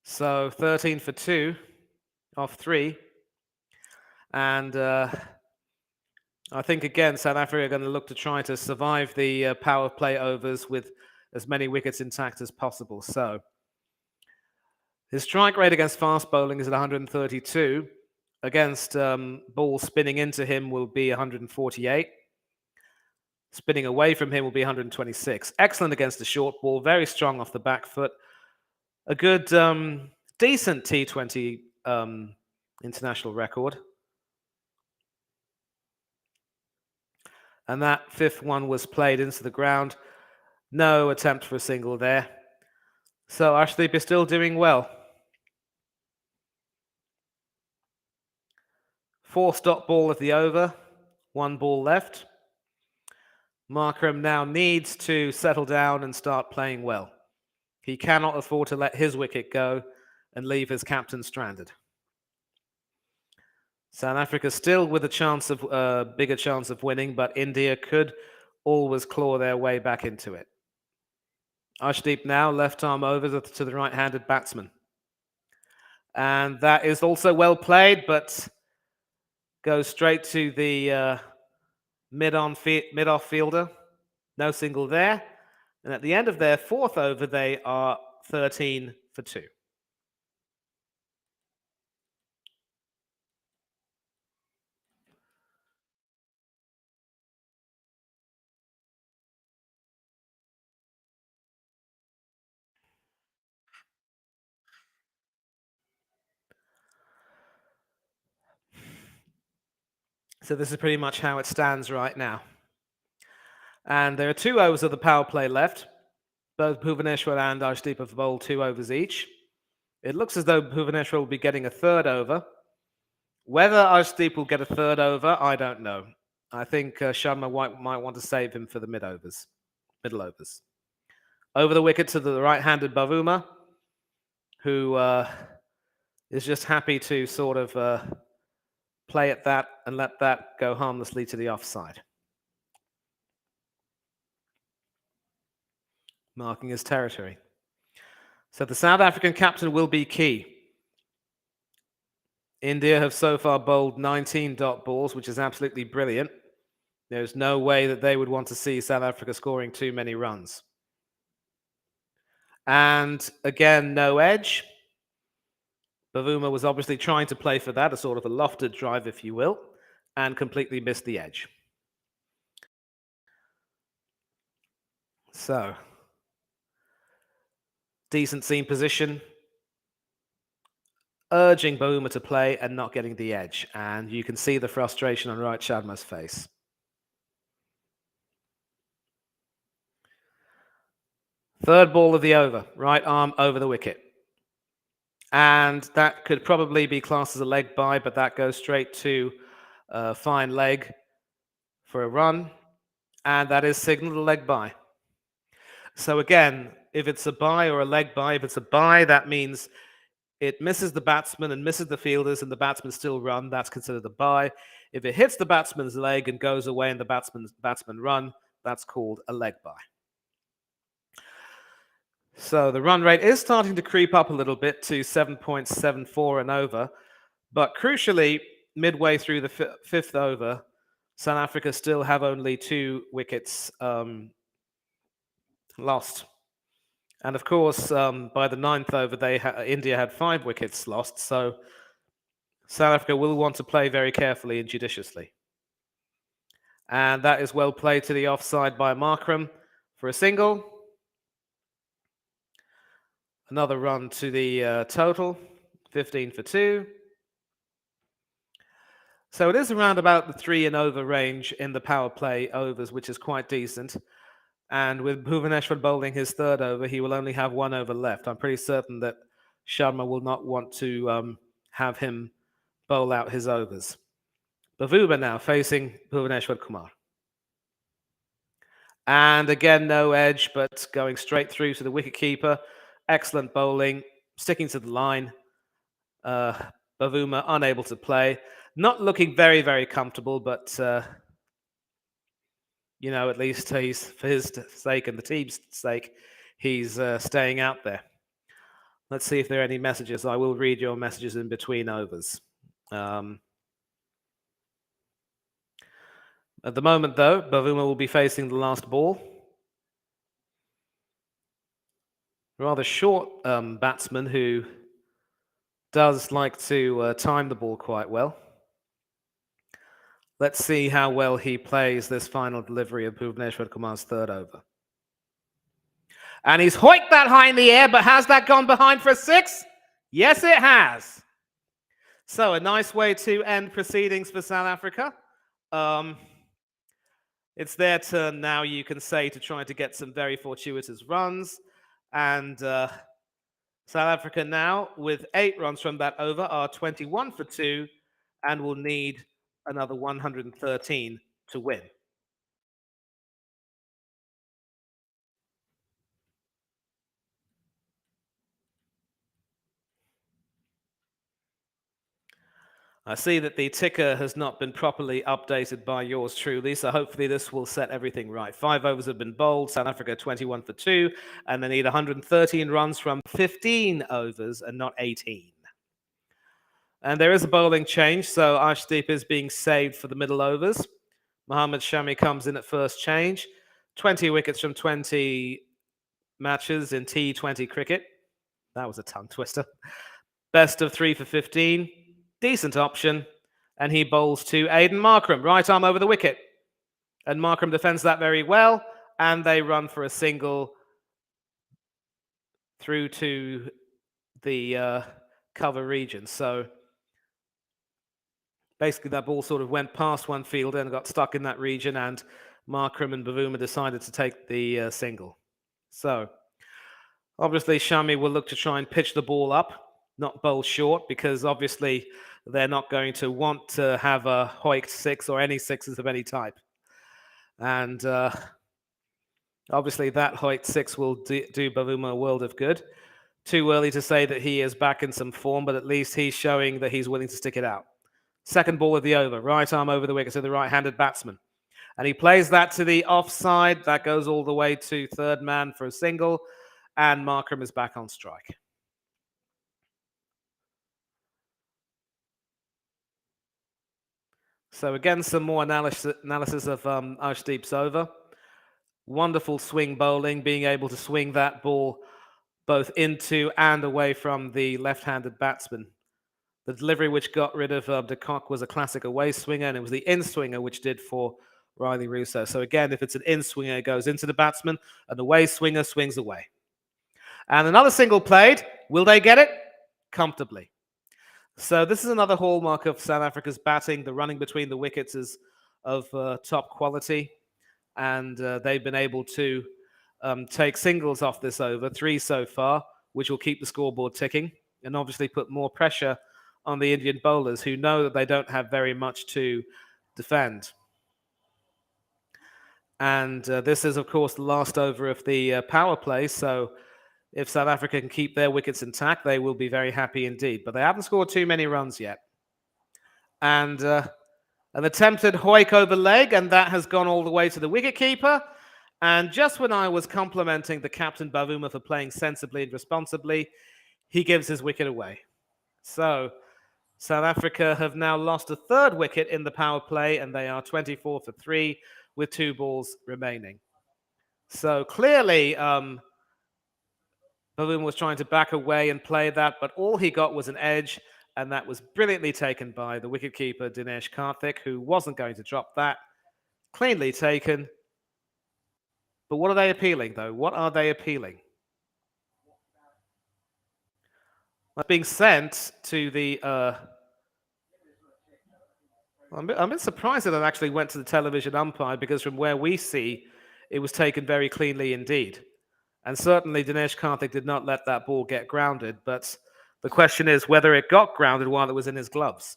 So 13 for 2 off 3. And I think, again, South Africa are going to look to try to survive the power play overs with as many wickets intact as possible. So his strike rate against fast bowling is at 132. Against balls spinning into him will be 148. Spinning away from him will be 126. Excellent against the short ball. Very strong off the back foot. A good, decent T20 international record. And that 5th one was played into the ground. No attempt for a single there. So Arshdeep is still doing well. 4 stop ball of the over. 1 ball left. Markram now needs to settle down and start playing well. He cannot afford to let his wicket go and leave his captain stranded. South Africa still with a bigger chance of winning, but India could always claw their way back into it. Arshdeep now, left arm over to the right-handed batsman. And that is also well played, but goes straight to the mid-off fielder. No single there. And at the end of their 4th over, they are 13 for 2. So this is pretty much how it stands right now. And there are 2 overs of the power play left. Both Bhuvaneshwar and Arshdeep have bowled 2 overs each. It looks as though Bhuvaneshwar will be getting a 3rd over. Whether Arshdeep will get a 3rd over, I don't know. I think Sharma might want to save him for the middle overs. Over the wicket to the right-handed Bavuma, who is just happy to sort of play at that and let that go harmlessly to the offside. Marking his territory. So the South African captain will be key. India have so far bowled 19 dot balls, which is absolutely brilliant. There's no way that they would want to see South Africa scoring too many runs. And again, no edge. Bavuma was obviously trying to play for that, a sort of a lofted drive, if you will, and completely missed the edge. So, decent seam position, urging Bavuma to play and not getting the edge. And you can see the frustration on Rohit Sharma's face. Third ball of the over, right arm over the wicket. And that could probably be classed as a leg bye, but that goes straight to fine leg for a run. And that is signaled a leg bye. So again, if it's a bye or a leg bye, if it's a bye, that means it misses the batsman and misses the fielders and the batsman still run. That's considered a bye. If it hits the batsman's leg and goes away and the batsman run, that's called a leg bye. So the run rate is starting to creep up a little bit to 7.74 and over. But crucially, midway through the fifth over, South Africa still have only 2 wickets lost. And of course, by the ninth over, India had 5 wickets lost. So South Africa will want to play very carefully and judiciously. And that is well played to the offside by Markram for a single. Another run to the total, 15 for 2. So it is around about the 3 and over range in the power play overs, which is quite decent. And with Bhuvaneshwar bowling his 3rd over, he will only have 1 over left. I'm pretty certain that Sharma will not want to have him bowl out his overs. Bavuma now facing Bhuvaneshwar Kumar. And again, no edge, but going straight through to the wicketkeeper. Excellent bowling, sticking to the line. Bavuma unable to play. Not looking very, very comfortable, but, at least he's, for his sake and the team's sake, he's staying out there. Let's see if there are any messages. I will read your messages in between overs. At the moment, though, Bavuma will be facing the last ball. Rather short batsman who does like to time the ball quite well. Let's see how well he plays this final delivery of Bhuvaneshwar Kumar's 3rd over. And he's hoiked that high in the air, but has that gone behind for a 6? Yes, it has. So a nice way to end proceedings for South Africa. It's their turn now, you can say, to try to get some very fortuitous runs. And South Africa now, with 8 runs from that over, are 21 for 2 and will need another 113 to win. I see that the ticker has not been properly updated by yours truly, so hopefully this will set everything right. 5 overs have been bowled, South Africa 21 for 2, and they need 113 runs from 15 overs and not 18. And there is a bowling change, so Arshdeep is being saved for the middle overs. Mohammad Shami comes in at first change. 20 wickets from 20 matches in T20 cricket. That was a tongue twister. Best of 3 for 15. Decent option. And he bowls to Aiden Markram. Right arm over the wicket. And Markram defends that very well. And they run for a single through to the cover region. So basically that ball sort of went past one fielder and got stuck in that region, and Markram and Bavuma decided to take the single. So obviously Shami will look to try and pitch the ball up, not bowl short, because obviously they're not going to want to have a hoiked 6 or any 6s of any type. And obviously that hoiked 6 will do Bavuma a world of good. Too early to say that he is back in some form, but at least he's showing that he's willing to stick it out. Second ball of the over, right arm over the wicket to the right-handed batsman. And he plays that to the offside. That goes all the way to 3rd man for a single. And Markram is back on strike. So again, some more analysis of Arshdeep's over. Wonderful swing bowling, being able to swing that ball both into and away from the left-handed batsman. The delivery which got rid of de Kock was a classic away swinger, and it was the in-swinger which did for Riley Russo. So again, if it's an in-swinger, it goes into the batsman, and the away swinger swings away. And another single played. Will they get it? Comfortably. So this is another hallmark of South Africa's batting. The running between the wickets is of top quality, and they've been able to take singles off this over, 3 so far, which will keep the scoreboard ticking, and obviously put more pressure on the Indian bowlers, who know that they don't have very much to defend. And this is, of course, the last over of the power play. So if South Africa can keep their wickets intact, they will be very happy indeed. But they haven't scored too many runs yet. And an attempted hoik over leg, and that has gone all the way to the wicketkeeper. And just when I was complimenting the captain Bavuma for playing sensibly and responsibly, he gives his wicket away. So South Africa have now lost a third wicket in the power play, and they are 24 for 3 with 2 balls remaining. So clearly, Bavuma was trying to back away and play that, but all he got was an edge, and that was brilliantly taken by the wicketkeeper Dinesh Karthik, who wasn't going to drop that. Cleanly taken. But what are they appealing, though? What are they appealing? That's being sent to the... I'm a bit surprised that it actually went to the television umpire, because from where we see, it was taken very cleanly indeed. And certainly Dinesh Karthik did not let that ball get grounded, but the question is whether it got grounded while it was in his gloves.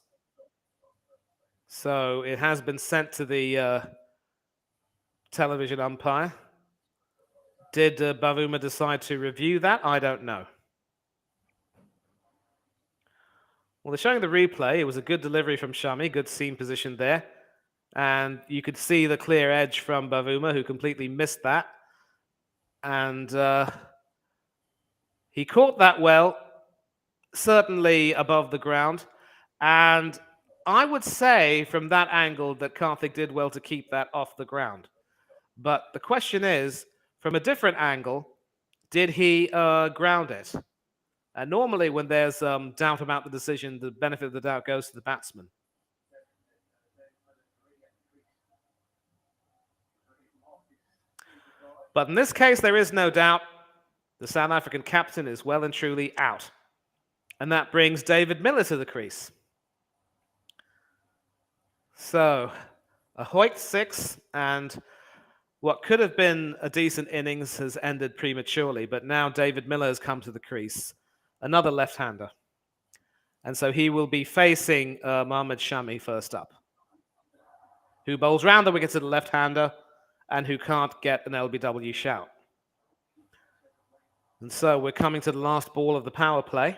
So it has been sent to the television umpire. Did Bavuma decide to review that? I don't know. Well, they're showing the replay. It was a good delivery from Shami, good seam position there. And you could see the clear edge from Bavuma, who completely missed that. And he caught that well, certainly above the ground. And I would say from that angle that Karthik did well to keep that off the ground. But the question is, from a different angle, did he ground it? And normally when there's doubt about the decision, the benefit of the doubt goes to the batsman. But in this case, there is no doubt the South African captain is well and truly out. And that brings David Miller to the crease. So, a Hoyt 6, and what could have been a decent innings has ended prematurely, but now David Miller has come to the crease, another left-hander. And so he will be facing Mohammad Shami first up, who bowls round the wicket to the left-hander and who can't get an LBW shout. And so we're coming to the last ball of the power play.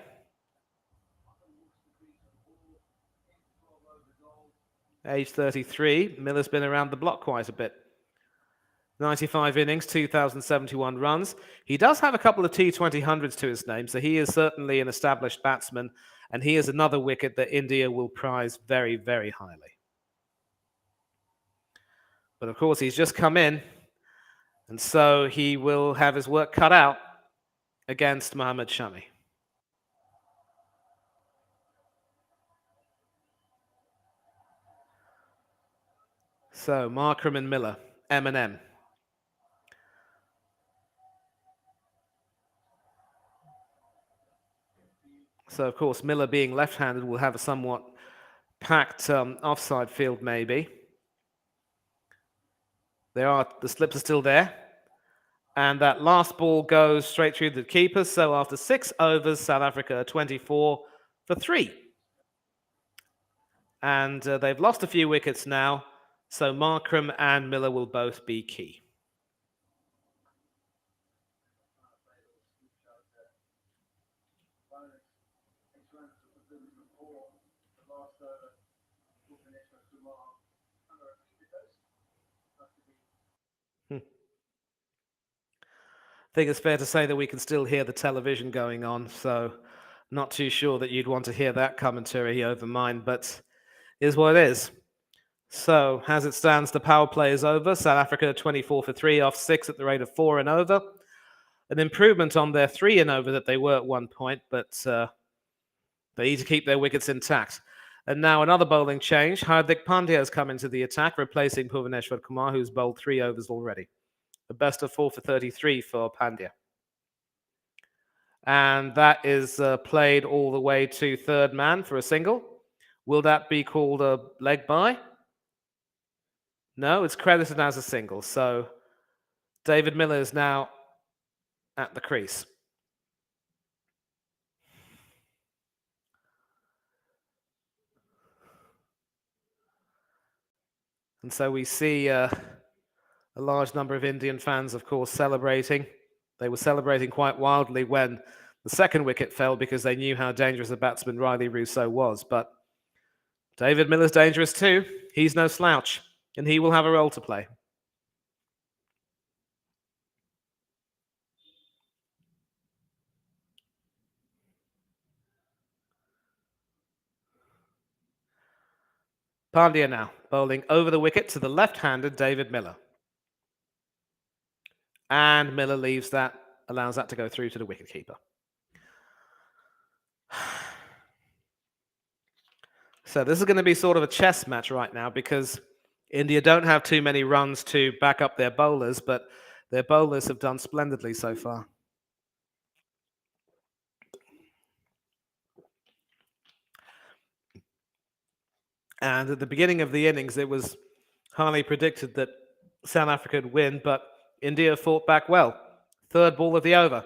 Age 33, Miller's been around the block quite a bit. 95 innings, 2,071 runs. He does have a couple of T20 hundreds to his name, so he is certainly an established batsman, and he is another wicket that India will prize very, very highly. But of course, he's just come in, and so he will have his work cut out against Mohammad Shami. So, Markram and Miller, M&M. So, of course, Miller being left-handed will have a somewhat packed offside field, maybe. The slips are still there. And that last ball goes straight through the keepers. So, after 6 overs, South Africa are 24 for 3. And they've lost a few wickets now. So Markram and Miller will both be key. I think it's fair to say that we can still hear the television going on, so not too sure that you'd want to hear that commentary over mine, but it is what it is. So, as it stands, the power play is over. South Africa 24 for 3 off 6 at the rate of 4 and over. An improvement on their 3 and over that they were at one point, but they need to keep their wickets intact. And now another bowling change. Hardik Pandya has come into the attack, replacing Bhuvaneshwar Kumar, who's bowled 3 overs already. The best of 4 for 33 for Pandya. And that is played all the way to third man for a single. Will that be called a leg bye? No, it's credited as a single. So David Miller is now at the crease. And so we see a large number of Indian fans, of course, celebrating. They were celebrating quite wildly when the second wicket fell because they knew how dangerous a batsman Riley Rousseau was. But David Miller's dangerous too. He's no slouch, and he will have a role to play. Pandya now bowling over the wicket to the left-handed David Miller. And Miller leaves that, allows that to go through to the wicketkeeper. So this is going to be sort of a chess match right now because India don't have too many runs to back up their bowlers, but their bowlers have done splendidly so far. And at the beginning of the innings, it was highly predicted that South Africa would win, but India fought back well. Third ball of the over.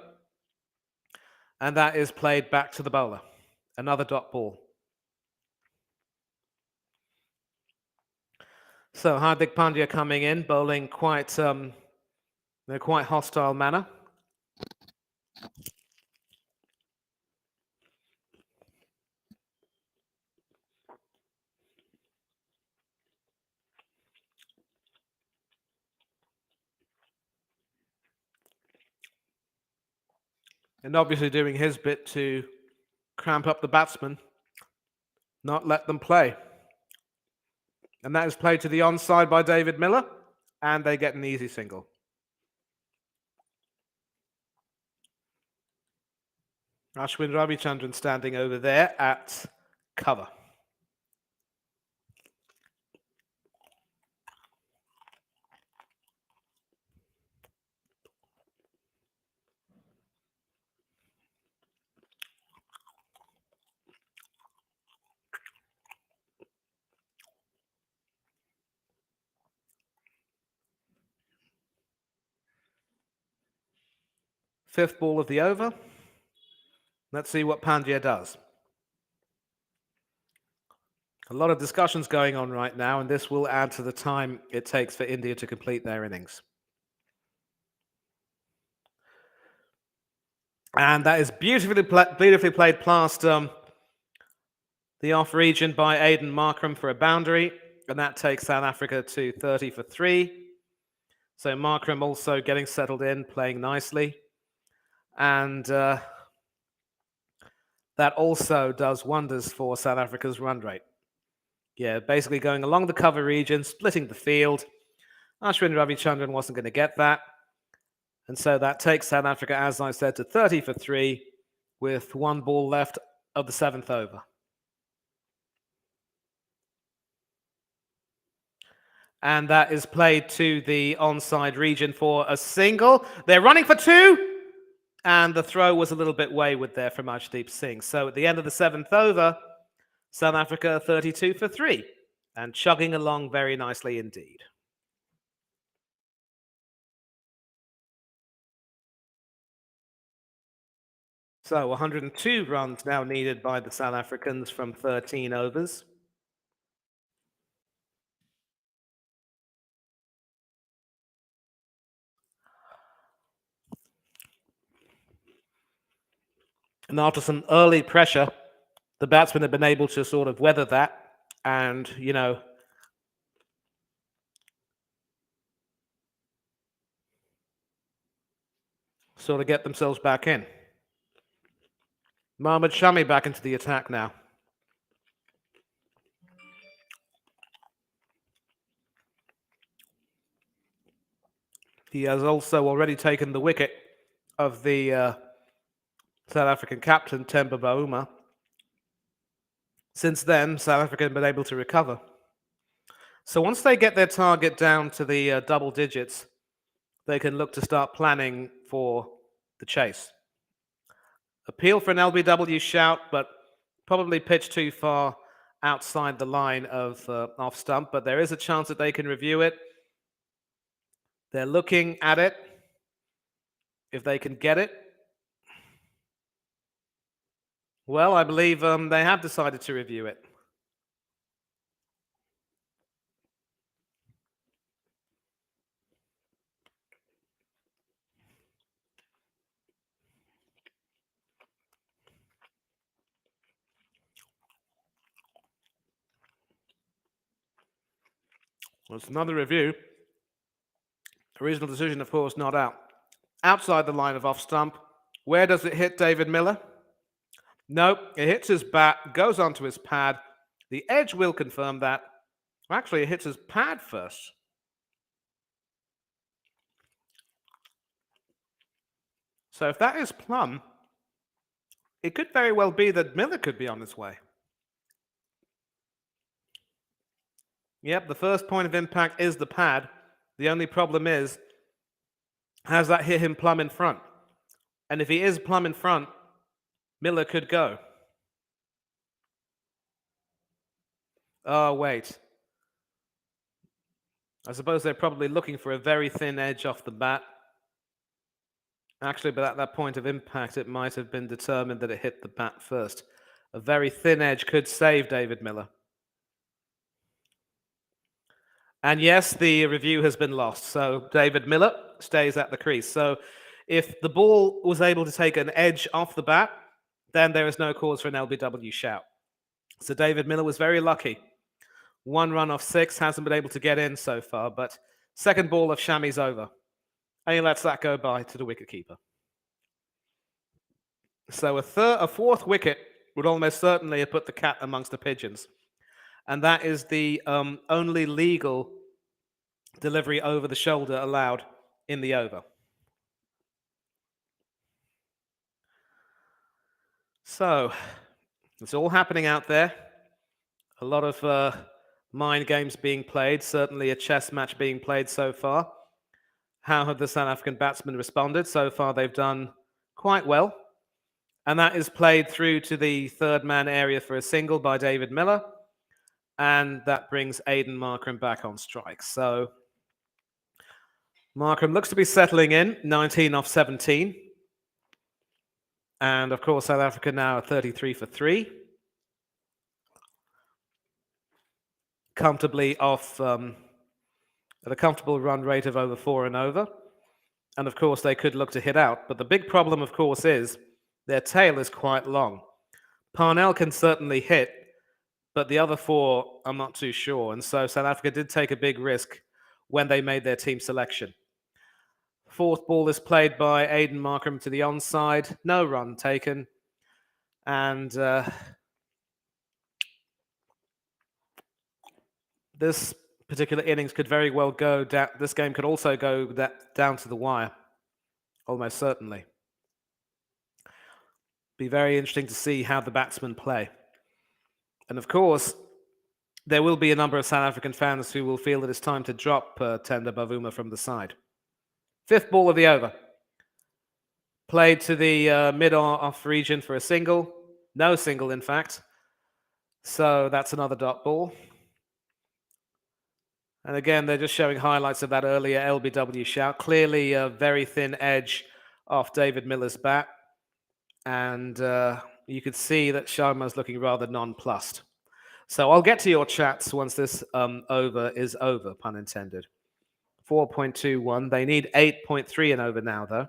And that is played back to the bowler. Another dot ball. So Hardik Pandya coming in, bowling quite in a quite hostile manner. And obviously doing his bit to cramp up the batsmen, not let them play. And that is played to the onside by David Miller, and they get an easy single. Ashwin Ravichandran standing over there at cover. Fifth ball of the over. Let's see what Pandya does. A lot of discussions going on right now, and this will add to the time it takes for India to complete their innings. And that is beautifully played past the off region by Aiden Markram for a boundary, and that takes South Africa to 30 for 3. So Markram also getting settled in, playing nicely. And that also does wonders for South Africa's run rate. Yeah, basically going along the cover region, splitting the field. Ashwin Ravichandran wasn't going to get that. And so that takes South Africa, as I said, to 30 for 3 with one ball left of the 7th over. And that is played to the onside region for a single. They're running for 2. And the throw was a little bit wayward there from Arshdeep Singh. So at the end of the 7th over, South Africa 32 for 3 and chugging along very nicely indeed. So 102 runs now needed by the South Africans from 13 overs. And after some early pressure, the batsmen have been able to sort of weather that and, sort of get themselves back in. Mohammad Shami back into the attack now. He has also already taken the wicket of the South African captain, Temba Bavuma. Since then, South Africa have been able to recover. So once they get their target down to the double digits, they can look to start planning for the chase. Appeal for an LBW shout, but probably pitched too far outside the line of off stump, but there is a chance that they can review it. They're looking at it. If they can get it. Well, I believe they have decided to review it. Well, it's another review. A reasonable decision, of course, not out. Outside the line of off stump. Where does it hit David Miller? No, it hits his bat, goes onto his pad. The edge will confirm that, Actually, it hits his pad first. So if that is plumb, it could very well be that Miller could be on his way. Yep, the first point of impact is the pad. The only problem is, has that hit him plumb in front? And if he is plumb in front, Miller could go. Oh, wait. I suppose they're probably looking for a very thin edge off the bat. Actually, but at that point of impact, it might have been determined that it hit the bat first. A very thin edge could save David Miller. And yes, the review has been lost. So David Miller stays at the crease. So if the ball was able to take an edge off the bat, then there is no cause for an LBW shout. So David Miller was very lucky. 1 run off 6, hasn't been able to get in so far, but second ball of Shami's over. And he lets that go by to the wicketkeeper. So a fourth wicket would almost certainly have put the cat amongst the pigeons. And that is the only legal delivery over the shoulder allowed in the over. So it's all happening out there. A lot of mind games being played, certainly a chess match being played so far. How have the South African batsmen responded? So far, they've done quite well. And that is played through to the third man area for a single by David Miller. And that brings Aiden Markram back on strike. So Markram looks to be settling in, 19 off 17. And of course, South Africa now at 33 for 3. Comfortably off at a comfortable run rate of over 4 and over. And of course, they could look to hit out. But the big problem, of course, is their tail is quite long. Parnell can certainly hit, but the other 4, I'm not too sure. And so South Africa did take a big risk when they made their team selection. Fourth ball is played by Aiden Markram to the onside. No run taken. And this particular innings could very well go down. This game could also go down to the wire, almost certainly. Be very interesting to see how the batsmen play. And of course, there will be a number of South African fans who will feel that it's time to drop Tender Bavuma from the side. Fifth ball of the over. Played to the mid-off region for a single. No single, in fact. So that's another dot ball. And again, they're just showing highlights of that earlier LBW shout. Clearly a very thin edge off David Miller's bat. And you could see that Sharma's looking rather nonplussed. So I'll get to your chats once this over is over, pun intended. 4.21. They need 8.3 and over now, though.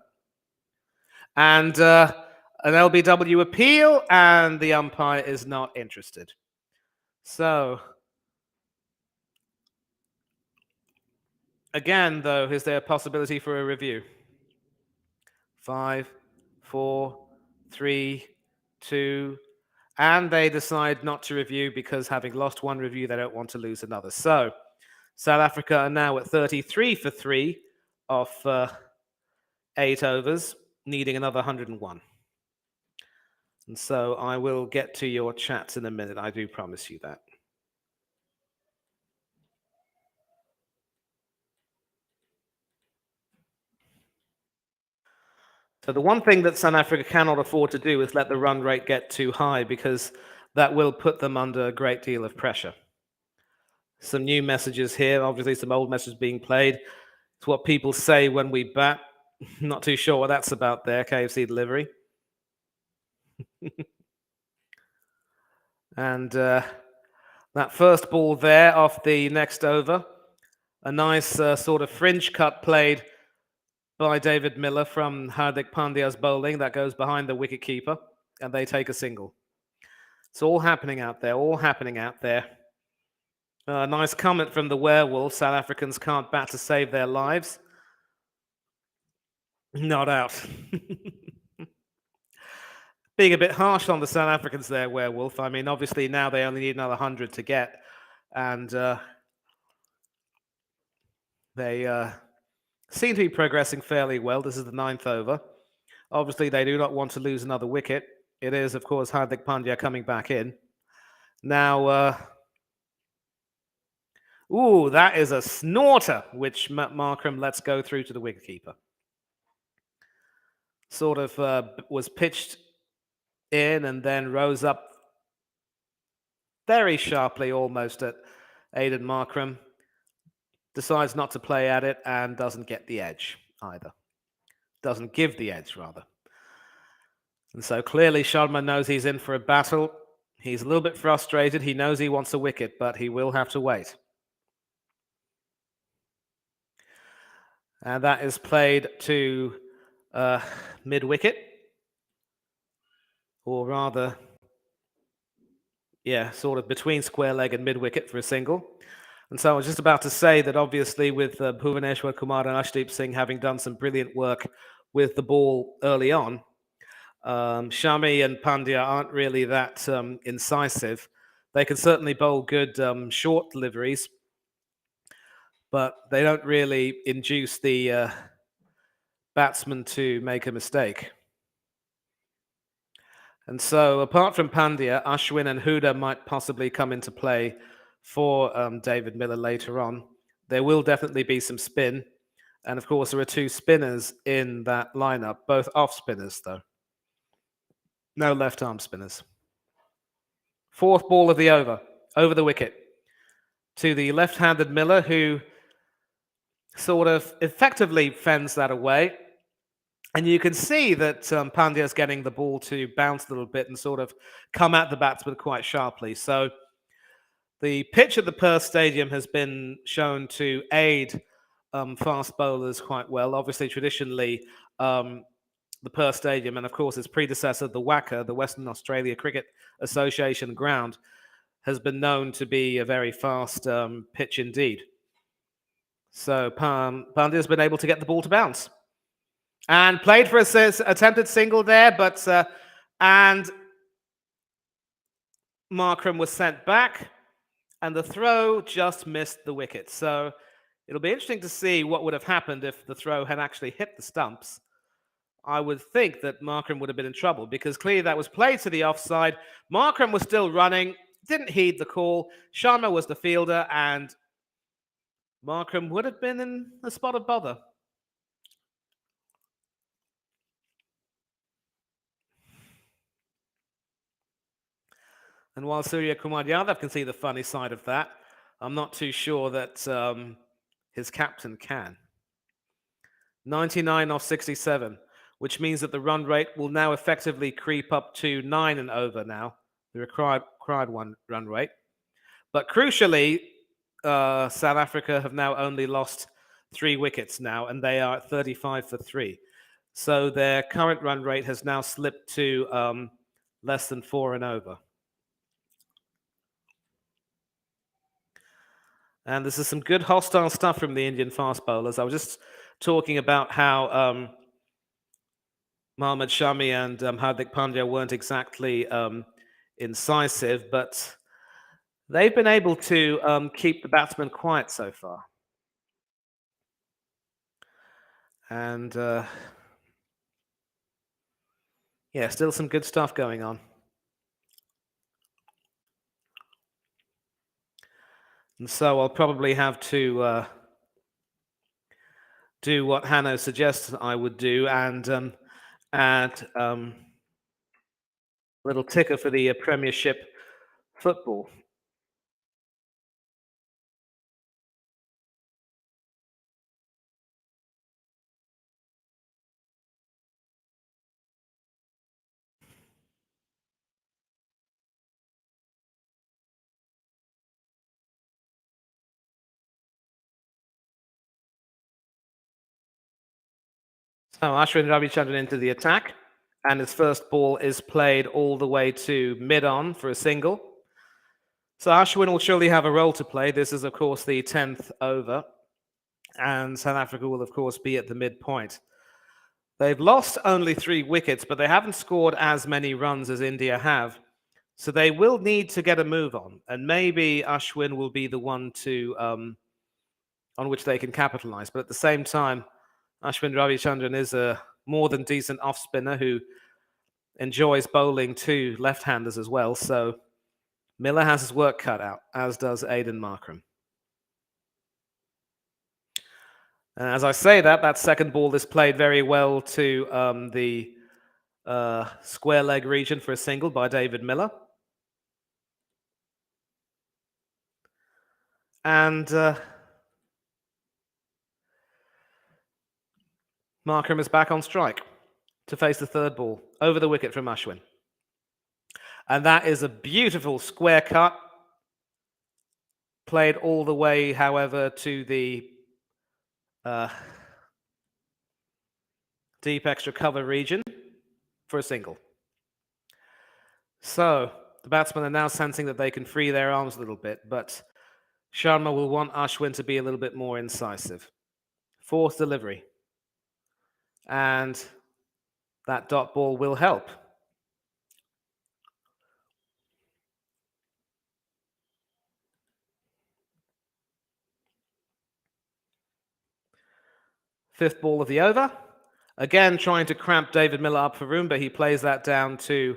And an LBW appeal, and the umpire is not interested. So again, though, is there a possibility for a review? 5, 4, 3, 2, and they decide not to review because having lost one review, they don't want to lose another. So South Africa are now at 33 for 3 off 8 overs, needing another 101. And so I will get to your chats in a minute. I do promise you that. So the one thing that South Africa cannot afford to do is let the run rate get too high, because that will put them under a great deal of pressure. Some new messages here, obviously some old messages being played. It's what people say when we bat. Not too sure what that's about there, KFC delivery. And that first ball there off the next over, a nice sort of fringe cut played by David Miller from Hardik Pandya's bowling that goes behind the wicketkeeper, and they take a single. It's all happening out there, all happening out there. Nice comment from the werewolf. South Africans can't bat to save their lives. Not out. Being a bit harsh on the South Africans there, werewolf. I mean, obviously now they only need another 100 to get. And They seem to be progressing fairly well. This is the 9th over. Obviously, they do not want to lose another wicket. It is, of course, Hardik Pandya coming back in. Now, that is a snorter, which Markram lets go through to the wicketkeeper. Sort of was pitched in and then rose up very sharply almost at Aidan Markram. Decides not to play at it and doesn't get the edge either. Doesn't give the edge, rather. And so clearly Sharma knows he's in for a battle. He's a little bit frustrated. He knows he wants a wicket, but he will have to wait. And that is played to mid-wicket. Or rather, sort of between square leg and mid-wicket for a single. And so I was just about to say that obviously with Bhuvaneshwar Kumar and Ashdeep Singh having done some brilliant work with the ball early on, Shami and Pandya aren't really that incisive. They can certainly bowl good short deliveries, but they don't really induce the batsman to make a mistake. And so apart from Pandya, Ashwin and Huda might possibly come into play for David Miller later on. There will definitely be some spin. And of course, there are 2 spinners in that lineup, both off spinners though. No left-arm spinners. 4th ball of the over the wicket, to the left-handed Miller, who sort of effectively fends that away. And you can see that Pandya is getting the ball to bounce a little bit and sort of come at the batsman quite sharply. So the pitch at the Perth Stadium has been shown to aid fast bowlers quite well. Obviously, traditionally, the Perth Stadium and, of course, its predecessor, the WACA, the Western Australia Cricket Association ground, has been known to be a very fast pitch indeed. So Pandya's been able to get the ball to bounce. And played for an attempted single there, but and Markram was sent back, and the throw just missed the wicket. So it'll be interesting to see what would have happened if the throw had actually hit the stumps. I would think that Markram would have been in trouble because clearly that was played to the offside. Markram was still running, didn't heed the call. Sharma was the fielder, and Markram would have been in a spot of bother. And while Surya Kumar Yadav can see the funny side of that, I'm not too sure that his captain can. 99 off 67, which means that the run rate will now effectively creep up to 9 and over now, the required run rate. But crucially, South Africa have now only lost 3 wickets now, and they are at 35 for 3. So their current run rate has now slipped to less than 4 and over. And this is some good hostile stuff from the Indian fast bowlers. I was just talking about how Mohammad Shami and Hardik Pandya weren't exactly incisive, but they've been able to keep the batsmen quiet so far. And still some good stuff going on. And so I'll probably have to do what Hanno suggests I would do and add a little ticker for the Premiership football. So Ashwin Ravichandran into the attack, and his first ball is played all the way to mid-on for a single. So Ashwin will surely have a role to play. This is, of course, the 10th over, and South Africa will, of course, be at the midpoint. They've lost only 3 wickets, but they haven't scored as many runs as India have. So they will need to get a move on, and maybe Ashwin will be the one to on which they can capitalize. But at the same time, Ashwin Ravichandran is a more than decent off spinner who enjoys bowling to left-handers as well. So Miller has his work cut out, as does Aiden Markram. And as I say that second ball is played very well to the square leg region for a single by David Miller. And Markram is back on strike to face the third ball over the wicket from Ashwin. And that is a beautiful square cut. Played all the way, however, to the deep extra cover region for a single. So the batsmen are now sensing that they can free their arms a little bit, but Sharma will want Ashwin to be a little bit more incisive. Fourth delivery. And that dot ball will help. Fifth ball of the over. Again, trying to cramp David Miller up for room, but he plays that down to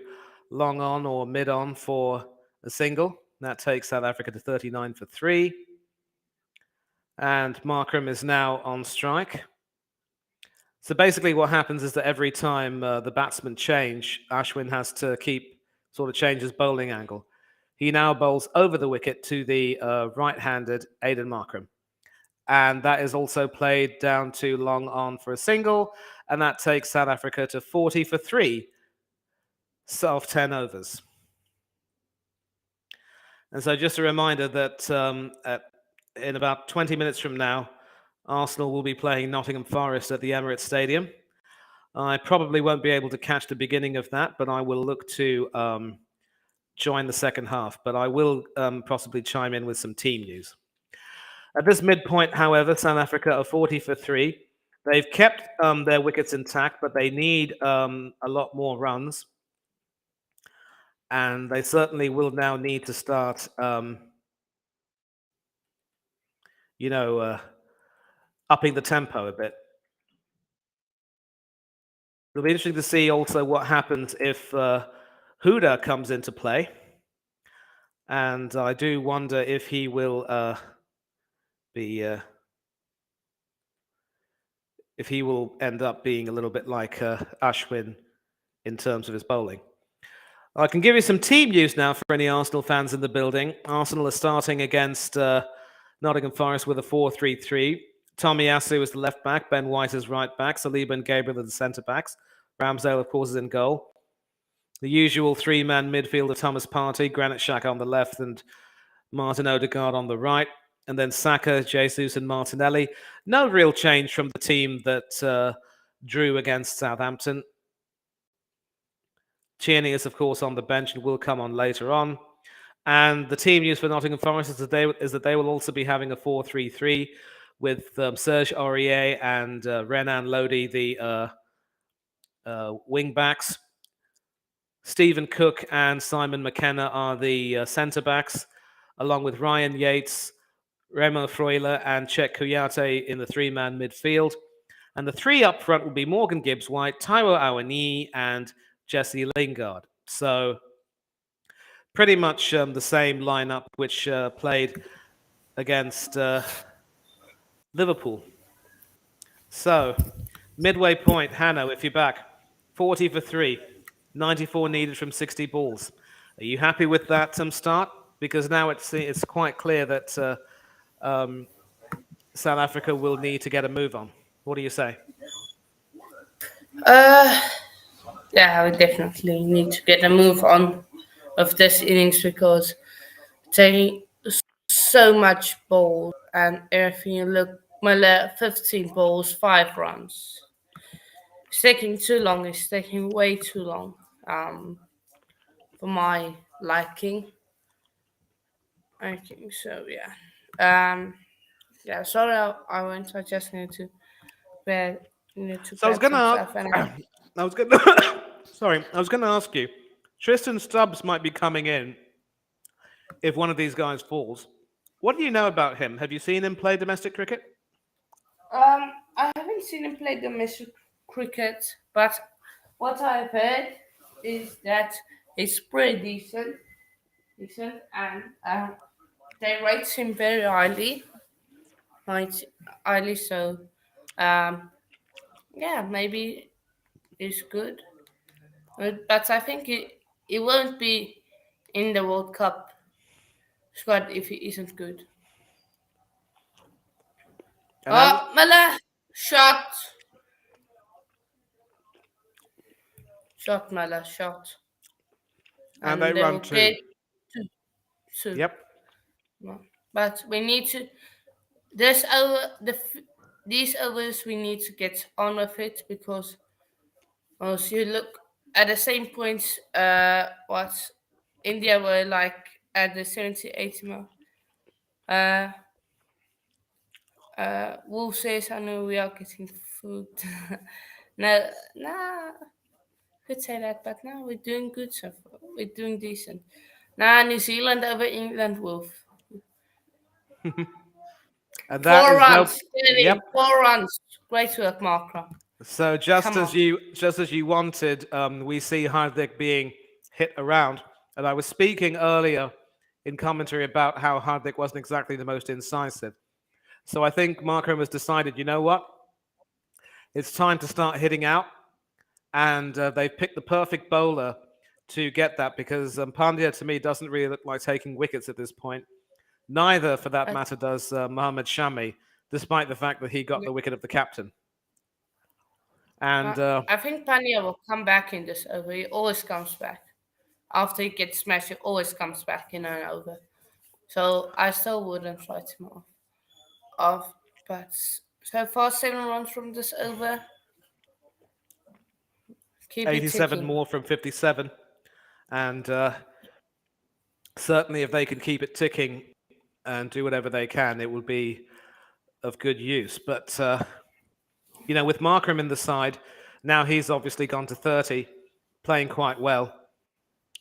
long on or mid on for a single. That takes South Africa to 39 for 3. And Markram is now on strike. So basically what happens is that every time the batsmen change, Ashwin has to change his bowling angle. He now bowls over the wicket to the right-handed Aiden Markram. And that is also played down to long on for a single. And that takes South Africa to 40 for 3 off 10 overs. And so just a reminder that in about 20 minutes from now, Arsenal will be playing Nottingham Forest at the Emirates Stadium. I probably won't be able to catch the beginning of that, but I will look to join the second half. But I will possibly chime in with some team news. At this midpoint, however, South Africa are 40 for 3. They've kept their wickets intact, but they need a lot more runs. And they certainly will now need to start, upping the tempo a bit. It'll be interesting to see also what happens if Huda comes into play. And I do wonder if he will if he will end up being a little bit like Ashwin in terms of his bowling. I can give you some team news now for any Arsenal fans in the building. Arsenal are starting against Nottingham Forest with a 4-3-3. Tomiyasu is the left back, Ben White is right back, Saliba and Gabriel are the centre backs. Ramsdale, of course, is in goal. The usual three-man midfield of Thomas Partey, Granit Xhaka on the left and Martin Odegaard on the right. And then Saka, Jesus and Martinelli. No real change from the team that drew against Southampton. Tierney is, of course, on the bench and will come on later on. And the team news for Nottingham Forest is that they will also be having a 4-3-3 with Serge Aurier and Renan Lodi, the wing-backs. Stephen Cook and Simon McKenna are the centre-backs, along with Ryan Yates, Remo Freuler and Chet Kouyaté in the three-man midfield. And the three up front will be Morgan Gibbs-White, Taiwo Awoniyi and Jesse Lingard. So pretty much the same lineup which played against Liverpool. So midway point, Hanno, if you're back, 40 for 3, 94 needed from 60 balls. Are you happy with that start? Because now it's quite clear that South Africa will need to get a move on. What do you say? Yeah, we definitely need to get a move on of this innings because taking so much balls and everything. You look, Miller 15 balls, 5 runs. It's taking too long. It's taking way too long for my liking. I think so. Yeah. Yeah. Sorry, I went. I just need to grab. So I was going to. Sorry, I was going to ask you. Tristan Stubbs might be coming in if one of these guys falls. What do you know about him? Have you seen him play domestic cricket? I haven't seen him play domestic cricket, but what I've heard is that he's pretty decent, and they rate him very highly, right? Highly so. Um, yeah, maybe it's good, but I think it won't be in the World Cup squad if he isn't good. And Oh, then Mala shot, shot, Mala shot, they and they run will two. get two, two. Yep. No. But we need to. This over these overs we need to get on with it because once you look at the same points, what India were like at the 78 mark. Uh, Wolf says, "I know we are getting food." No, nah, could say that, but now we're doing good so far. We're doing decent. Now New Zealand over England, Wolf. And that Four is no. runs, Kevin. Yep. 4 runs. Great work, Markram. So Come on. just as you wanted, we see Hardik being hit around. And I was speaking earlier in commentary about how Hardik wasn't exactly the most incisive. So I think Markram has decided, you know what? It's time to start hitting out. And they've picked the perfect bowler to get that because Pandya, to me, doesn't really look like taking wickets at this point. Neither, for that Uh, matter, does Mohammad Shami, despite the fact that he got the wicket of the captain. And I think Pania will come back in this over. He always comes back. After he gets smashed, he always comes back in an over. So I still wouldn't write him off. But so far, 7 runs from this over. Keep it 87 ticking. more from 57. And certainly, if they can keep it ticking and do whatever they can, it will be of good use. But, with Markram in the side, now he's obviously gone to 30, playing quite well.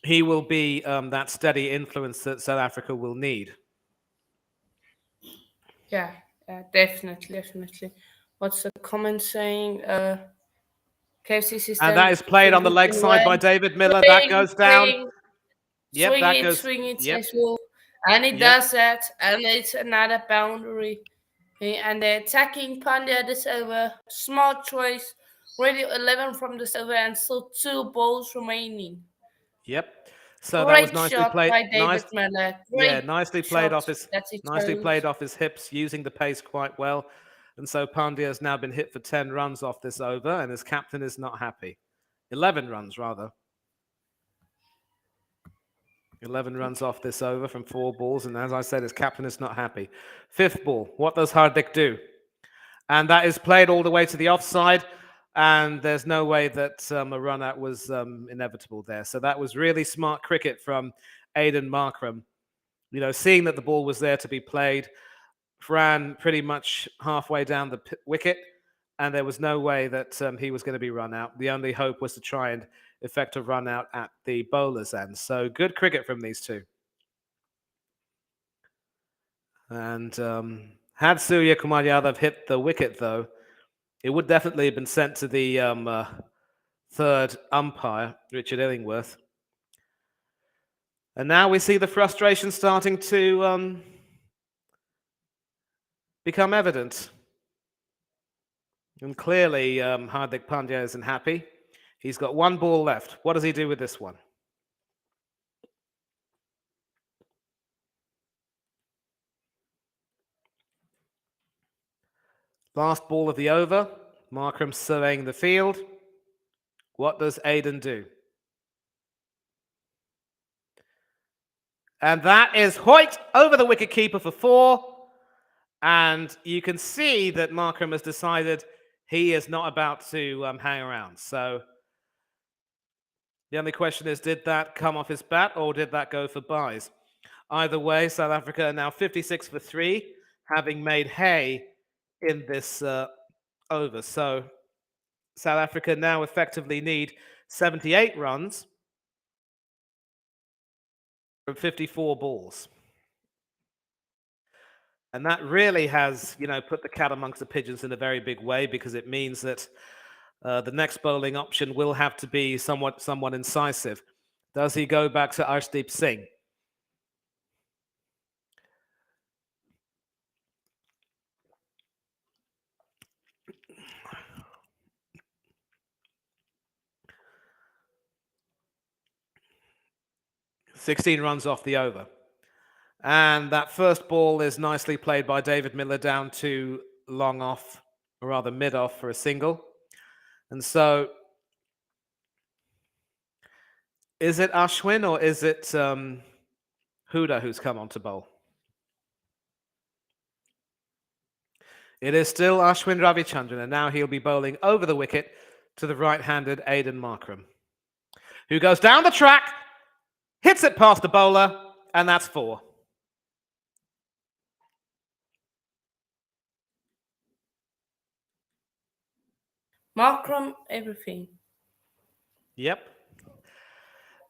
He will be that steady influence that South Africa will need. Yeah, definitely. What's the comment saying? KFC And that system, is played on the thinking leg in side by way. David Miller. That Swing, goes down. swing, Yep, that goes. swing it, Yep, says Wolf. And he yep, does that, and it's another boundary. And they're attacking Pandya this over. Smart choice. Already 11 from this over, and still 2 balls remaining. yep. So that was Great nicely shot played. by Nice. David Miller. Yeah, Great nicely played shot off his that he nicely played chose. off his hips, using the pace quite well. And so Pandya has now been hit for 10 runs off this over, and his captain is not happy. 11 runs, rather. 11 runs off this over from 4 balls, and as I said, his captain is not happy. Fifth ball, what does Hardik do? And that is played all the way to the offside, and there's no way that a run out was inevitable there. So that was really smart cricket from Aidan Markram. Seeing that the ball was there to be played, ran pretty much halfway down the wicket, and there was no way that he was going to be run out. The only hope was to try and effect a run out at the bowler's end. So good cricket from these two. And had Surya Kumar Yadav hit the wicket, though, it would definitely have been sent to the third umpire, Richard Illingworth. And now we see the frustration starting to become evident. And clearly, Hardik Pandya isn't happy. He's got 1 ball left. What does he do with this one? Last ball of the over. Markram surveying the field. What does Aidan do? And that is Hoyt over the wicketkeeper for 4. And you can see that Markram has decided he is not about to hang around. So the only question is, did that come off his bat or did that go for buys? Either way, South Africa are now 56 for 3, having made hay in this over. So South Africa now effectively need 78 runs from 54 balls. And that really has, put the cat amongst the pigeons in a very big way, because it means that the next bowling option will have to be somewhat incisive. Does he go back to Arshdeep Singh? "16 runs off the over." And that first ball is nicely played by David Miller down to long off, or rather mid off, for a single. And so, is it Ashwin or is it Huda who's come on to bowl? It is still Ashwin Ravichandran, and now he'll be bowling over the wicket to the right-handed Aidan Markram, who goes down the track, hits it past the bowler, and that's 4. Markram, everything. Yep.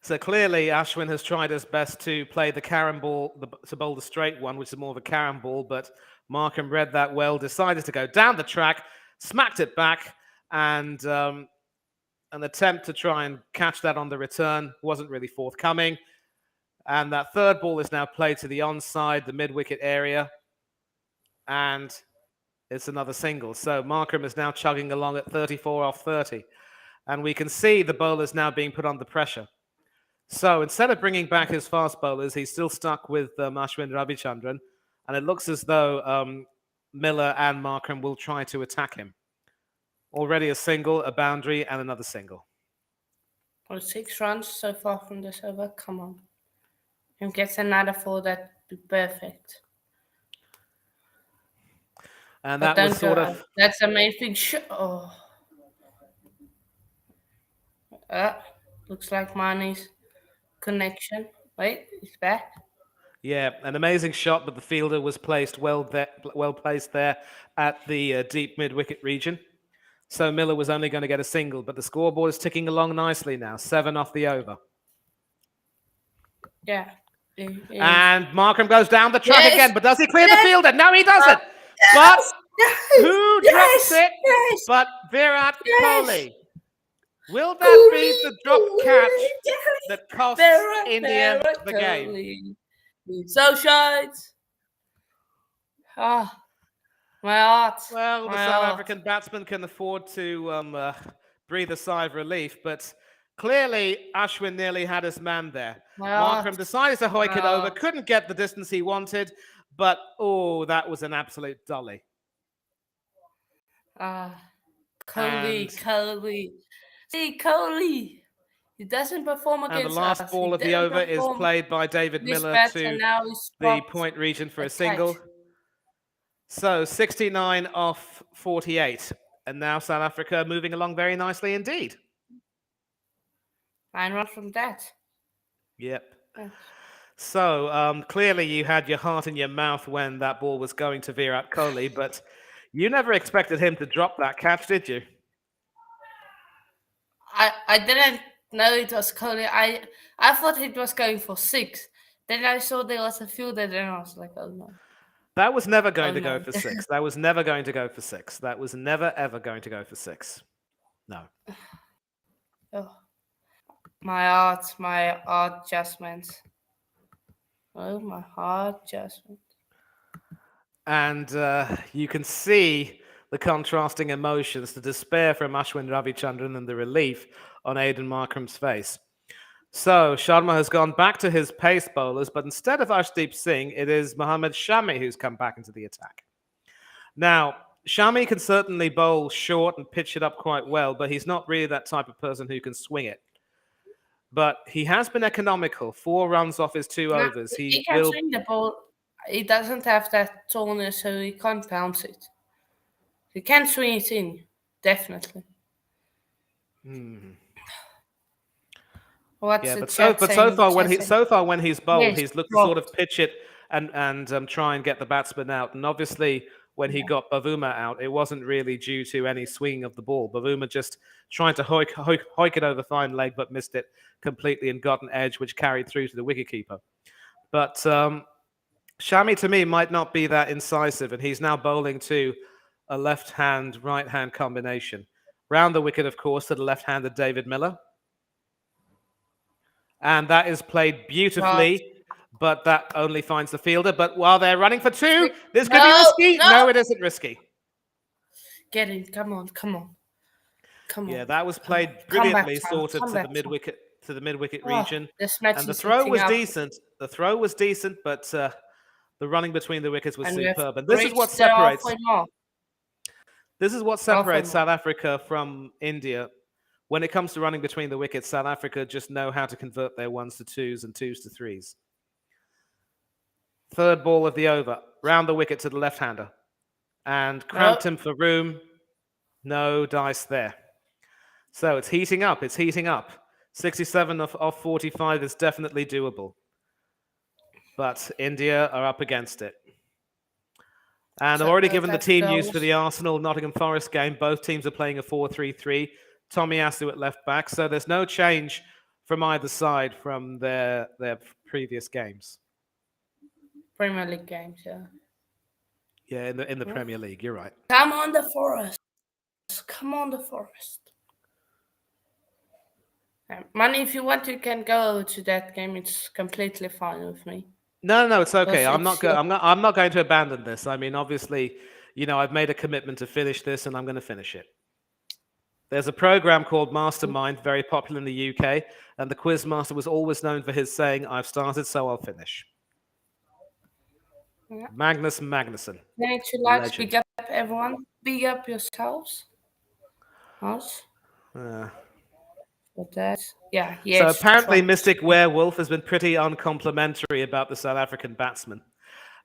So clearly, Ashwin has tried his best to play the carom ball, to bowl the straight one, which is more of a carom ball, but Markham read that well, decided to go down the track, smacked it back, and an attempt to try and catch that on the return wasn't really forthcoming. And that third ball is now played to the onside, the mid-wicket area, and it's another single. So Markham is now chugging along at 34 off 30. And we can see the bowlers now being put under pressure. So instead of bringing back his fast bowlers, he's still stuck with Ashwin Ravichandran. And it looks as though Miller and Markham will try to attack him. Already a single, a boundary, and another single. 6 runs so far from this over. Come on. And gets another 4, that'd be perfect. And But that was sort of... That's the main thing. Looks like Mani's connection. Wait, he's back. Yeah, an amazing shot, but the fielder was placed well placed there at the deep mid-wicket region. So Miller was only going to get a single, but the scoreboard is ticking along nicely now. 7 off the over. Yeah. And Markham goes down the track again, but does he clear the fielder? No, he doesn't. But who drops it? But Virat Kohli. Will that be the drop catch that costs India the game? So shines. My heart. Well, the South African batsman can afford to breathe a sigh of relief, but clearly Ashwin nearly had his man there. Markram decided to hoik it over, couldn't get the distance he wanted, but that was an absolute dolly. Kohli. See, Kohli. He doesn't perform against us. And the last ball of the over is played by David Miller to the point region for a single. So 69 off 48. And now South Africa moving along very nicely indeed. 9 runs from that. Yep. So clearly you had your heart in your mouth when that ball was going to Virat Kohli, but you never expected him to drop that catch, did you? I didn't know it was Kohli. I thought it was going for 6. Then I saw there was a fielder, and I was like, oh no. That was never going to go for 6. That was never going to go for 6. That was never, ever going to go for 6. No. My heart adjustments. Oh, my heart adjustment. And you can see the contrasting emotions, the despair from Ashwin Ravichandran and the relief on Aidan Markram's face. So Sharma has gone back to his pace bowlers, but instead of Arshdeep Singh, it is Mohammad Shami who's come back into the attack. Now, Shami can certainly bowl short and pitch it up quite well, but he's not really that type of person who can swing it. But he has been economical. 4 runs off his 2 overs. He can swing the ball. He doesn't have that tallness, so he can't bounce it. He can swing it in, definitely. But so far when he's bowled, he's looked to sort of pitch it and try and get the batsman out. And obviously, when he got Bavuma out, it wasn't really due to any swinging of the ball. Bavuma just trying to hoik it over fine leg, but missed it completely and got an edge, which carried through to the wicketkeeper. But Shami to me might not be that incisive, and he's now bowling to a left-hand, right-hand combination. Round the wicket, of course, to the left-handed David Miller. And that is played But beautifully, but that only finds the fielder. But while they're running for two, this could be no, risky. no. No, it isn't risky. Get in. Come on, come on, come Yeah, on. that was Come played on. Come back, brilliantly, Tom. sorted Come to the back, mid Tom. wicket Oh, region, this match and the is throw heating was up, decent. The throw was decent, but the running between the wickets was and we have superb. And this is what reached the separates. halfway mark. This is what Halfway separates mark. South Africa from India. When it comes to running between the wickets, South Africa just know how to convert their ones to twos and twos to threes. Third ball of the over, round the wicket to the left-hander, and No, cramped him for room. No dice there. So it's heating up. It's heating up. 67 off 45 is definitely doable. But India are up against it. And I've so, already given the that team news for goes. the Arsenal Nottingham Forest game. Both teams are playing a 4-3-3. Tommy Asu at left back. So there's no change from either side from their previous games. Premier League games, yeah. Yeah, in the Premier League, you're right. Come on, the Forest. Come on, the Forest. Money, if you want, you can go to that game. It's completely fine with me. No, it's okay. Because it's your I'm not going to abandon this. I mean, obviously, I've made a commitment to finish this, and I'm going to finish it. There's a program called Mastermind, very popular in the UK, and the quiz master was always known for his saying, "I've started, so I'll finish." Yeah. Magnus Magnuson, Need to legend. big up everyone. Big up yourselves. Us. But that, yeah, yes. So apparently, Mystic Werewolf has been pretty uncomplimentary about the South African batsman,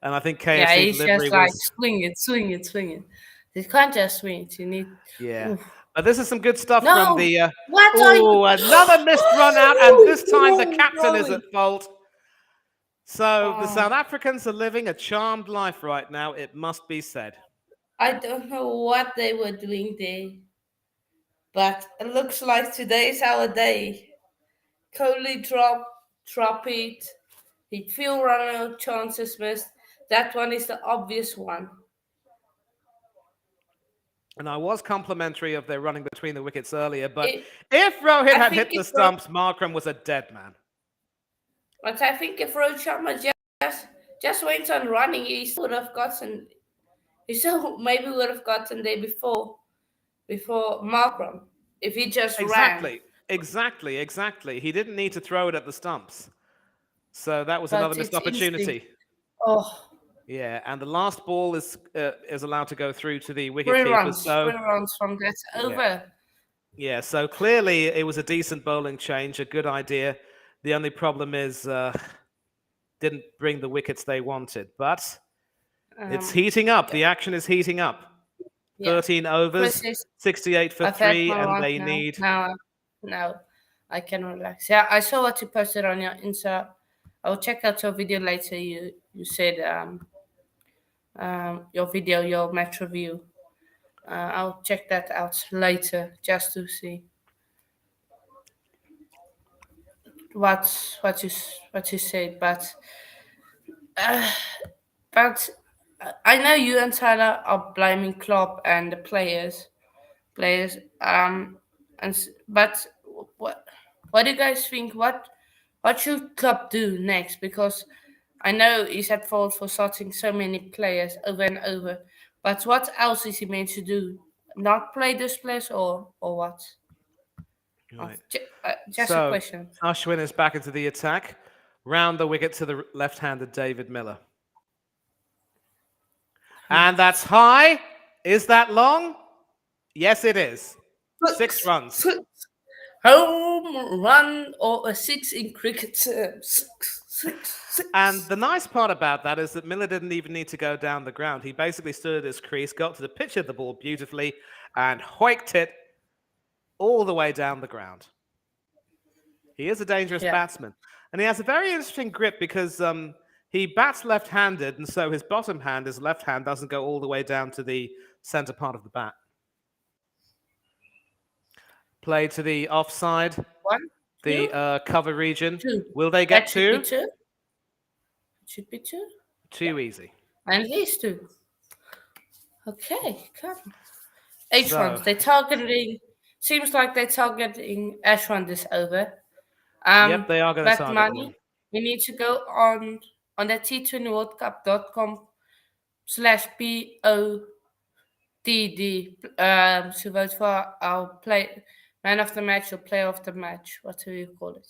and I think KFC Yeah, he's delivery just like was swing it. You can't just swing it. You need. yeah. Oof. But this is some good stuff from No, the. what are you? Another missed run out, and this time the No, captain is Rory. at fault. So the South Oh, Africans are living a charmed life right now, it must be said. I don't know what they were doing there, but it looks like today's our day. Kohli drop it. He feel run out chances missed. That one is the obvious one. And I was complimentary of their running between the wickets earlier, but It, if Rohit I had think hit the if stumps, Markram was a dead man. but I think if Rohit Sharma just went on running, he still would have gotten. He still maybe would have gotten there before Markram if he just ran. Exactly. He didn't need to throw it at the stumps. So that was another But missed it's instinct. opportunity. Oh, Yeah, and the last ball is allowed to go through to the wicketkeeper. three So runs from that yeah, over. yeah. So clearly it was a decent bowling change, a good idea. The only problem is didn't bring the wickets they wanted, but it's heating up. The action is heating up. Yeah. 13 overs, Chris is 68 for I've had 3, my and lunch they now. need. Now I can relax. Yeah, I saw what you posted on your Insta. I'll check out your video later. You said your video, your match review. I'll check that out later just to see what you said. Uh, but I know you and Tyler are blaming Klopp and the players. But what do you guys think? What should Klopp do next? Because I know he's at fault for starting so many players over and over. But what else is he meant to do? Not play this players or what? Right. Just a So question. Ashwin is back into the attack. Round the wicket to the left-handed David Miller. And that's high. Is that long? Yes, it is. 6 runs. Home run or a six in cricket terms. Six. And the nice part about that is that Miller didn't even need to go down the ground. He basically stood at his crease, got to the pitch of the ball beautifully, and hoiked it all the way down the ground. He is a dangerous batsman. And he has a very interesting grip because he bats left-handed, and so his bottom hand, his left hand, doesn't go all the way down to the center part of the bat. Play to the offside. One, the cover region. two. Will they get That should two? be two. It should be two. Too easy. And these two. Okay, come. So, H1s. They're targeting. Seems like they're targeting H1 this over. yep, they are going to But target the one. money. We need to go on the T20worldcup.com/POTD to vote for our play man of the match or player of the match. What do you call it?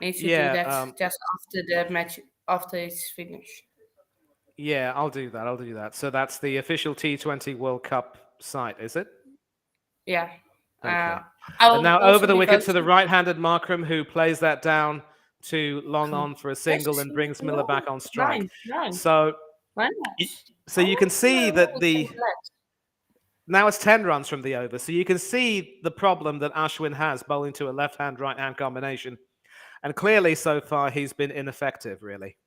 Need to do Yeah, that just after the match after it's finished. yeah, I'll do that. I'll do that. So that's the official T20 World Cup site, is it? Yeah. Uh, Okay. And I'll now over also the be wicket to the voting. right-handed Markram, who plays that down to long Cool. on for a Let's single just and see. brings Miller back No, on strike. nine, nine. So, Why y- not? so I you can want to see know what that we can the collect. now it's 10 runs from the over. So you can see the problem that Ashwin has bowling to a left-hand, right-hand combination. And clearly, so far, he's been ineffective, really.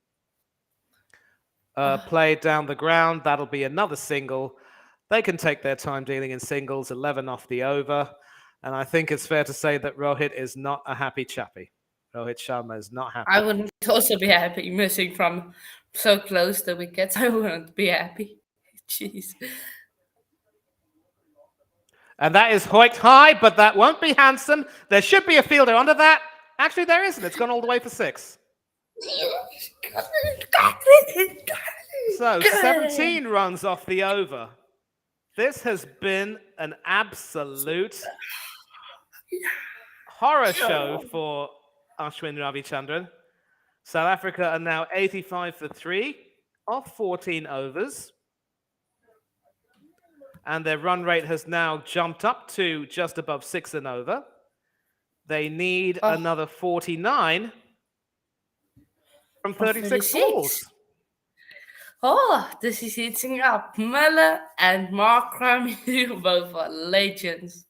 Played down the ground. That'll be another single. They can take their time dealing in singles, 11 off the over. And I think it's fair to say that Rohit is not a happy chappy. Rohit Sharma is not I happy. wouldn't also be happy missing from so close the wickets. I wouldn't be happy. Jeez. And that is hoiked high, but that won't be handsome. There should be a fielder under that. Actually, there isn't. It's gone all the way for six. So 17 runs off the over. This has been an absolute horror show for Ashwin Ravichandran. South Africa are now 85 for 3 off 14 overs. And their run rate has now jumped up to just above 6 and over. They need Oh, another 49 from from 36 36. balls. Oh, this is heating up. Miller and Markram, you both are legends.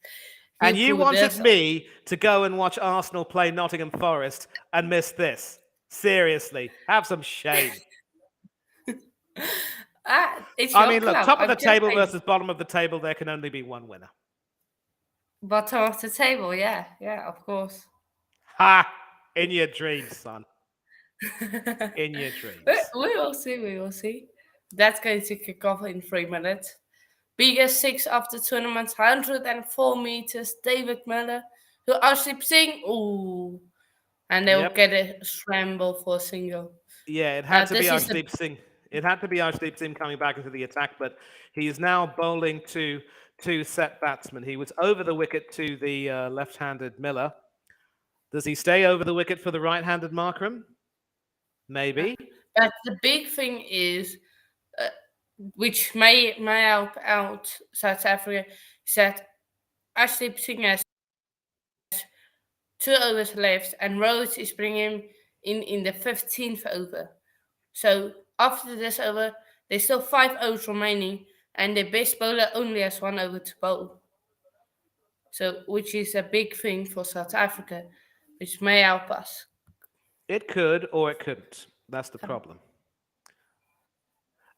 And You you pulled wanted this off. me to go and watch Arsenal play Nottingham Forest and miss this. Seriously, have some shame. It's I your mean, look, club. top of I'm the just table saying. versus bottom of the table, there can only be one winner. Bottom of the table, yeah, of course. Ha! In your dreams, son. In your dreams. We will see, we will see. That's going to kick off in 3 minutes. Biggest six of the tournament, 104 meters. David Miller, who Arshdeep Singh, ooh, and they'll Yep. get a scramble for a single. Yeah, it had to be This is the Arshdeep Singh. It had to be Arshdeep Singh coming back into the attack, but he is now bowling to two set batsmen. He was over the wicket to the left-handed Miller. Does he stay over the wicket for the right-handed Markram? Maybe. but the big thing is, uh, which may help out South Africa, is that Arshdeep Singh has 2 overs left, and Rhodes is bringing him in the 15th over. So after this over, there's still 5 overs remaining, and the best bowler only has 1 over to bowl. So, which is a big thing for South Africa, which may help us. It could or it couldn't. That's the problem.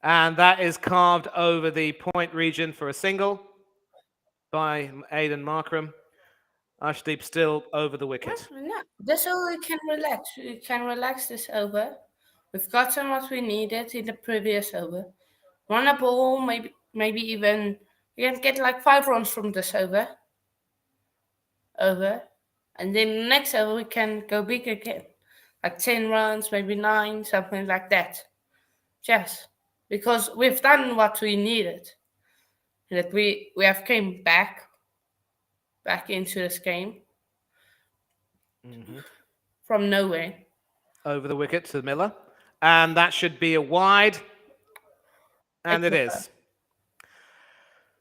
And that is carved over the point region for a single by Aidan Markram. Ashdeep still over the wicket. No, this over we can relax. We can relax this over. We've gotten what we needed in the previous over. Run a ball, maybe even we can get like 5 runs from this over, and then the next over we can go big again, like 10 runs, maybe 9, something like that. Just because we've done what we needed, that we have came back into this game from nowhere. Over the wicket to Miller. And that should be a wide. And it is.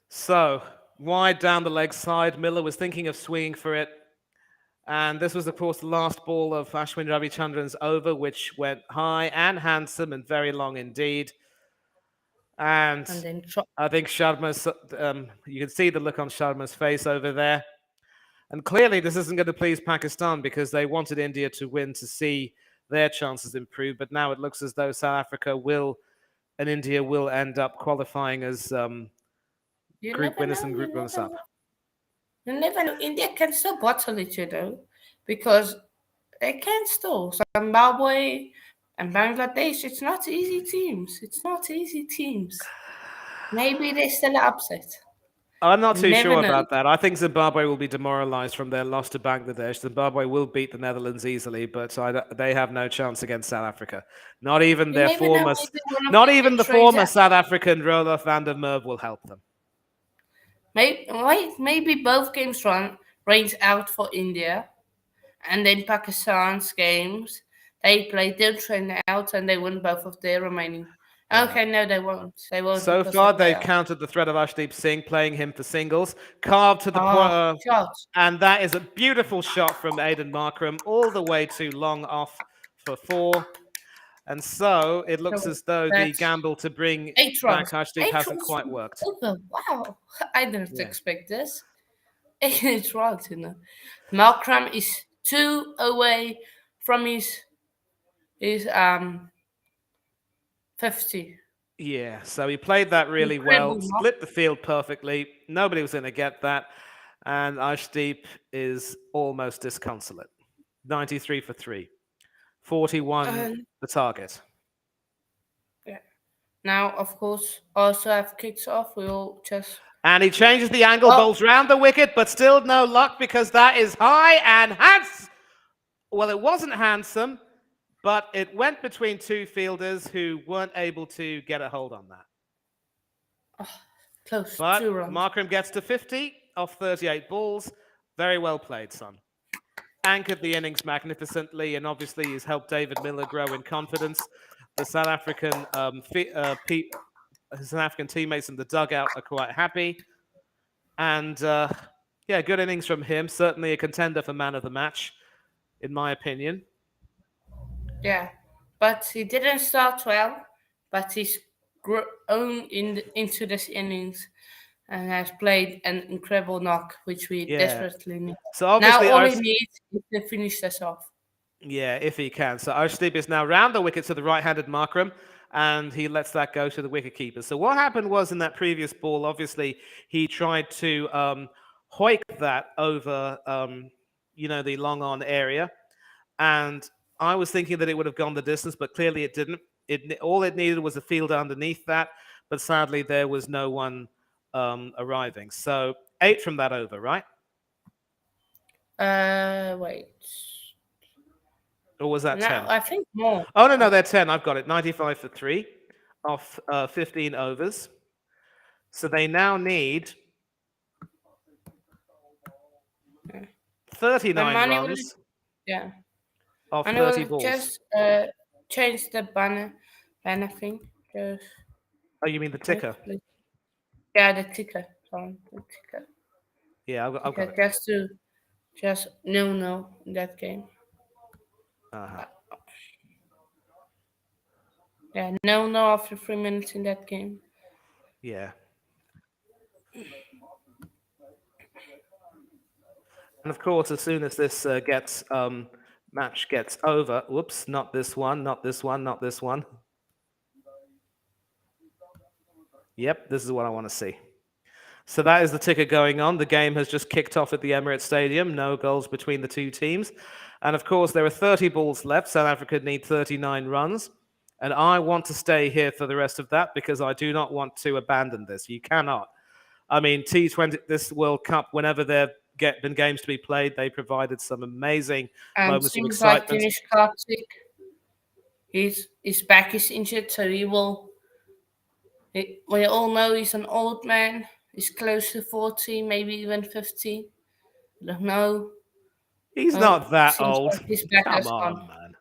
So, wide down the leg side. Miller was thinking of swinging for it. And this was, of course, the last ball of Ashwin Ravichandran's over, which went high and handsome and very long indeed. And then I think Sharma's, you can see the look on Sharma's face over there. And clearly, this isn't going to please Pakistan because they wanted India to win to see their chances improve. But now it looks as though South Africa will and India will end up qualifying as group winners and group runners up. You never know. India can still bottle it, because they can still. Zimbabwe, And Bangladesh, it's not easy teams. It's not easy teams. Maybe they still upset. I'm not You too never sure know. about that. I think Zimbabwe will be demoralised from their loss to Bangladesh. Zimbabwe will beat the Netherlands easily, but they have no chance against South Africa. Not even You their never know. former, Maybe one of not them even the gets raised former up. South African Roelof van der Merwe will help them. Maybe both games range out for India, and then Pakistan's games they play, they'll train out, and they win both of their remaining. Uh, Okay, no, they won't. They won't so because far, the they've playoff. countered the threat of Ashdeep Singh, playing him for singles, carved to the point, Oh, shot. and that is a beautiful shot from Aidan Markram, all the way to long off for four. And so it looks So as though the that's gamble to bring 8 runs. back Ashdeep 8 runs hasn't quite from worked. over. Wow, I didn't Yeah. expect this. 8 runs, you know. Malcolm is 2 away from his 50. Yeah, so he played that really well, Incredible mark. split the field perfectly. Nobody was going to get that. And Ashdeep is almost disconsolate. 93 for 3, 41 And the target. yeah. Now, of course, also have kicks off. We'll just. And he changes the angle, Oh, bowls round the wicket, but still no luck because that is high and handsome. Well, it wasn't handsome, but it went between two fielders who weren't able to get a hold on that. close. But 2 runs. Markram gets to 50 off 38 balls. Very well played, son. Anchored the innings magnificently, and obviously has helped David Miller grow in confidence. The South African South African teammates in the dugout are quite happy. And yeah, good innings from him. Certainly a contender for man of the match, in my opinion. Yeah. But he didn't start well, but he's grown into this innings and has played an incredible knock, which we Yeah. desperately need. So Now obviously, all he needs is to finish this off. yeah, if he can. So Arshdeep is now round the wicket to the right-handed Markram, and he lets that go to the wicketkeeper. So what happened was in that previous ball, obviously, he tried to hoik that over, the long-on area, and I was thinking that it would have gone the distance, but clearly it didn't. All it needed was a fielder underneath that, but sadly there was no one arriving. So 8 from that over, right? Wait. Or was that No, 10? I think more. Oh, no, they're 10. I've got it. 95 for 3 off 15 overs. So they now need Yeah. 39 runs Yeah. off And 30 we'll balls. just change the banner thing. Just Oh, you mean the ticker? quickly. Yeah, the ticker. Sorry, the ticker. Yeah, I've got Ticker, it. just no in that game. Uh-huh. Yeah, no after 3 minutes in that game. Yeah. And of course, as soon as this match gets over, whoops, not this one, not this one, not this one. Yep, this is what I want to see. So that is the ticker going on. The game has just kicked off at the Emirates Stadium. No goals between the two teams. And of course, there are 30 balls left. South Africa need 39 runs. And I want to stay here for the rest of that because I do not want to abandon this. You cannot. I mean, T20, this World Cup, whenever there have been games to be played, they provided some amazing And moments of seems like excitement. Dinesh Karthik, his back is injured, so he will. We all know he's an old man. He's close to 40, maybe even 50. I don't know. He's Well, not that seems old. like his back Come has gone. on, man.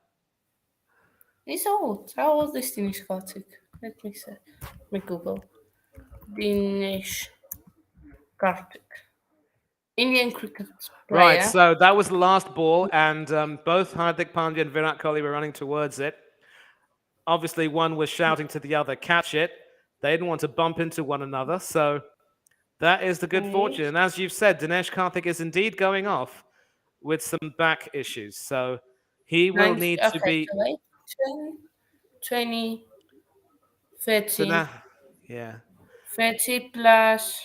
He's old. How old is Dinesh Karthik? Let me see. Let me Google. Dinesh Karthik. Indian cricket Right, player. so that was the last ball, and both Hardik Pandya and Virat Kohli were running towards it. Obviously, one was shouting to the other, catch it. They didn't want to bump into one another, so that is the good fortune. And as you've said, Dinesh Karthik is indeed going off with some back issues, so he will need to be... So wait, 20, 30, So now, yeah. 30 plus.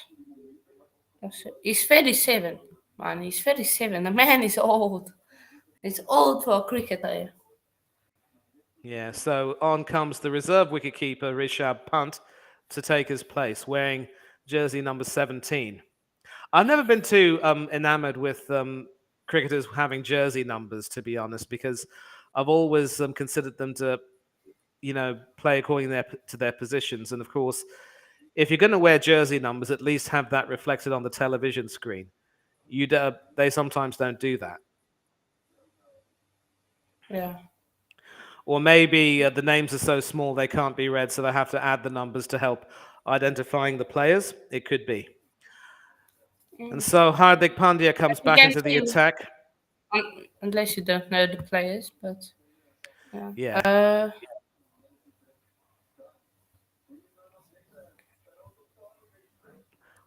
He's 37. Man, he's 37. The man is old. He's old for a cricketer. Yeah, so on comes the reserve wicketkeeper, Rishabh Pant, to take his place, wearing jersey number 17. I've never been too enamored with cricketers having jersey numbers, to be honest, because I've always considered them to, play according to their positions. And of course, if you're going to wear jersey numbers, at least have that reflected on the television screen. They sometimes don't do that. Yeah. Or maybe the names are so small they can't be read, so they have to add the numbers to help identifying the players. It could be. And so Hardik Pandya comes You back can into the see, attack. unless you don't know the players, but yeah. Yeah.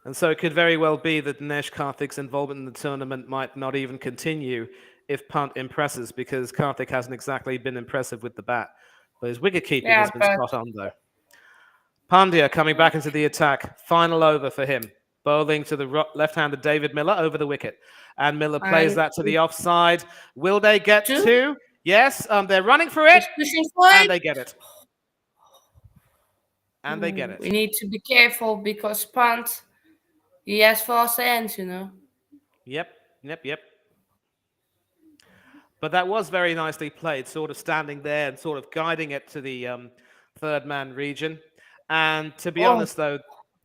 And so it could very well be that Dinesh Karthik's involvement in the tournament might not even continue if Pant impresses, because Karthik hasn't exactly been impressive with the bat. But his wicket keeping Yeah, has been but spot on, though. Pandya coming back into the attack. Final over for him. Bowling to the left-handed David Miller over the wicket. And Miller plays and that to the offside. Will they get two two? Yes, they're running for it, is pushing for and it. they get it. And they get We it. need to be careful because Pant, he has fast hands, you know. Yep. But that was very nicely played, sort of standing there and sort of guiding it to the third man region. And to be Oh, honest, though,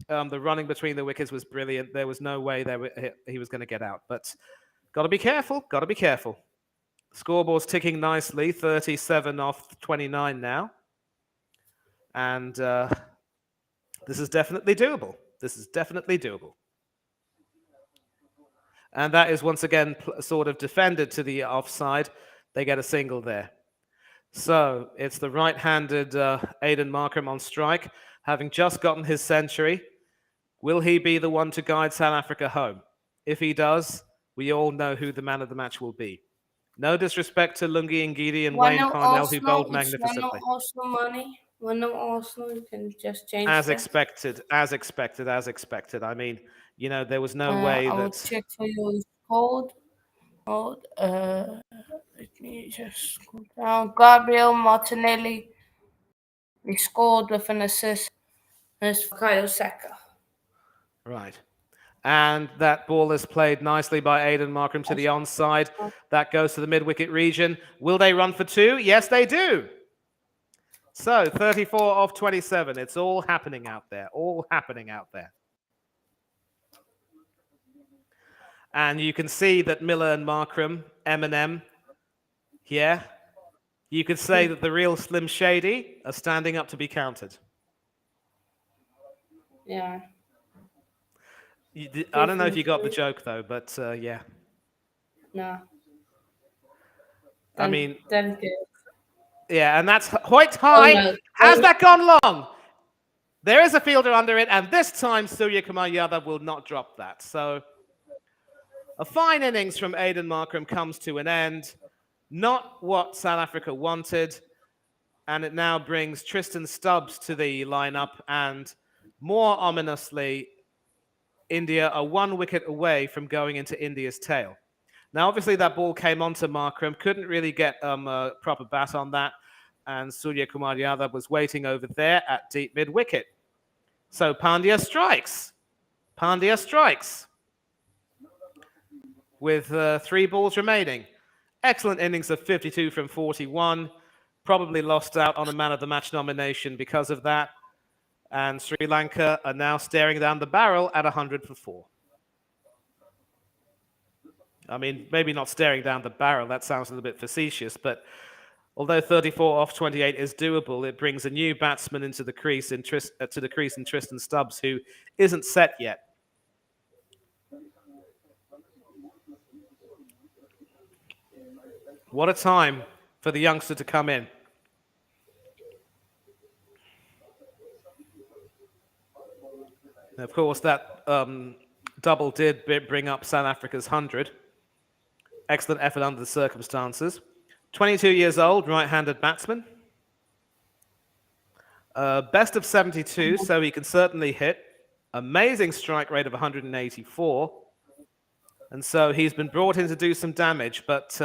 the running between the wickets was brilliant. There was no way he was going to get out. But got to be careful. Got to be careful. Scoreboard's ticking nicely, 37 off 29 now. And this is definitely doable. This is definitely doable. And that is once again sort of defended to the offside. They get a single there. So it's the right-handed Aidan Markram on strike, having just gotten his century. Will he be the one to guide South Africa home? If he does, we all know who the man of the match will be. No disrespect to Lungi Ngidi and one Wayne of Parnell, who Arsenal, bowled it's one of magnificently. Arsenal money. One of Arsenal, you can just change As that. expected, as expected, as expected. I mean, there was no way I will that... check for you. It's called. Let me just scroll down. Gabriel Martinelli. He scored with an assist. It's for Kyle Saka. Right. And that ball is played nicely by Aidan Markram to the onside. That goes to the mid-wicket region. Will they run for two? Yes, they do. So 34 off 27. It's all happening out there. All happening out there. And you can see that Miller and Markram, Eminem, here, you could say that the real Slim Shady are standing up to be counted. Yeah. I don't know if you got the joke, though, but yeah. No. I mean, Thank you. yeah, and that's Hoyt Oh high. no. Has that gone long? There is a fielder under it, and this time Surya Kumar Yadav will not drop that. So a fine innings from Aidan Markram comes to an end. Not what South Africa wanted, and it now brings Tristan Stubbs to the lineup, and more ominously, India are 1 wicket away from going into India's tail. Now, obviously, that ball came onto Markram, couldn't really get a proper bat on that, and Surya Kumar Yadav was waiting over there at deep mid-wicket. So Pandya strikes. Pandya strikes with 3 balls remaining. Excellent innings of 52 from 41. Probably lost out on a man of the match nomination because of that. And Sri Lanka are now staring down the barrel at 100 for 4. I mean, maybe not staring down the barrel. That sounds a little bit facetious, but although 34 off 28 is doable, it brings a new batsman into the crease in Tristan Stubbs, who isn't set yet. What a time for the youngster to come in. Of course, that double did bring up South Africa's 100. Excellent effort under the circumstances. 22 years old, right-handed batsman. Best of 72, so he can certainly hit. Amazing strike rate of 184. And so he's been brought in to do some damage, but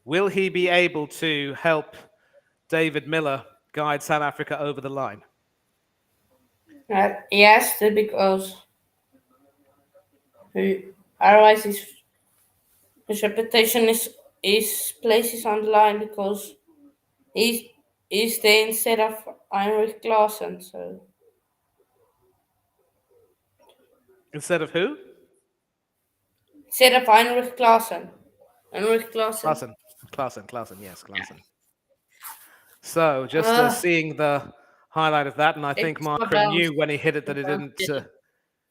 will he be able to help David Miller guide South Africa over the line? Yes, because otherwise his reputation is places on the line because he's he's there instead of Heinrich Klaassen. So Instead of who? instead of Heinrich Klaassen, Heinrich Klaassen. Klaassen. Klaassen, yes, Klaassen. So just Uh, seeing the highlight of that, and I think extra Markram bounce. knew when he hit it that it didn't.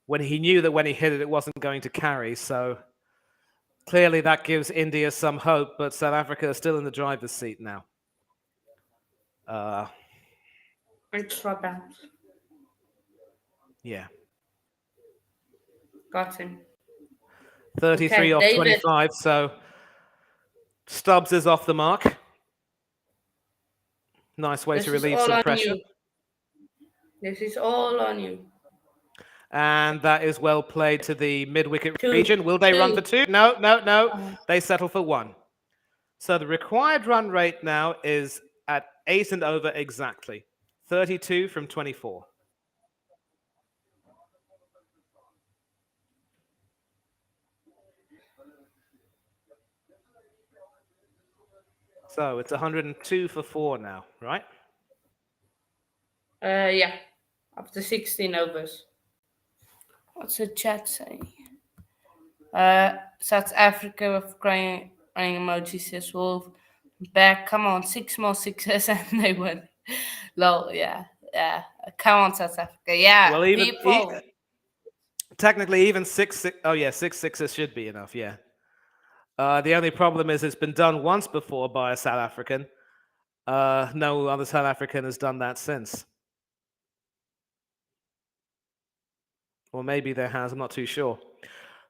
When he knew that when he hit it, it wasn't going to carry. So clearly that gives India some hope, but South Africa is still in the driver's seat now. Extra bounce. Yeah. Got him. 33 Okay, off David. 25, so Stubbs is off the mark. Nice way This to is relieve all some on pressure. you. This is all on you. And that is well played to the mid-wicket Two. region. Will they run for two? No. Uh, They settle for one. So the required run rate now is at 8 and over exactly. 32 from 24. So it's 102 for 4 now, right? yeah. After 16 overs. What's the chat saying? South Africa with crying emoji says Wolf back. Come on, 6 more sixes and they win. Lol, yeah. Come on, South Africa. Yeah, Well, even people. technically, even oh yeah, 6 sixes should be enough. Yeah. The only problem is it's been done once before by a South African. No other South African has done that since. Or maybe there has. I'm not too sure.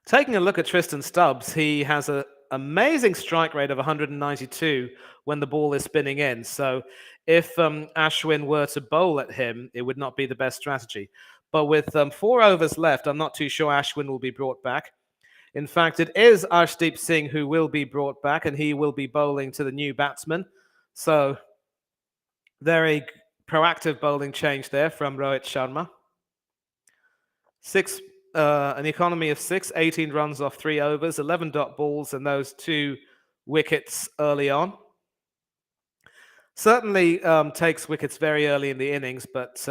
Taking a look at Tristan Stubbs, he has an amazing strike rate of 192 when the ball is spinning in. So if Ashwin were to bowl at him, it would not be the best strategy. But with 4 overs left, I'm not too sure Ashwin will be brought back. In fact, it is Arshdeep Singh who will be brought back, and he will be bowling to the new batsman. So very proactive bowling change there from Rohit Sharma. An economy of 6, 18 runs off 3 overs, 11 dot balls, and those 2 wickets early on. Certainly takes wickets very early in the innings, but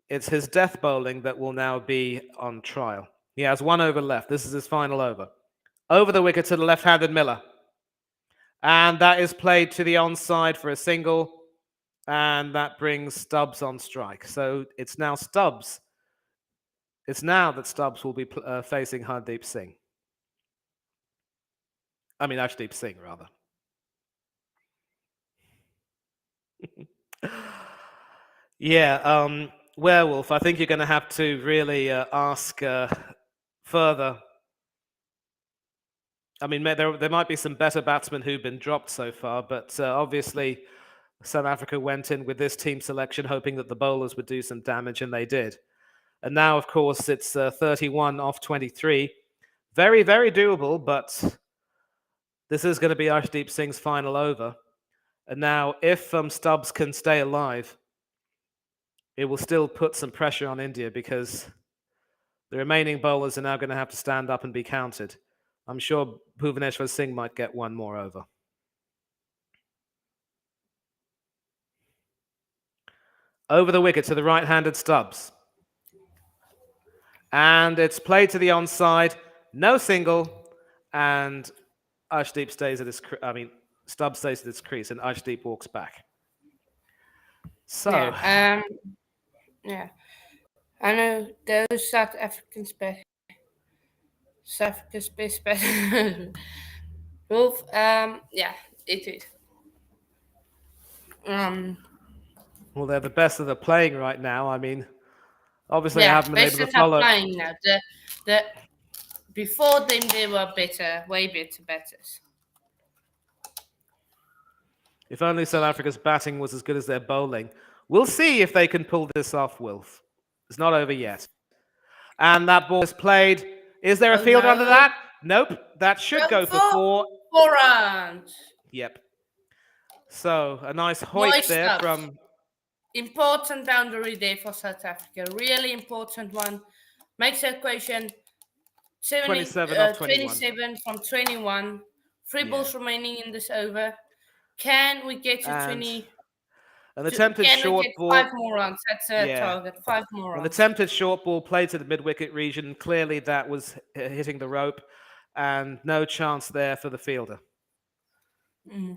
it's his death bowling that will now be on trial. He has 1 over left. This is his final over. Over the wicket to the left-handed Miller. And that is played to the onside for a single, and that brings Stubbs on strike. So it's now Stubbs. It's now that Stubbs will be facing Hardeep Singh. I mean, Ashdeep Singh, rather. Yeah, Werewolf, I think you're going to have to really ask further. I mean, there might be some better batsmen who've been dropped so far, but obviously South Africa went in with this team selection hoping that the bowlers would do some damage, and they did. And now, of course, it's 31 off 23. Very, very doable, but this is going to be Arshdeep Singh's final over. And now, if Stubbs can stay alive, it will still put some pressure on India because the remaining bowlers are now going to have to stand up and be counted. I'm sure Bhuvaneshwar Singh might get 1 more over. Over the wicket to the right-handed Stubbs. And it's played to the onside. No single. And Arshdeep stays at his... Stubbs stays at his crease and Arshdeep walks back. So... Yeah. I know those South African space Wolf, yeah, it is. Well, they're the best that are playing right now. I mean, obviously I yeah, haven't been able to spaces follow... are playing now. The before them they were better, way better batters. If only South Africa's batting was as good as their bowling. We'll see if they can pull this off, Wilf. It's not over yet. And that ball is played. Is there a fielder under that? Nope. That should go for 4. 4 runs. Yep. So a nice hoik Nice there stuff. from Important boundary there for South Africa. Really important one. Makes the equation 27 off 21. 27 from 21. Three Yeah. balls remaining in this over. Can we get to And 20? an attempted Can we get short five ball. more runs? That's a Yeah. target. Five more An runs. attempted short ball played to the mid wicket region. Clearly, that was hitting the rope, and no chance there for the fielder. Mm.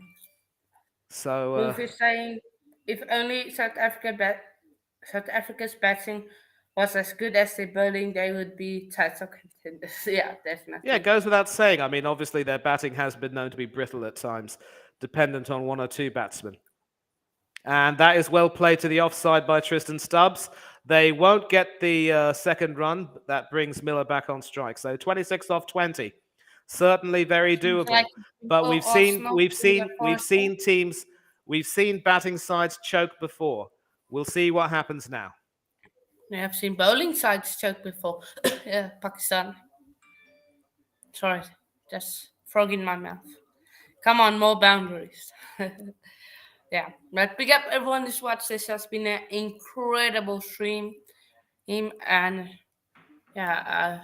So, Wolf is saying if only South Africa's batting was as good as their bowling, they would be title contenders. Yeah, yeah, it definitely. goes without saying. I mean, obviously, their batting has been known to be brittle at times, dependent on one or two batsmen. And that is well played to the offside by Tristan Stubbs. They won't get the second run. That brings Miller back on strike. So 26 off 20, certainly very Seems like doable. But for Arsenal in the we've first seen teams, we've seen batting sides choke before. We'll see what happens now. we have seen bowling sides choke before. Yeah, Pakistan. Sorry, just frog in my mouth. Come on, more boundaries. Yeah, but big up everyone who's watched this. Has been an incredible stream. And yeah,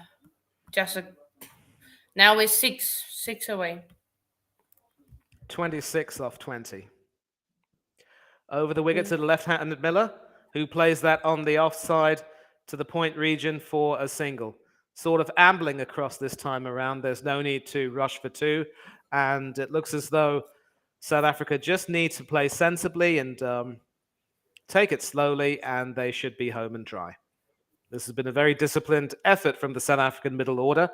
just now we're six away. 26 off 20. Over the wicket to the left-handed Miller, who plays that on the offside to the point region for a single. Sort of ambling across this time around. There's no need to rush for two. And it looks as though South Africa just need to play sensibly and take it slowly, and they should be home and dry. This has been a very disciplined effort from the South African middle order.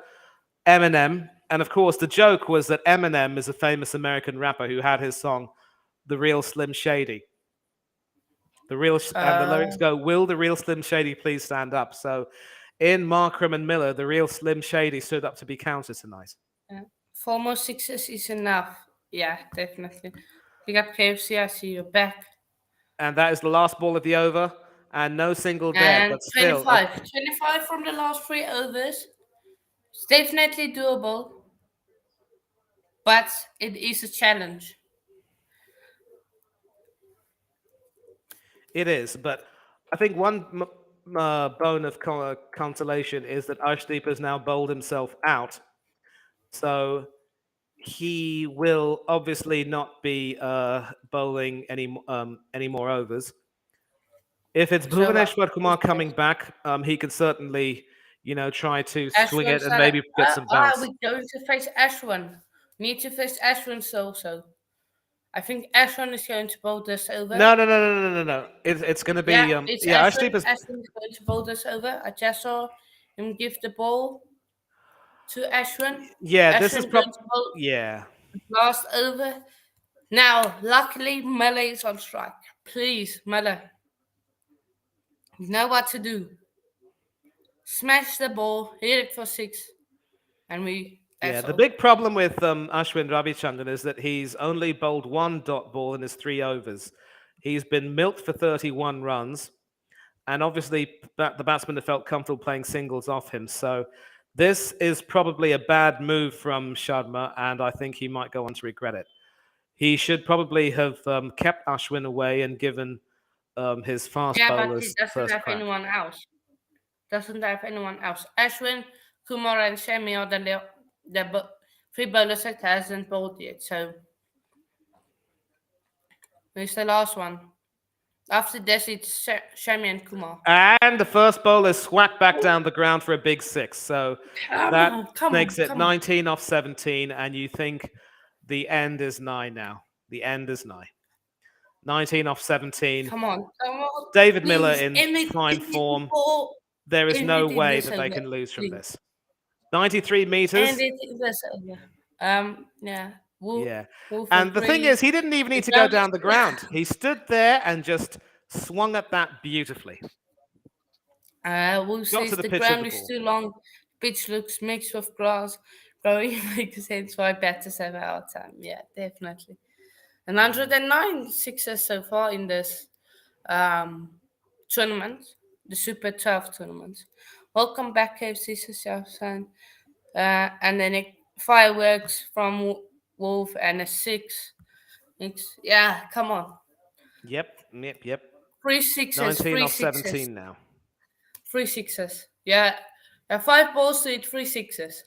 Eminem, and of course, the joke was that Eminem is a famous American rapper who had his song, The Real Slim Shady. And the lyrics go, "Will the real Slim Shady please stand up?" So, in Markram and Miller, the real Slim Shady stood up to be counted tonight. Yeah. 4 more sixes is enough. Yeah, definitely. Big up KFC. I see you're back. And that is the last ball of the over, and no single there, And but still, 25 from the last three overs. It's definitely doable, but it is a challenge. it is. But I think one bone of consolation is that Arshdeep has now bowled himself out, so he will obviously not be bowling any more overs. If it's So Bhuvaneshwar Kumar coming back, he can certainly, try to swing Ashwin it and said, maybe get some are bounce. we going to face Ashwin? Need to face Ashwin also. I think Ashwin is going to bowl this over. No, no, no, no, no, no, no. It's going to Yeah, be it's yeah. Ashwin. Arshdeep is Ashwin is going to bowl this over. I just saw him give the ball to Ashwin. yeah. This is Ashwin going to bowl yeah. last over. Now, luckily, Miller is on strike. Please, Miller, you know what to do. Smash the ball, hit it for six, and Yeah, that's the all. big problem with Ashwin Ravichandran is that he's only bowled one dot ball in his 3 overs. He's been milked for 31 runs, and obviously the batsmen have felt comfortable playing singles off him. So this is probably a bad move from Sharma, and I think he might go on to regret it. He should probably have kept Ashwin away and given his fast Yeah, but he bowlers doesn't first have crack. anyone else. Doesn't have anyone else. Ashwin, Kumar, and Shami are the three bowlers that hasn't bowled yet. So who's the last one? After this, it's Shami and Kumar. And the first bowler swacked back down the ground for a big six. So that Come makes on, it come on. 19 off 17. And you think the end is nigh now. The end is nigh. 19 off 17. Come on, come on. David Miller Please, in end it, fine end it form. before, There is end no it in way this that they over. can lose from Please. this. 93 meters. End it in this over. Yeah. Yeah. Wolf And the thing agrees. is, he didn't even need The to go ground is down the ground. He stood there and just swung at that beautifully. Wolf Got to says the the pitch of ground the is ball. too long. Pitch looks mixed with grass. Growing makes sense why batters have our time. Yeah, definitely. And 109 sixes so far in this tournament, the Super 12 tournament. Welcome back, KFC Southend. And then fireworks from Wolf and a six. Yeah, come on. Yep. Three sixes, 19 three off sixes, 17 now. three sixes. Yeah, five balls to it, three sixes.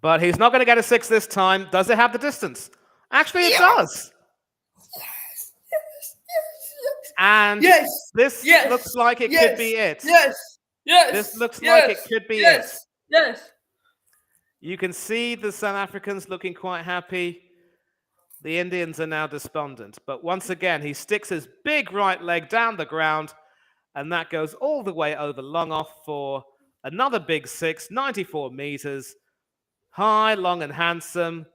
But he's not going to get a six this time. Does it have the distance? Actually, it Yes, does. And yes, this yes, looks like it could yes, be it. yes, This yes, looks like it yes, could be it. yes, yes. You can see the South Africans looking quite happy. The Indians are now despondent. But once again, he sticks his big right leg down the ground, and that goes all the way over long off for another big six, 94 meters, high, long, and handsome,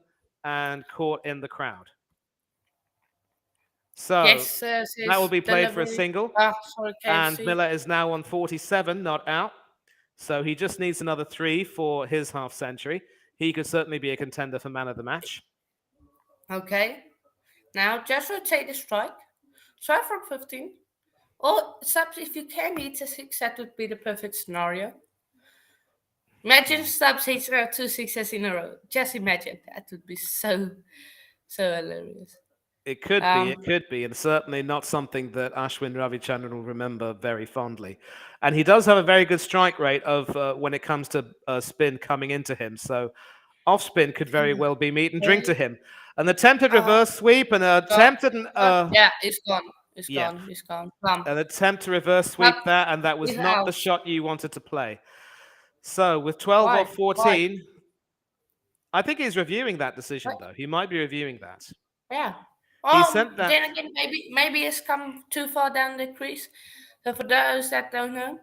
and caught in the crowd. So Yes, that will says be played for a delivery. single, Ah, sorry, and KFC. Miller is now on 47, not out. So he just needs another three for his half century. He could certainly be a contender for man of the match. Okay. Now just rotate the strike. Try from 15. Or subs, if you can hit a six, that would be the perfect scenario. Imagine subs hits two sixes in a row. Just imagine. That would be so hilarious. It could be, and certainly not something that Ashwin Ravichandran will remember very fondly. And he does have a very good strike rate of when it comes to spin coming into him. So off spin could very well be meat and drink to him. An attempted reverse sweep and an Gone. attempted Yeah, it's gone. It's yeah, gone. It's gone. Come. an attempt to reverse sweep Up. that, and that was It's not the out. shot you wanted to play. So with 12 Why? off Why? 14, I think he's reviewing that decision What? though. He might be reviewing that. Yeah. He Oh, sent that. then again, maybe it's come too far down the crease. So for those that don't know,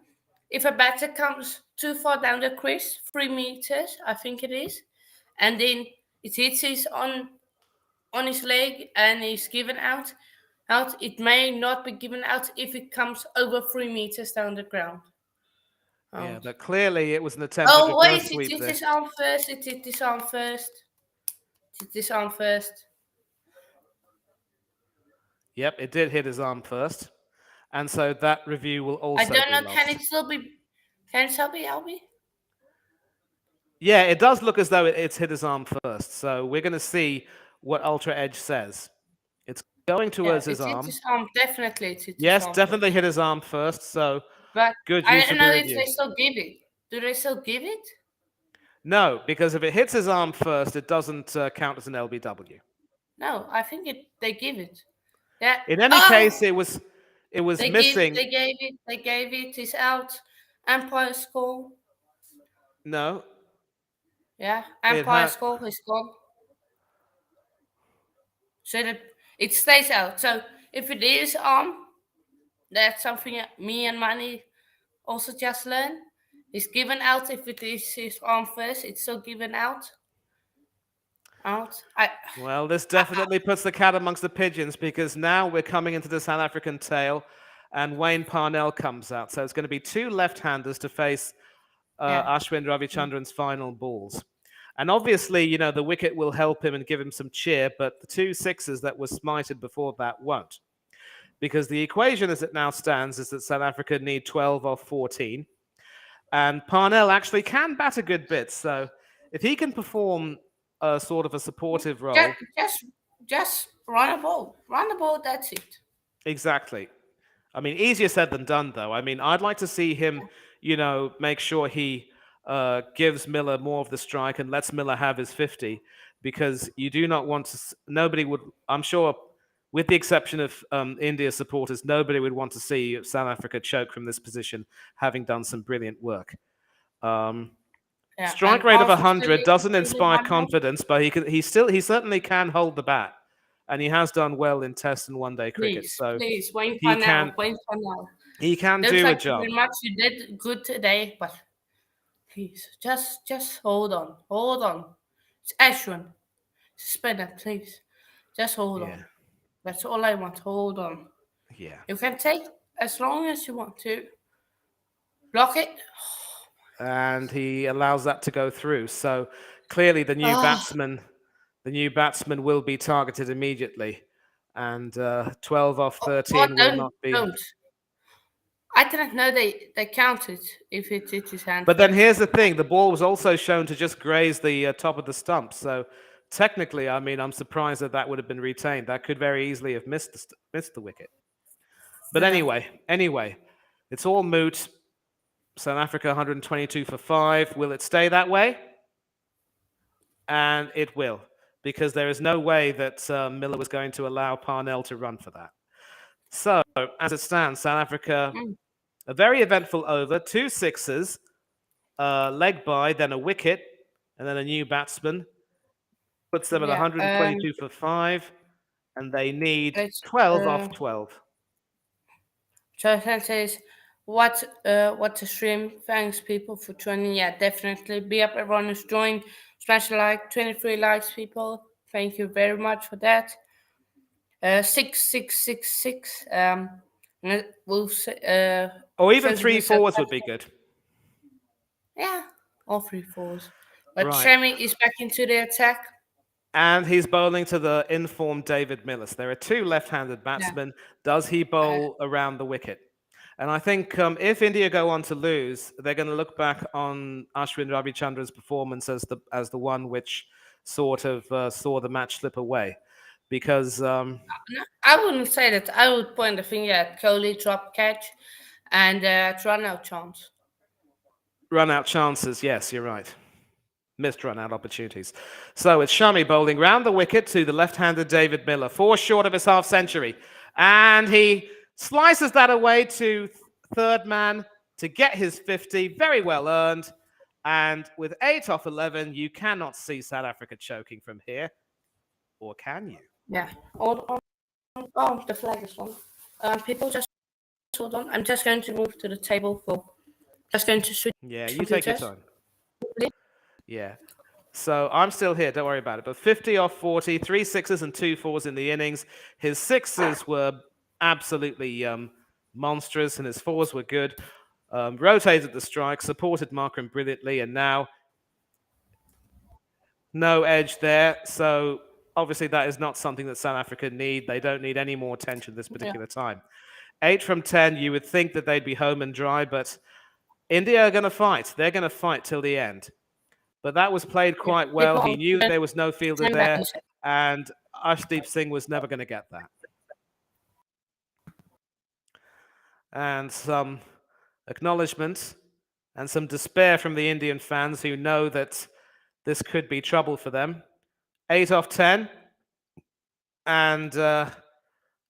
if a batter comes too far down the crease, 3 meters, I think it is, and then it hits his on his leg and is given out. It may not be given out if it comes over 3 meters down the ground. Yeah, Out. but clearly it was an attempted Oh reverse wait, it sweep hit there. his arm first. It hit his arm first. It hit his arm first. Yep, it did hit his arm first. And so that review will I also don't be know. Can lost. it still be? Can it still be LB? Yeah, it does look as though it's hit his arm first. So we're going to see what Ultra Edge says. It's going Yeah, towards his it hit arm. his arm. Definitely, it hit his Yes, arm definitely first. hit his arm first. So But good I use don't of the know if review. they still give it. Do they still give it? No, because if it hits his arm first, it doesn't count as an LBW. No, I think they give it. Yeah. In any Oh, case, it was missing. They gave it. They gave it. It's out. Empire score. No, Yeah, it Empire had. score is gone. So that it stays out. So if it is arm, that's something me and Manny also just learned. It's given out if it is his arm first. It's still given out. Out. Well, this definitely puts the cat amongst the pigeons because now we're coming into the South African tail, and Wayne Parnell comes out. So it's going to be two left-handers to face Yeah. Ashwin Ravichandran's final balls. And obviously, you know, the wicket will help him and give him some cheer, but the two sixes that were smited before that won't. Because the equation as it now stands is that South Africa need 12 or 14. And Parnell actually can bat a good bit. So if he can perform a sort of a supportive role. Just run a ball. Run the ball, that's it. Exactly. I mean, easier said than done, though. I mean, I'd like to see him, you know, make sure he gives Miller more of the strike and lets Miller have his 50, because you do not want to. Nobody would, I'm sure, with the exception of India supporters, nobody would want to see South Africa choke from this position, having done some brilliant work. Yeah, Strike and rate of also 100 doesn't Philly inspire won one. confidence, but he certainly can hold the bat, and he has done well in Test and One Day cricket. So Please, Wayne he Parnell, can Wayne Parnell. he can Looks do a like you job. very much. You did good today, but please, just hold on, hold on. It's Ashwin, spinner, please, just hold Yeah, on. That's all I want. Hold on. yeah. You can take as long as you want to. Block it. And he allows that to go through. So clearly, the new batsman will be targeted immediately, and 12 off 13 will not be. Don't. I didn't know they counted if it hit his hand. But then first. here's the thing: the ball was also shown to just graze the top of the stump. So technically, I mean, I'm surprised that that would have been retained. That could very easily have missed the wicket. But Yeah. anyway, it's all moot. South Africa 122 for 5. Will it stay that way? And it will, because there is no way that Miller was going to allow Parnell to run for that. So, as it stands, South Africa, Mm. a very eventful over, 2 sixes, leg by, then a wicket, and then a new batsman. Puts them at Yeah. 122 for 5, and they need It's 12 off 12. Jonathan says, what a stream. Thanks, people, for joining. Yeah, definitely. Be up, everyone who's joined. Smash a like, 23 likes, people. Thank you very much for that. 6666. We'll say, Or even shows 3 this as forwards would be good. yeah, all 3 4s. But Right. Shami is back into the attack. And he's bowling to the informed David Millis. There are 2 left-handed Yeah. batsmen. Does he bowl around the wicket? And I think if India go on to lose, they're going to look back on Ashwin Ravichandra's performance as the one which sort of saw the match slip away, because No, I wouldn't say that. I would point the finger at Kohli drop catch and run out chance. run-out chances. Yes, you're right. Missed run-out opportunities. So it's Shami bowling round the wicket to the left-handed David Miller, 4 short of his half-century, and he slices that away to third man to get his 50. Very well earned. And with 8 off 11, you cannot see South Africa choking from here. Or can you? Yeah. Oh, the flag is on. People just hold on. I'm just going to move to the table for. Just going to switch. Yeah, you take your computers. time. Yeah. So I'm still here. Don't worry about it. But 50 off 40, 3 sixes and 2 fours in the innings. His sixes were absolutely monstrous, and his fours were good. Rotated the strike, supported Markram brilliantly, and now no edge there. So obviously that is not something that South Africa need. They don't need any more attention this particular time. 8 from 10, you would think that they'd be home and dry, but India are going to fight. They're going to fight till the end. But that was played quite well. He knew there was no fielder there, and Ashdeep Singh was never going to get that. And some acknowledgement and some despair from the Indian fans who know that this could be trouble for them. 8 off 10. And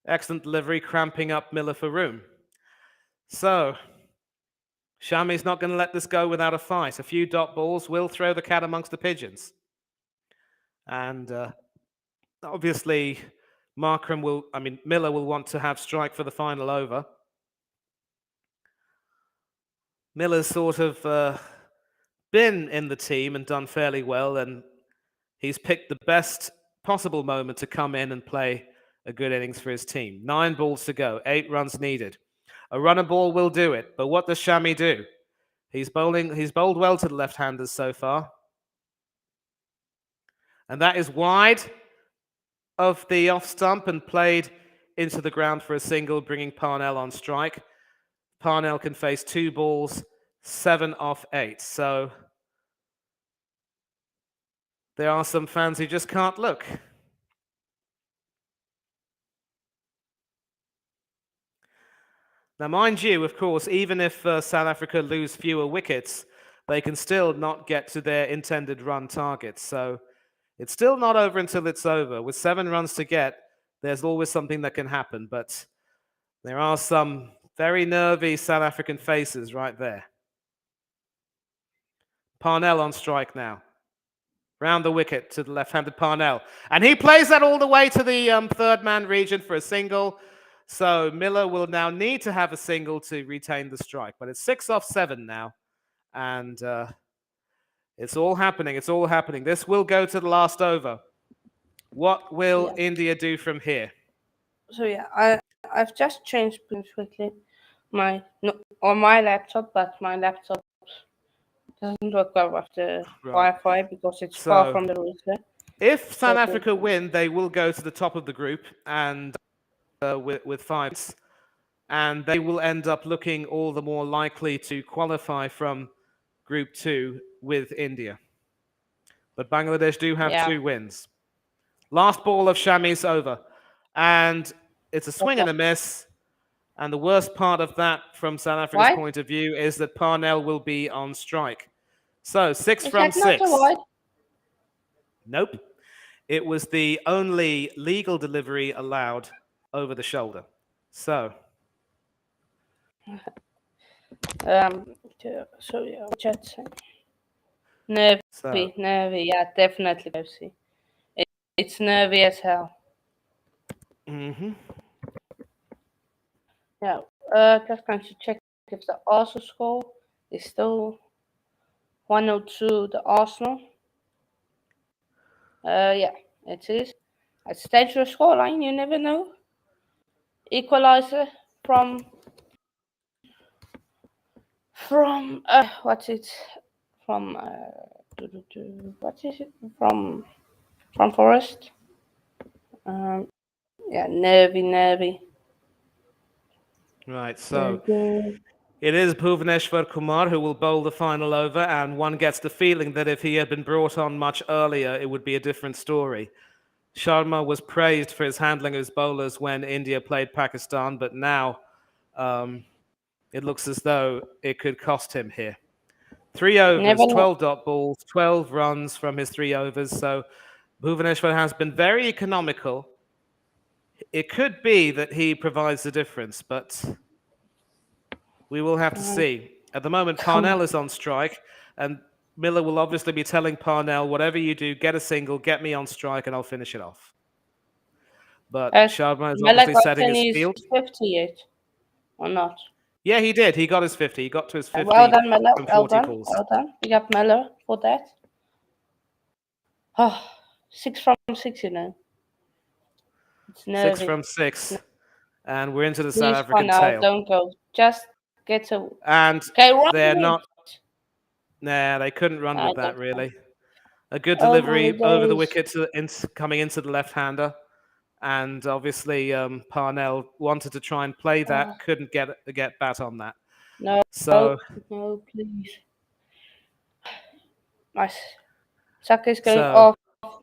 excellent delivery, cramping up Miller for room. So, Shami's not going to let this go without a fight. A few dot balls will throw the cat amongst the pigeons. And obviously, Miller will want to have strike for the final over. Miller's sort of been in the team and done fairly well, and he's picked the best possible moment to come in and play a good innings for his team. 9 balls to go, 8 runs needed. A runner ball will do it, but what does Shami do? He's bowled well to the left-handers so far. And that is wide of the off stump and played into the ground for a single, bringing Parnell on strike. Parnell can face 2 balls, 7 off 8. So there are some fans who just can't look. Now, mind you, of course, even if South Africa lose fewer wickets, they can still not get to their intended run targets. So it's still not over until it's over. With 7 runs to get, there's always something that can happen. But there are some very nervy South African faces right there. Parnell on strike now. Round the wicket to the left-handed Parnell. And he plays that all the way to the third man region for a single. So Miller will now need to have a single to retain the strike. But it's 6 off 7 now. And it's all happening. It's all happening. This will go to the last over. What will India do from here? So yeah, I've just changed quickly on my laptop, but my laptop doesn't work well with the Wi-Fi because it's far from the router. If South Africa win, they will go to the top of the group and with 5, and they will end up looking all the more likely to qualify from Group 2 with India. but Bangladesh do have Yeah. 2 wins. Last ball of Shami's over. And it's a swing and a miss. And the worst part of that, from South Africa's Why? point of view, is that Parnell will be on strike. So 6 Is from that not a 6. wide? Nope. It was the only legal delivery allowed over the shoulder. So, So yeah, chat saying. Nervy, so nervy. Yeah, definitely nervy. It's nervy as hell. hmm Yeah. Just going to check if the Arsenal score is still 102. The Arsenal. Yeah, it is. It's dangerous scoreline. You never know. Equalizer from what's it from what is it from Forest? Yeah, nervy. right. Very So good. it is Bhuvaneshwar Kumar who will bowl the final over, and one gets the feeling that if he had been brought on much earlier, it would be a different story. Sharma was praised for his handling of his bowlers when India played Pakistan, but now it looks as though it could cost him here. 3 overs, Never know. 12 dot balls, 12 runs from his 3 overs. So Bhuvaneshwar has been very economical. It could be that he provides the difference, but we will have to see. At the moment, Come Parnell on. is on strike, and Miller will obviously be telling Parnell, whatever you do, get a single, get me on strike, and I'll finish it off. But Has Sharma is Mela obviously setting gotten his his field. 50 yet or not? Yeah, he did. He got his 50. He got to his Well 50 done, Mela. from Well 40 done. balls. Well done. We got Mela for that. Oh, 6 from 6, you know. It's Six nervy. from six. And we're into the South Please, African Parnell, tail. don't go. Just get a. And Okay, run they're with not, it. nah, they couldn't run with that, That's fine. really. A good Oh my delivery over the days. wicket coming into the left-hander. And obviously, Parnell wanted to try and play Oh, that, couldn't get bat on that. no, So, no, please. My Saka is going so off.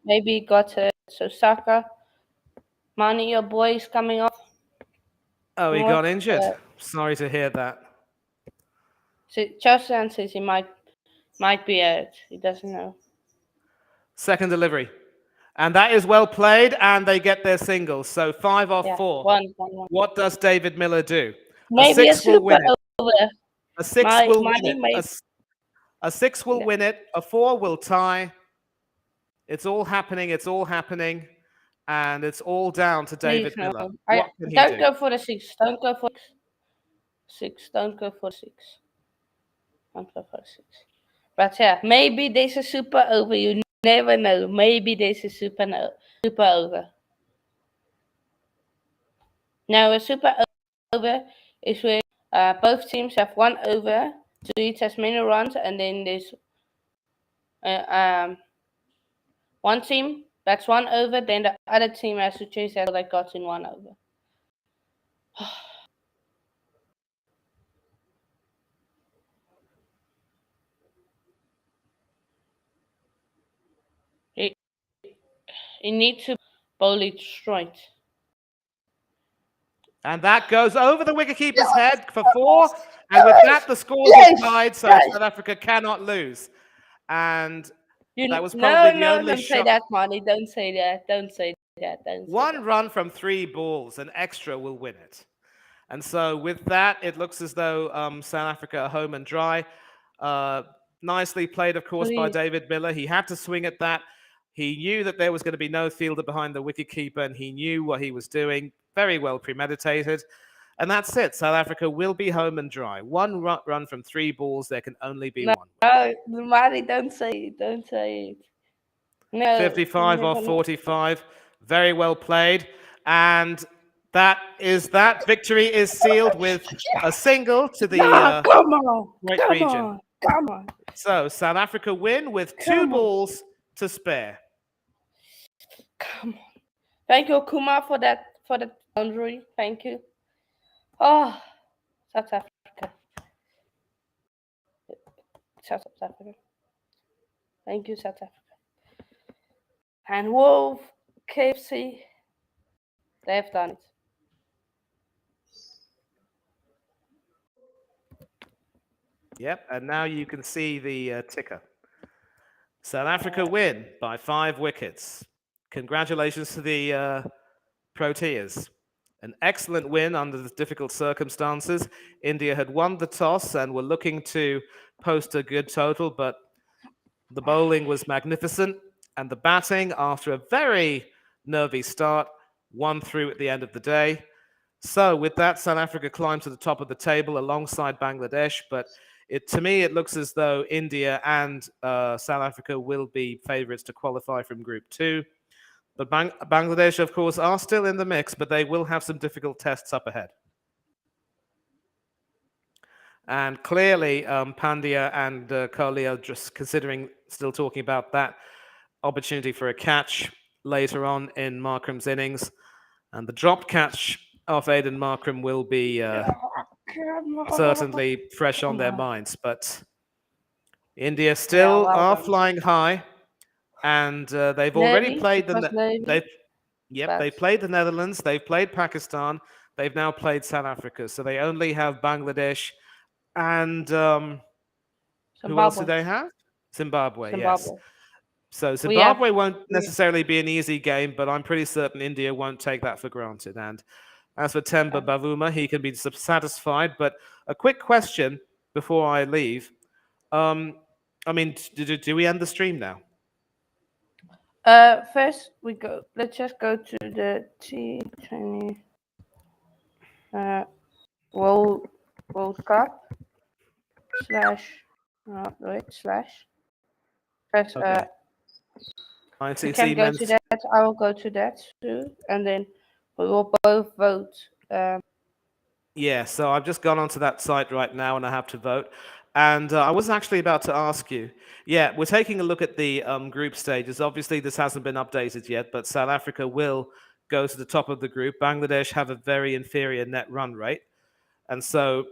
Maybe got it. So Saka, Mani, your boy is coming off. oh, he North. got injured. Sorry to hear that. So Chelsea says he might be out. He doesn't know. Second delivery. And that is well played, and they get their singles. So 5 off Yeah, 4. one. What does David Miller do? A Maybe a 6 will super win it. over. A 6 My will win money it. made. A 6 will win it. A 4 will tie. It's all happening. It's all happening. And it's all down to Please David no. Miller. I What can he don't do? go for the 6. Don't go for 6. Don't go for 6. Don't go for 6. But yeah, maybe there's a super over. You never know. Maybe there's a super over. Now a super over is where both teams have 1 over to each as many runs, and then there's uh, um, one team that's 1 over. Then the other team has to chase that they got in 1 over. You need to bowl it straight. And that goes over the wicketkeeper's Yes, head for 4. And with that, the scores are yes, tied, so yes. South Africa cannot lose. And that was No, probably the no, only don't say shot. that, Money. Don't say that. Don't say that. Don't say One that. run from 3 balls, an extra will win it. And so with that, it looks as though South Africa are home and dry. Nicely played, of course, by Please. David Miller. He had to swing at that. He knew that there was going to be no fielder behind the wicketkeeper, and he knew what he was doing. Very well premeditated. And that's it. South Africa will be home and dry. One run from 3 balls. There can only be No, one. Money, don't say it. Don't say it. No, you 55 never off know. 45. Very well played. And that victory is sealed with a single to the Nah, come on. Great Come region. on. Come on. So South Africa win with 2 Come on. balls to spare. Come on. Thank you, Kumar, for the boundary. Thank you. Oh, South Africa. South Africa. Thank you, South Africa. And Wolf, KFC, they've done it. Yep, and now you can see the ticker. South Africa win by 5 wickets. Congratulations to the Proteas. An excellent win under the difficult circumstances. India had won the toss and were looking to post a good total, but the bowling was magnificent, and the batting, after a very nervy start, won through at the end of the day. So, with that, South Africa climbed to the top of the table alongside Bangladesh. But to me, it looks as though India and South Africa will be favourites to qualify from Group 2. But Bangladesh, of course, are still in the mix, but they will have some difficult tests up ahead. And clearly, Pandya and Kohli are just considering, still talking about that opportunity for a catch later on in Markram's innings. And the dropped catch of Aiden Markram will be certainly fresh on their minds. But India still are flying high, and they've already played they've played the Netherlands, they've played Pakistan, they've now played South Africa. So they only have Bangladesh and who else do they have? Zimbabwe. Yes. So Zimbabwe won't necessarily be an easy game, but I'm pretty certain India won't take that for granted. And as for Temba Bavuma, he can be satisfied. But a quick question before I leave. I mean, do we end the stream now? First, let's just go to the T20 World Cup slash. First, Okay. you can go to that. I will go to that too, and then we will both vote. Yeah, so I've just gone onto that site right now, and I have to vote. And I was actually about to ask you. Yeah, we're taking a look at the group stages. Obviously, this hasn't been updated yet, but South Africa will go to the top of the group. Bangladesh have a very inferior net run rate. And so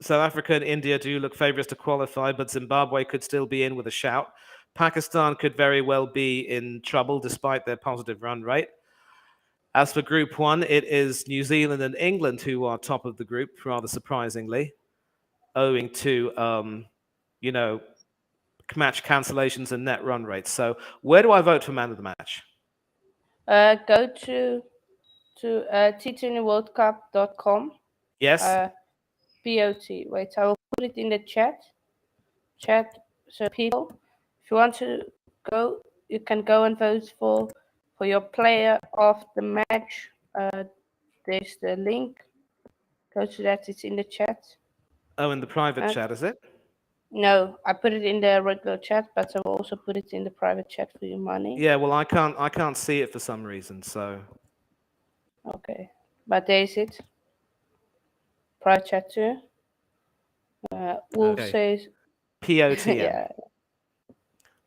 South Africa and India do look favourites to qualify, but Zimbabwe could still be in with a shout. Pakistan could very well be in trouble despite their positive run rate. As for Group 1, it is New Zealand and England who are top of the group, rather surprisingly, owing to, match cancellations and net run rates. So where do I vote for man of the match? Go to t20worldcup.com. Yes. POT. Wait, I will put it in the chat. So people, if you want to go, you can go and vote for your player of the match. There's the link. Go to that. It's in the chat. Oh, in the private chat, is it? No, I put it in the regular chat, but I will also put it in the private chat for your money. Yeah, well, I can't see it for some reason, so. Okay, but there's it. Private chat too. Wolf says POTM. Yeah.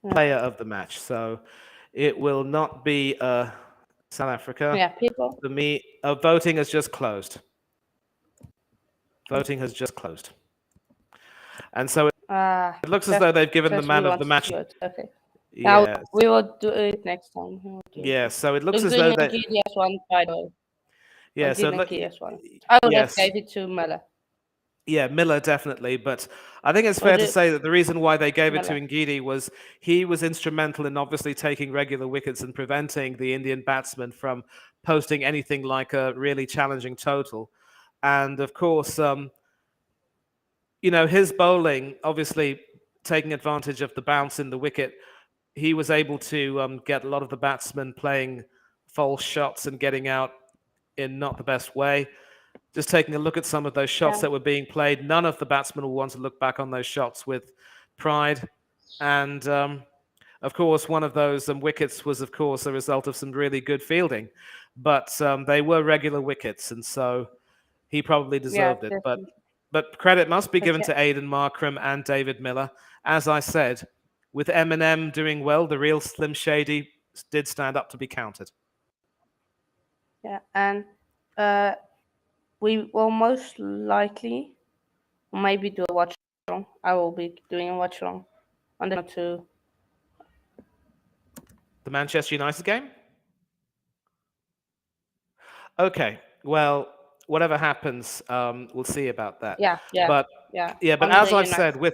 Player of the match. So it will not be South Africa. Yeah, people. For me, voting has just closed. Voting has just closed. And so it looks as though they've given the man of the match. Okay. Yeah. Now we will do it next time. Yeah, so it looks as though they. Ngidi one, by the way. Yeah, so one. Oh, yes. that gave it to Miller. Yeah, Miller definitely, but I think it's fair to say that the reason why they gave it to Ngidi was he was instrumental in obviously taking regular wickets and preventing the Indian batsmen from posting anything like a really challenging total. And of course, his bowling, obviously taking advantage of the bounce in the wicket, he was able to get a lot of the batsmen playing false shots and getting out in not the best way. Just taking a look at some of those shots that were being played, none of the batsmen will want to look back on those shots with pride. And of course, one of those wickets was, of course, a result of some really good fielding. But they were regular wickets, and so he probably deserved it. But credit must be given to Aiden Markram and David Miller. As I said, with Eminem doing well, the real Slim Shady did stand up to be counted. Yeah, and we will most likely maybe do a watch along. I will be doing a watch along on the The Manchester United game? Okay. Well, whatever happens, we'll see about that. Yeah, yeah, But yeah. yeah, but On as the I've United. said with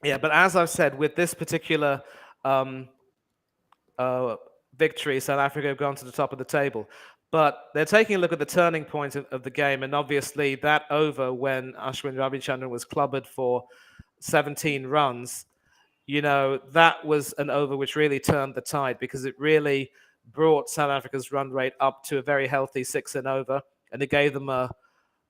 yeah, but as I've said with this particular um, uh, victory, South Africa have gone to the top of the table. But they're taking a look at the turning point of the game, and obviously that over when Ashwin Ravichandran was clubbered for 17 runs, that was an over which really turned the tide because it really brought South Africa's run rate up to a very healthy six and over, and it gave them a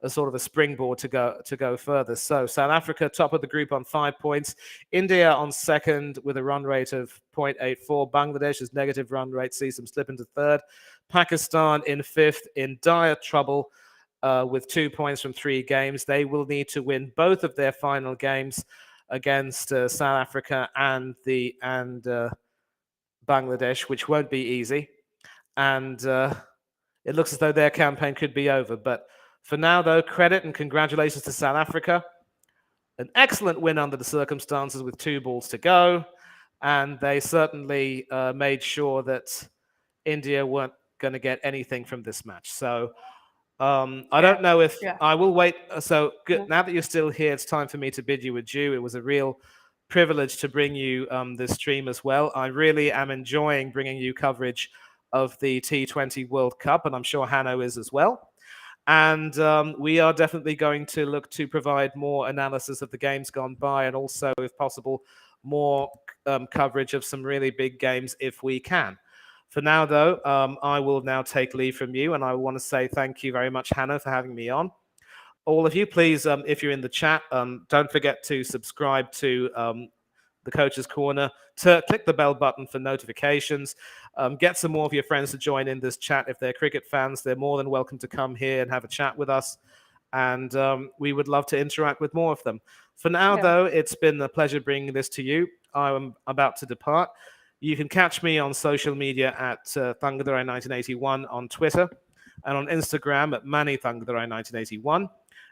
sort of a springboard to go further. So South Africa top of the group on 5 points, India on second with a run rate of 0.84. Bangladesh's negative run rate sees them slip into third. Pakistan in fifth, in dire trouble with 2 points from 3 games. They will need to win both of their final games against South Africa and Bangladesh, which won't be easy. And it looks as though their campaign could be over. But for now, though, credit and congratulations to South Africa. An excellent win under the circumstances with 2 balls to go. And they certainly made sure that India weren't going to get anything from this match. So I Yeah, don't know if yeah, I will wait. So good. yeah, Now that you're still here, it's time for me to bid you adieu. It was a real privilege to bring you this stream as well. I really am enjoying bringing you coverage of the T20 World Cup, and I'm sure Hanno is as well. And we are definitely going to look to provide more analysis of the games gone by, and also, if possible, more coverage of some really big games if we can. For now, though, I will now take leave from you, and I want to say thank you very much, Hannah, for having me on. All of you, please, if you're in the chat, don't forget to subscribe to the Coach's Corner. To click the bell button for notifications. Get some more of your friends to join in this chat. If they're cricket fans, they're more than welcome to come here and have a chat with us. And we would love to interact with more of them. For now, yeah, though, it's been a pleasure bringing this to you. I'm about to depart. You can catch me on social media at Thangadurai1981 on Twitter and on Instagram at MannyThangadurai1981.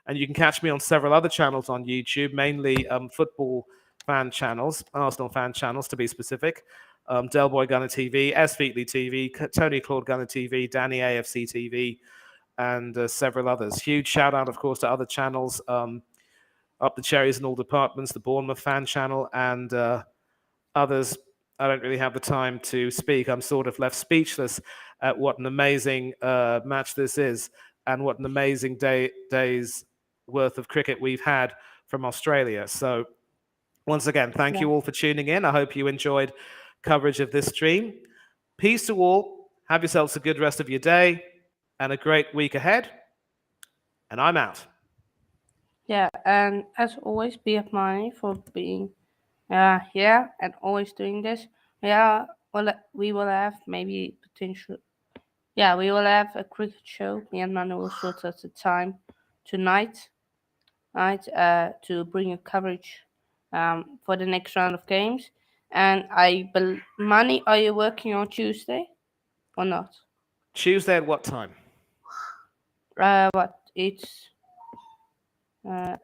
And you can catch me on several other channels on YouTube, mainly football fan channels, Arsenal fan channels to be specific. Del Boy Gunner TV, S. Featley TV, Tony Claude Gunner TV, Danny AFC TV, and several others. Huge shout out, of course, to other channels, Up the Cherries in All Departments, the Bournemouth fan channel, and others. I don't really have the time to speak. I'm sort of left speechless at what an amazing match this is and what an amazing day's worth of cricket we've had from Australia. So once again, thank yeah. you all for tuning in. I hope you enjoyed coverage of this stream. Peace to all. Have yourselves a good rest of your day and a great week ahead. And I'm out. Yeah, and as always, be up money for being here and always doing this. Yeah, well, we will have maybe potential. Yeah, we will have a cricket show. Me and Manu will sort out the time tonight, right? To bring you coverage for the next round of games. And Mani, are you working on Tuesday or not? Tuesday at what time? What it's uh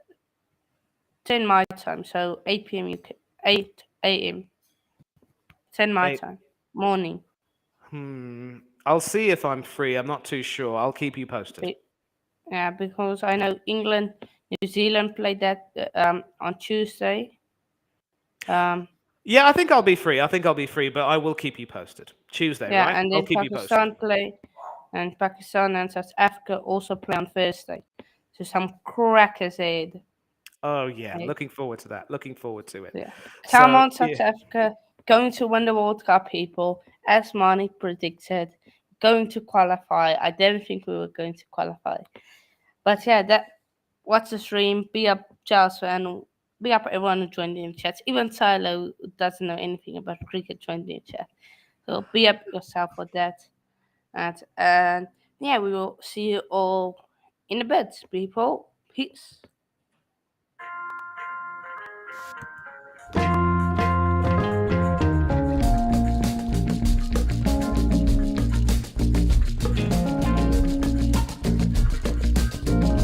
10 my time, so 8 p.m. UK, 8 a.m. 10 my Eight. time, morning. I'll see if I'm free. I'm not too sure. I'll keep you posted. Be- Yeah, because I know England, New Zealand played that on Tuesday. Um, Yeah, I think I'll be free. I think I'll be free, but I will keep you posted. Tuesday, yeah, right? and I'll then keep you posted. Pakistan and South Africa also play on Thursday. So some crackers ahead. Oh yeah, Right? looking forward to that. Looking forward to it. Yeah. Come So on, yeah, South Africa, going to win the World Cup, people. As Mani predicted, going to qualify. I didn't think we were going to qualify. But yeah, that watch the stream, be up Charles and be up everyone who joined in the chat. Even Tyler who doesn't know anything about cricket joined in the chat. So be up yourself for that. And yeah, we will see you all in a bit, people. Peace.